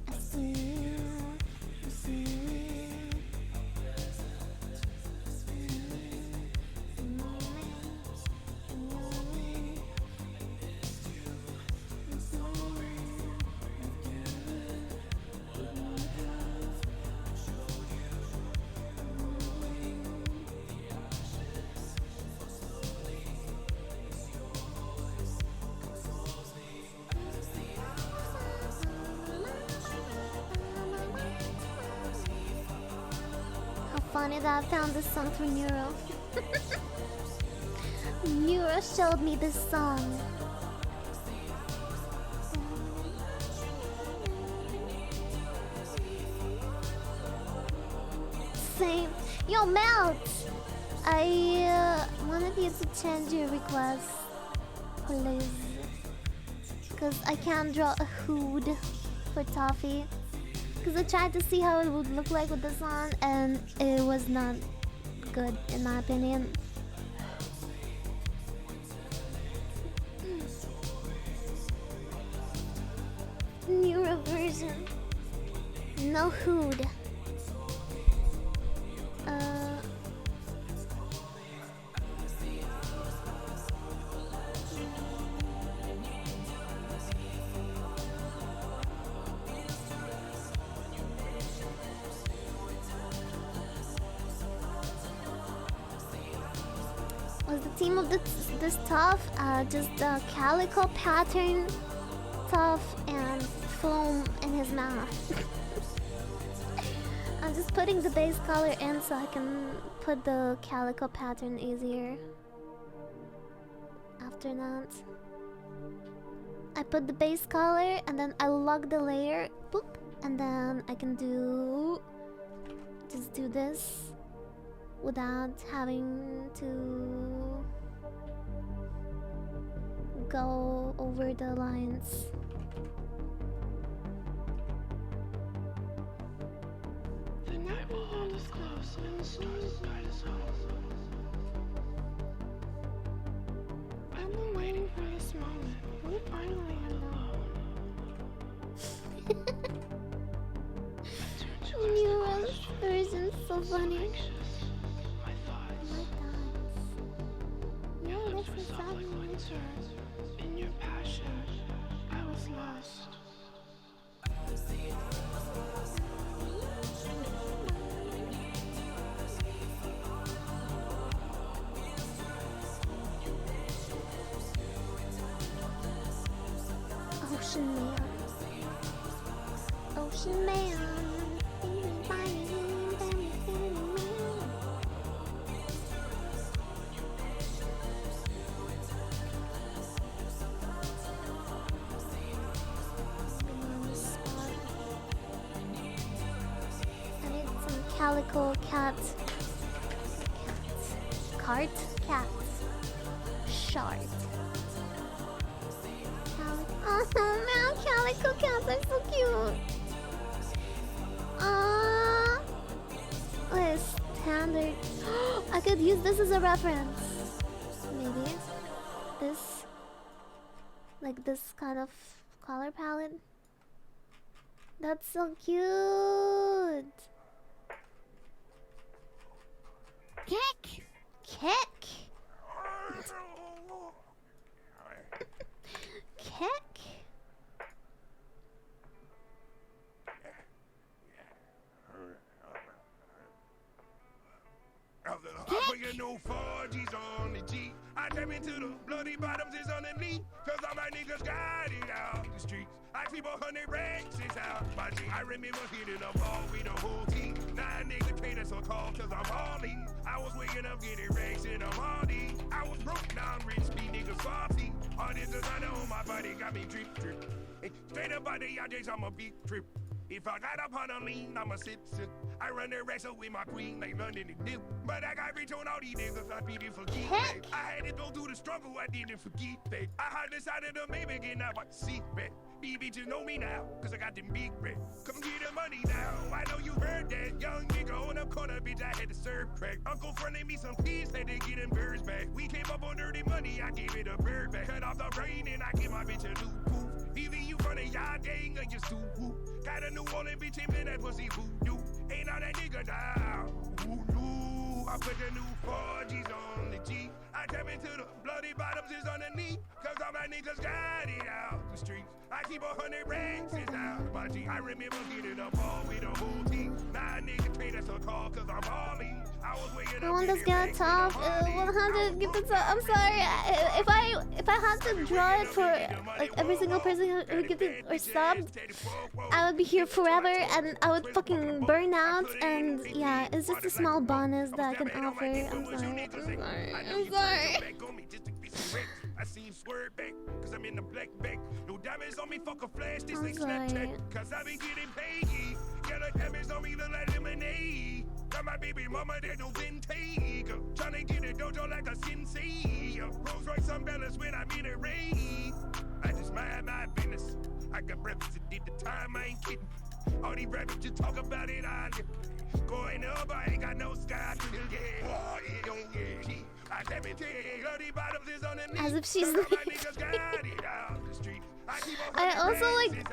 I see you. I see you. How funny that I found this song through Neuro. Neuro showed me this song. Same. Yo, Melt! I wanted you to change your request, please. Because I can't draw a hood for Toffee. Because I tried to see how it would look like with this on, and it was not good, in my opinion. Newer version. No hood. Was the theme of this tough? Just a calico pattern tough and foam in his mouth. I'm just putting the base color in so I can put the calico pattern easier. After that, I put the base color and then I lock the layer, boop, and then I can just do this without having to go over the lines. The night will hold us close and the stars will guide us home. I've been waiting for this moment. We finally alone. Neura's version's so funny. My thoughts. Yeah, Your lips this were is soft like winter. In your passion, I was lost. Ocean Man. Ocean Man. I need some calico cat. Cart? Cat. Shard. Oh man, calico cats are so cute. Wait, standard. I could use this as a reference. Maybe this, like this kind of color palette. That's so cute. Kick, kick, kick. You know 4G's on the G. I tap into the bloody bottoms is underneath. Cause all my niggas got it out the streets. I keep 100 racks out my G. I remember hitting up all with the whole team. Now niggas pay us so called cause I'm all in. I was waking up getting racks in the morning. I was broke down rich, speed niggas salty. All this designer on my body got me drip drip. Hey, straight up by the YJs, I'm a big trip. If I got up on a lean, I'ma sit. I run the racks up with my queen, like London and Dip. But I got rich on all these niggas, I beat it for keep. I had to go through the struggle, I didn't forget that. I had decided to maybe get out, but see that. These bitches know me now, cause I got them big racks. Come get the money now, I know you heard that. Young nigga on the corner, bitch, I had to serve crack. Uncle fronted me some keys, had to get them birds back. We came up on dirty money, I gave it a bird back. Cut off the brain and I give my bitch a new poof. Either you from the yard gang or you too whoop. Got a New Orleans bitch in that pussy voodoo. Ain't all that nigga now. Who knew? I put the new 4G's on the G. I tap into the bloody bottoms is underneath. Cause all my niggas got it out the streets. I keep 100 racks out my G. I remember getting up all with the whole team. Now niggas pay us a call cause I'm all in. I was waking I up want this getting guy racks top. 100. Give it up. I'm sorry. If I had to draw it for like every single person who gifted or subbed, I would be here forever and I would fucking burn out. And yeah, it's just a small bonus that I can offer. I'm sorry. I'm sorry. I see him swerve back, cause I'm in the black bag. No diamonds on me, fuck a flash, this like Snapchat. Cause I been getting paid. Yellow diamonds on me look like lemonade. Got my baby mama that no intake. Tryna get a dojo like a sensei. Rolls Royce unbalanced when I'm in a raid. I just mind my business. I got breakfast and did the time, I ain't kidding. All these rappers just talk about it, I live. Going up, I ain't got no sky. Yeah, oh, yeah. I tap into bloody bottoms is underneath. As if she's I also like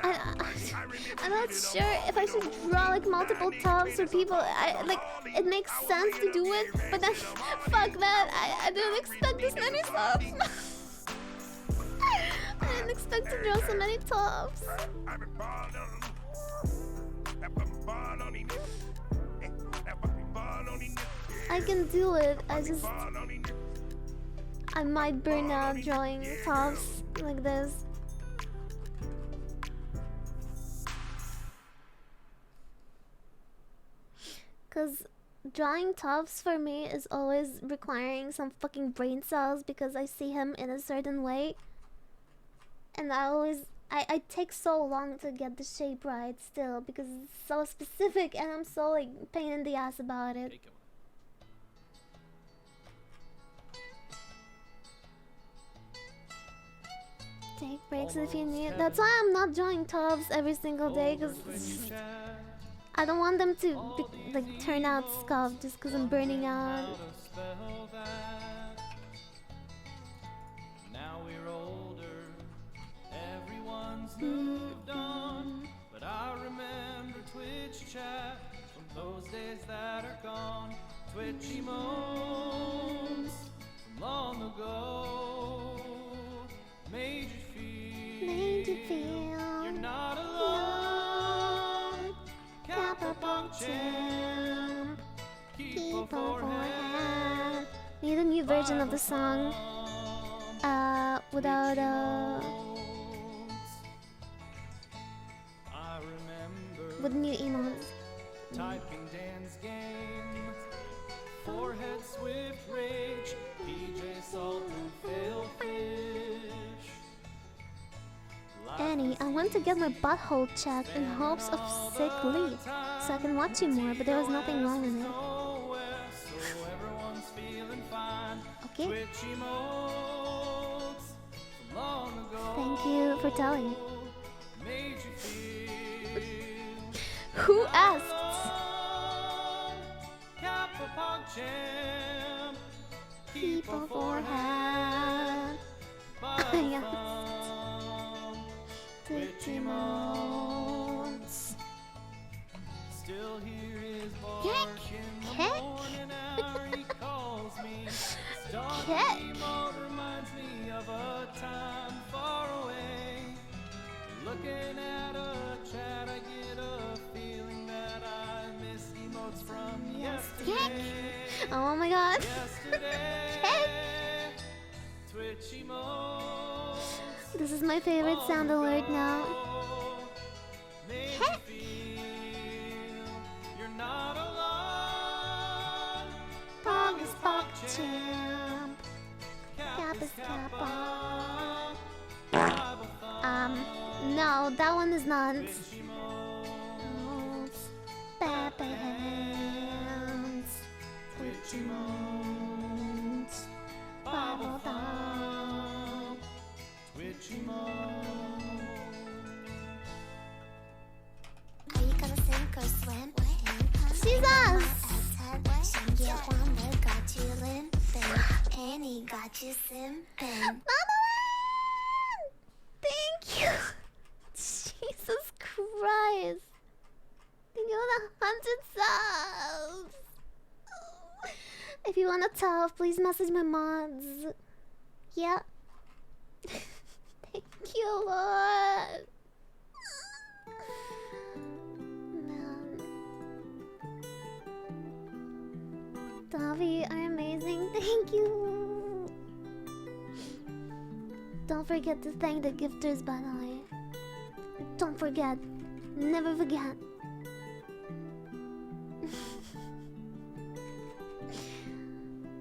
I'm not sure if I should draw like multiple tops for people. It makes sense to do it, but then fuck that. I didn't expect this many tops. I didn't expect to draw so many tops. I can do it. I might burn out drawing tops like this. Cause drawing tops for me is always requiring some fucking brain cells because I see him in a certain way. And I take so long to get the shape right still because it's so specific and I'm so like pain in the ass about it. Take breaks if you need. That's why I'm not drawing tops every single day because I don't want them to like turn out scuffed just because I'm burning out. Now we're older, everyone's moved on, but I remember Twitch chat from those days that are gone. Twitch emotes from long ago made you feel you're not alone. Kappa champ, keep a forehand. Need a new version of the song without with new emotes. Typing Dan's game, forehead swift rage, PJ salt and fail fish. Annie, I went to get my butthole checked in hopes of sick leave, so I can watch you more, but there was nothing wrong with it. Okay. Thank you for telling. Who asked? champ. Keep a forehead. Twitch emotes. Still hear his bark in the morning hour. He calls me. Stark emote reminds me of a time far away. Looking at a chat, I get a feeling that I miss emotes from yesterday. Oh my god. Yesterday. Twitch emotes. This is my favorite sound alert now. Make you feel you're not alone. Pog is Pog champ. Cap is Kappa. No, that one is not. Pepe hands. Twitch emotes. Bubble down. Twitch emotes. Are you gonna sink or swim? Jesus! Got you limping. Annie got you simping. Thank you. Jesus Christ. Thank you for the 100 subs. If you want to talk, please message my mods. Yeah. Thank you, Lord. Man. Davi are amazing. Thank you. Don't forget to thank the gifters, by the way. Don't forget. Never forget.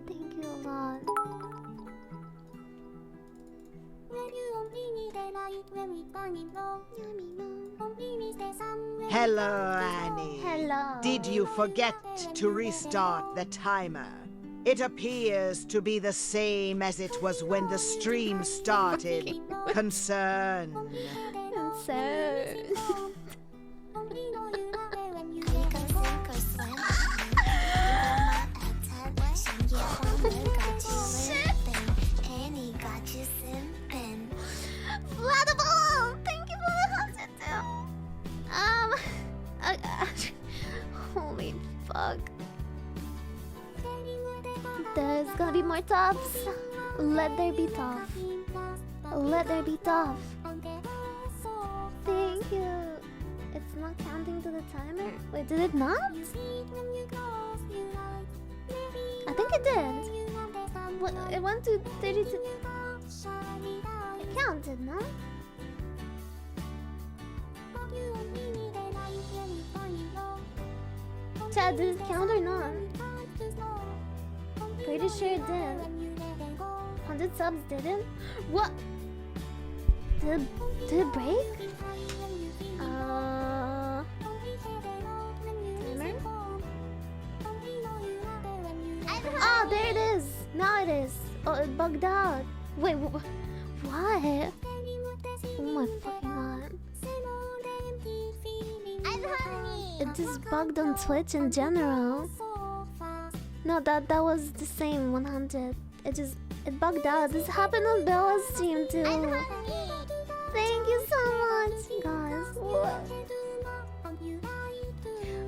Thank you a lot. Hello, Annie. Hello. Did you forget to restart the timer? It appears to be the same as it was when the stream started. Concern. Flattable! Thank you for the 100 too. Holy fuck. There's gonna be more tops. Let there be tough. Let there be tough. Thank you. It's not counting to the timer. Wait, did it not? I think it did. What, it went to 32. It counted, no? Chad, did it count or not? Pretty sure it did. 100 subs didn't? What? Did it break? Timer? Oh, there it is! Now it is! Oh, it bugged out. Wait, what? Oh my fucking god. It just bugged on Twitch in general. No, that was the same 100. It bugged out. This happened on Bella's stream too. Thank you so much, guys. What?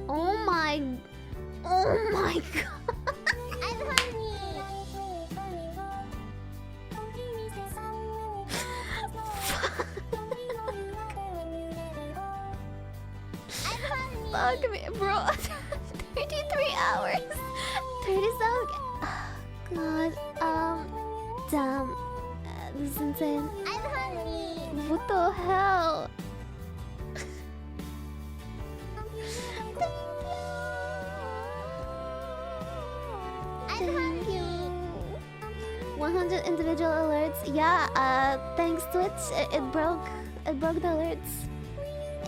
Oh my god. Fuck me, bro. 33 hours. 37. God. Damn. This is insane. What the hell? Thank you. 100 individual alerts. Yeah, thanks Twitch. It broke the alerts.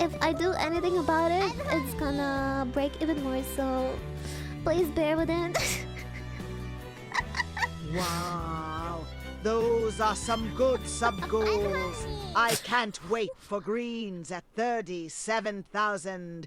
If I do anything about it, it's gonna break even more, so please bear with it. Wow, those are some good sub goals. I can't wait for greens at 37,000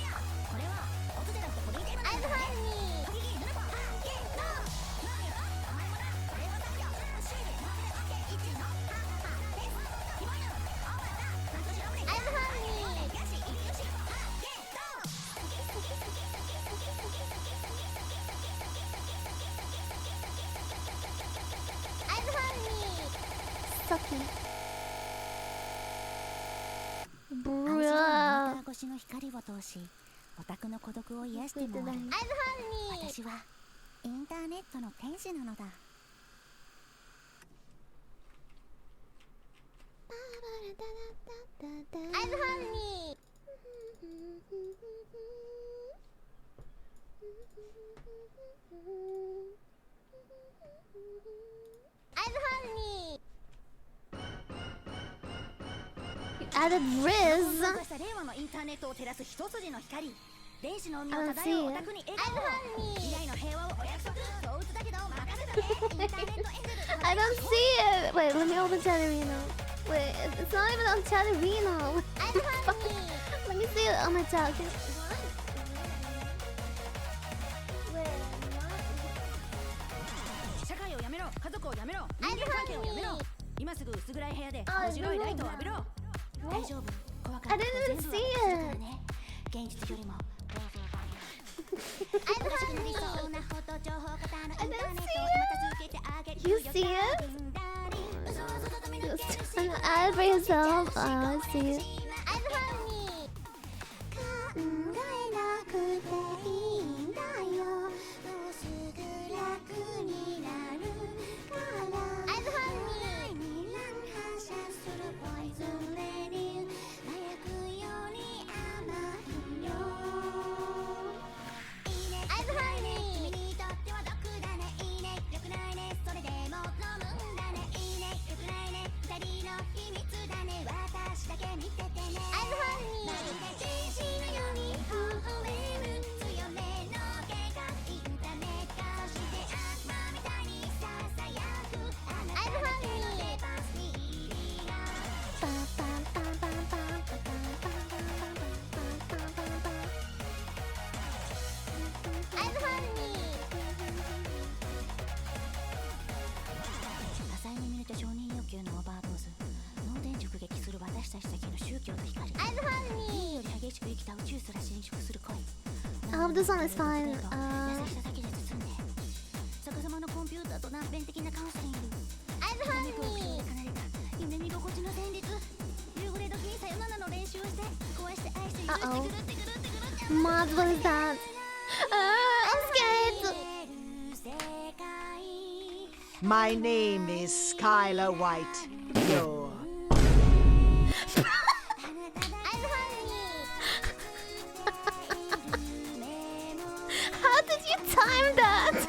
星の光を通しオタクの孤独を癒してもらう。私はインターネットの天使なのだ。I'm honey. I'm honey. You added Riz. I don't see it. I don't see it. Wait, let me open Chatterino. Wait, it's not even on Chatterino. Let me see it on my chat. Okay. I didn't even see it. You see it? Add it for yourself. Oh, I see it. I hope this one is fine. Uh-oh. Mod, what is that? I'm scared! My name is Skylar White. You're... How did you time that?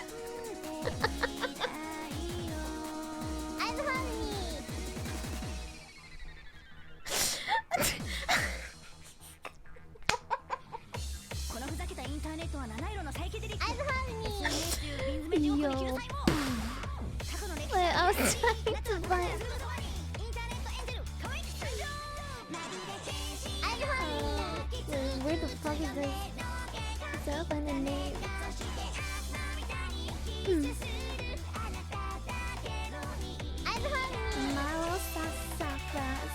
Yo. Wait, I was trying to find. Where the fuck is this? Is that find the name? MiloSassafras.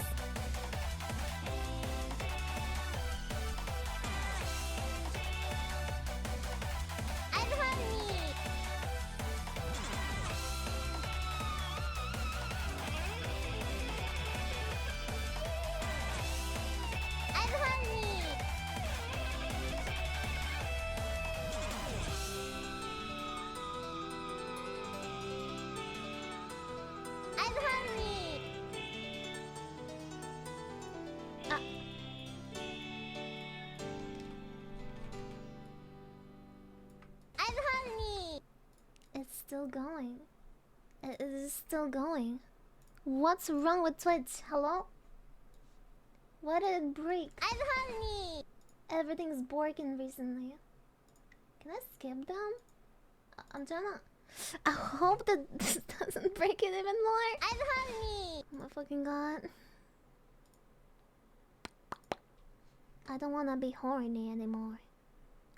It's still going. It is still going. What's wrong with Twitch? Hello? Why did it break? I'm honey. Everything's broken recently. Can I skip them? I'm trying to. I hope that this doesn't break it even more. I'm honey. Oh my fucking god. I don't wanna be horny anymore.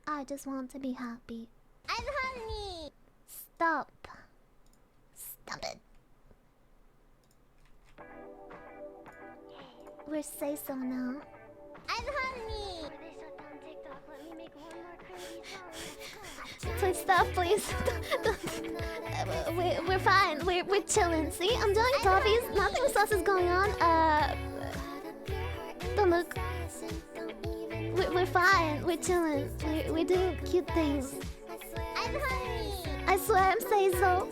I just want to be happy. I'm honey. Stop. Stop it. We're say so now. I'm honey. Please stop, please. We're fine. We're chilling. See, I'm doing toffees. Nothing sus is going on. Don't look. We're chilling. We're doing cute things. I swear I'm saying so.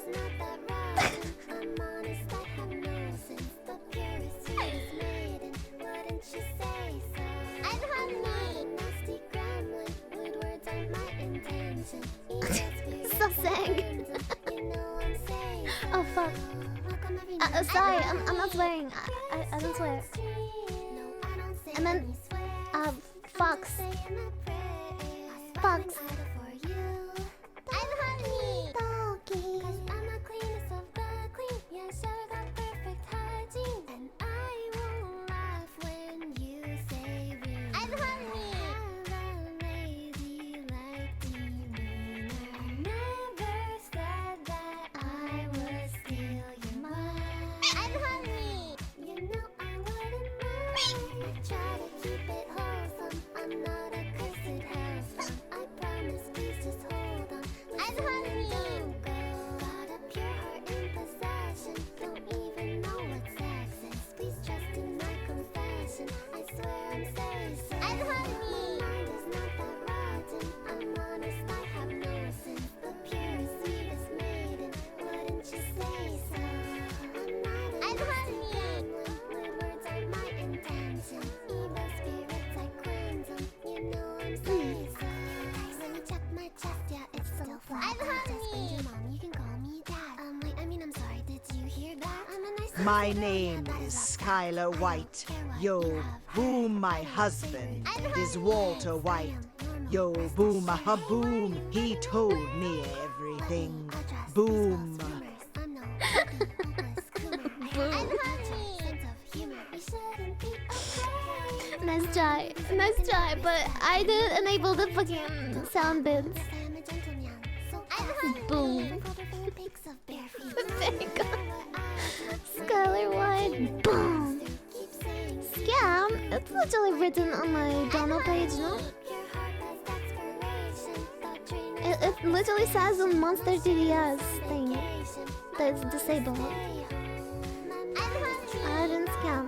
So sang. Oh fuck. Sorry, I'm not swearing. I don't swear. And then, fox. Fox. My name is Skylar White. Yo, boom, my husband is Walter White. Yo, boom, boom, he told me everything. Boom. Nice try, but I didn't enable the fucking sound bits. Boom. Thank God. Skylar White, boom. Scam? It's literally written on my journal page, no? It literally says on Monster TDS thing that it's disabled. I didn't scam.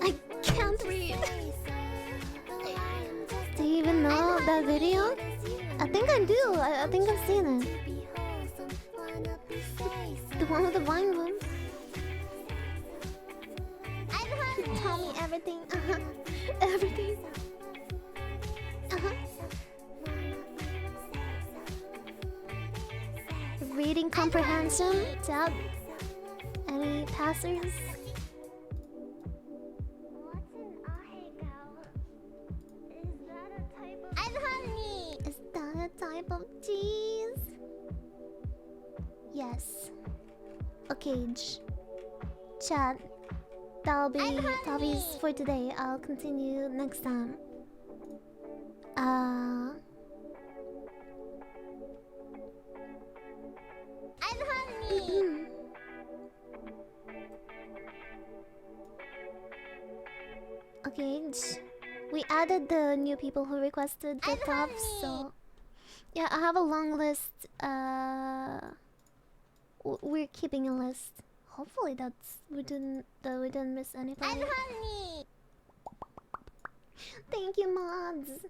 I can't read. Do you even know that video? I think I do. I think I've seen it. The one with the vine room. Tell me everything. Everything. Reading comprehension. Tab. Any passers? Is that a type of cheese? Yes. Okay, chat. That'll be toffees for today. I'll continue next time. Okay, we added the new people who requested the tops, so yeah, I have a long list. We're keeping a list. Hopefully we didn't miss anybody. Thank you, mods.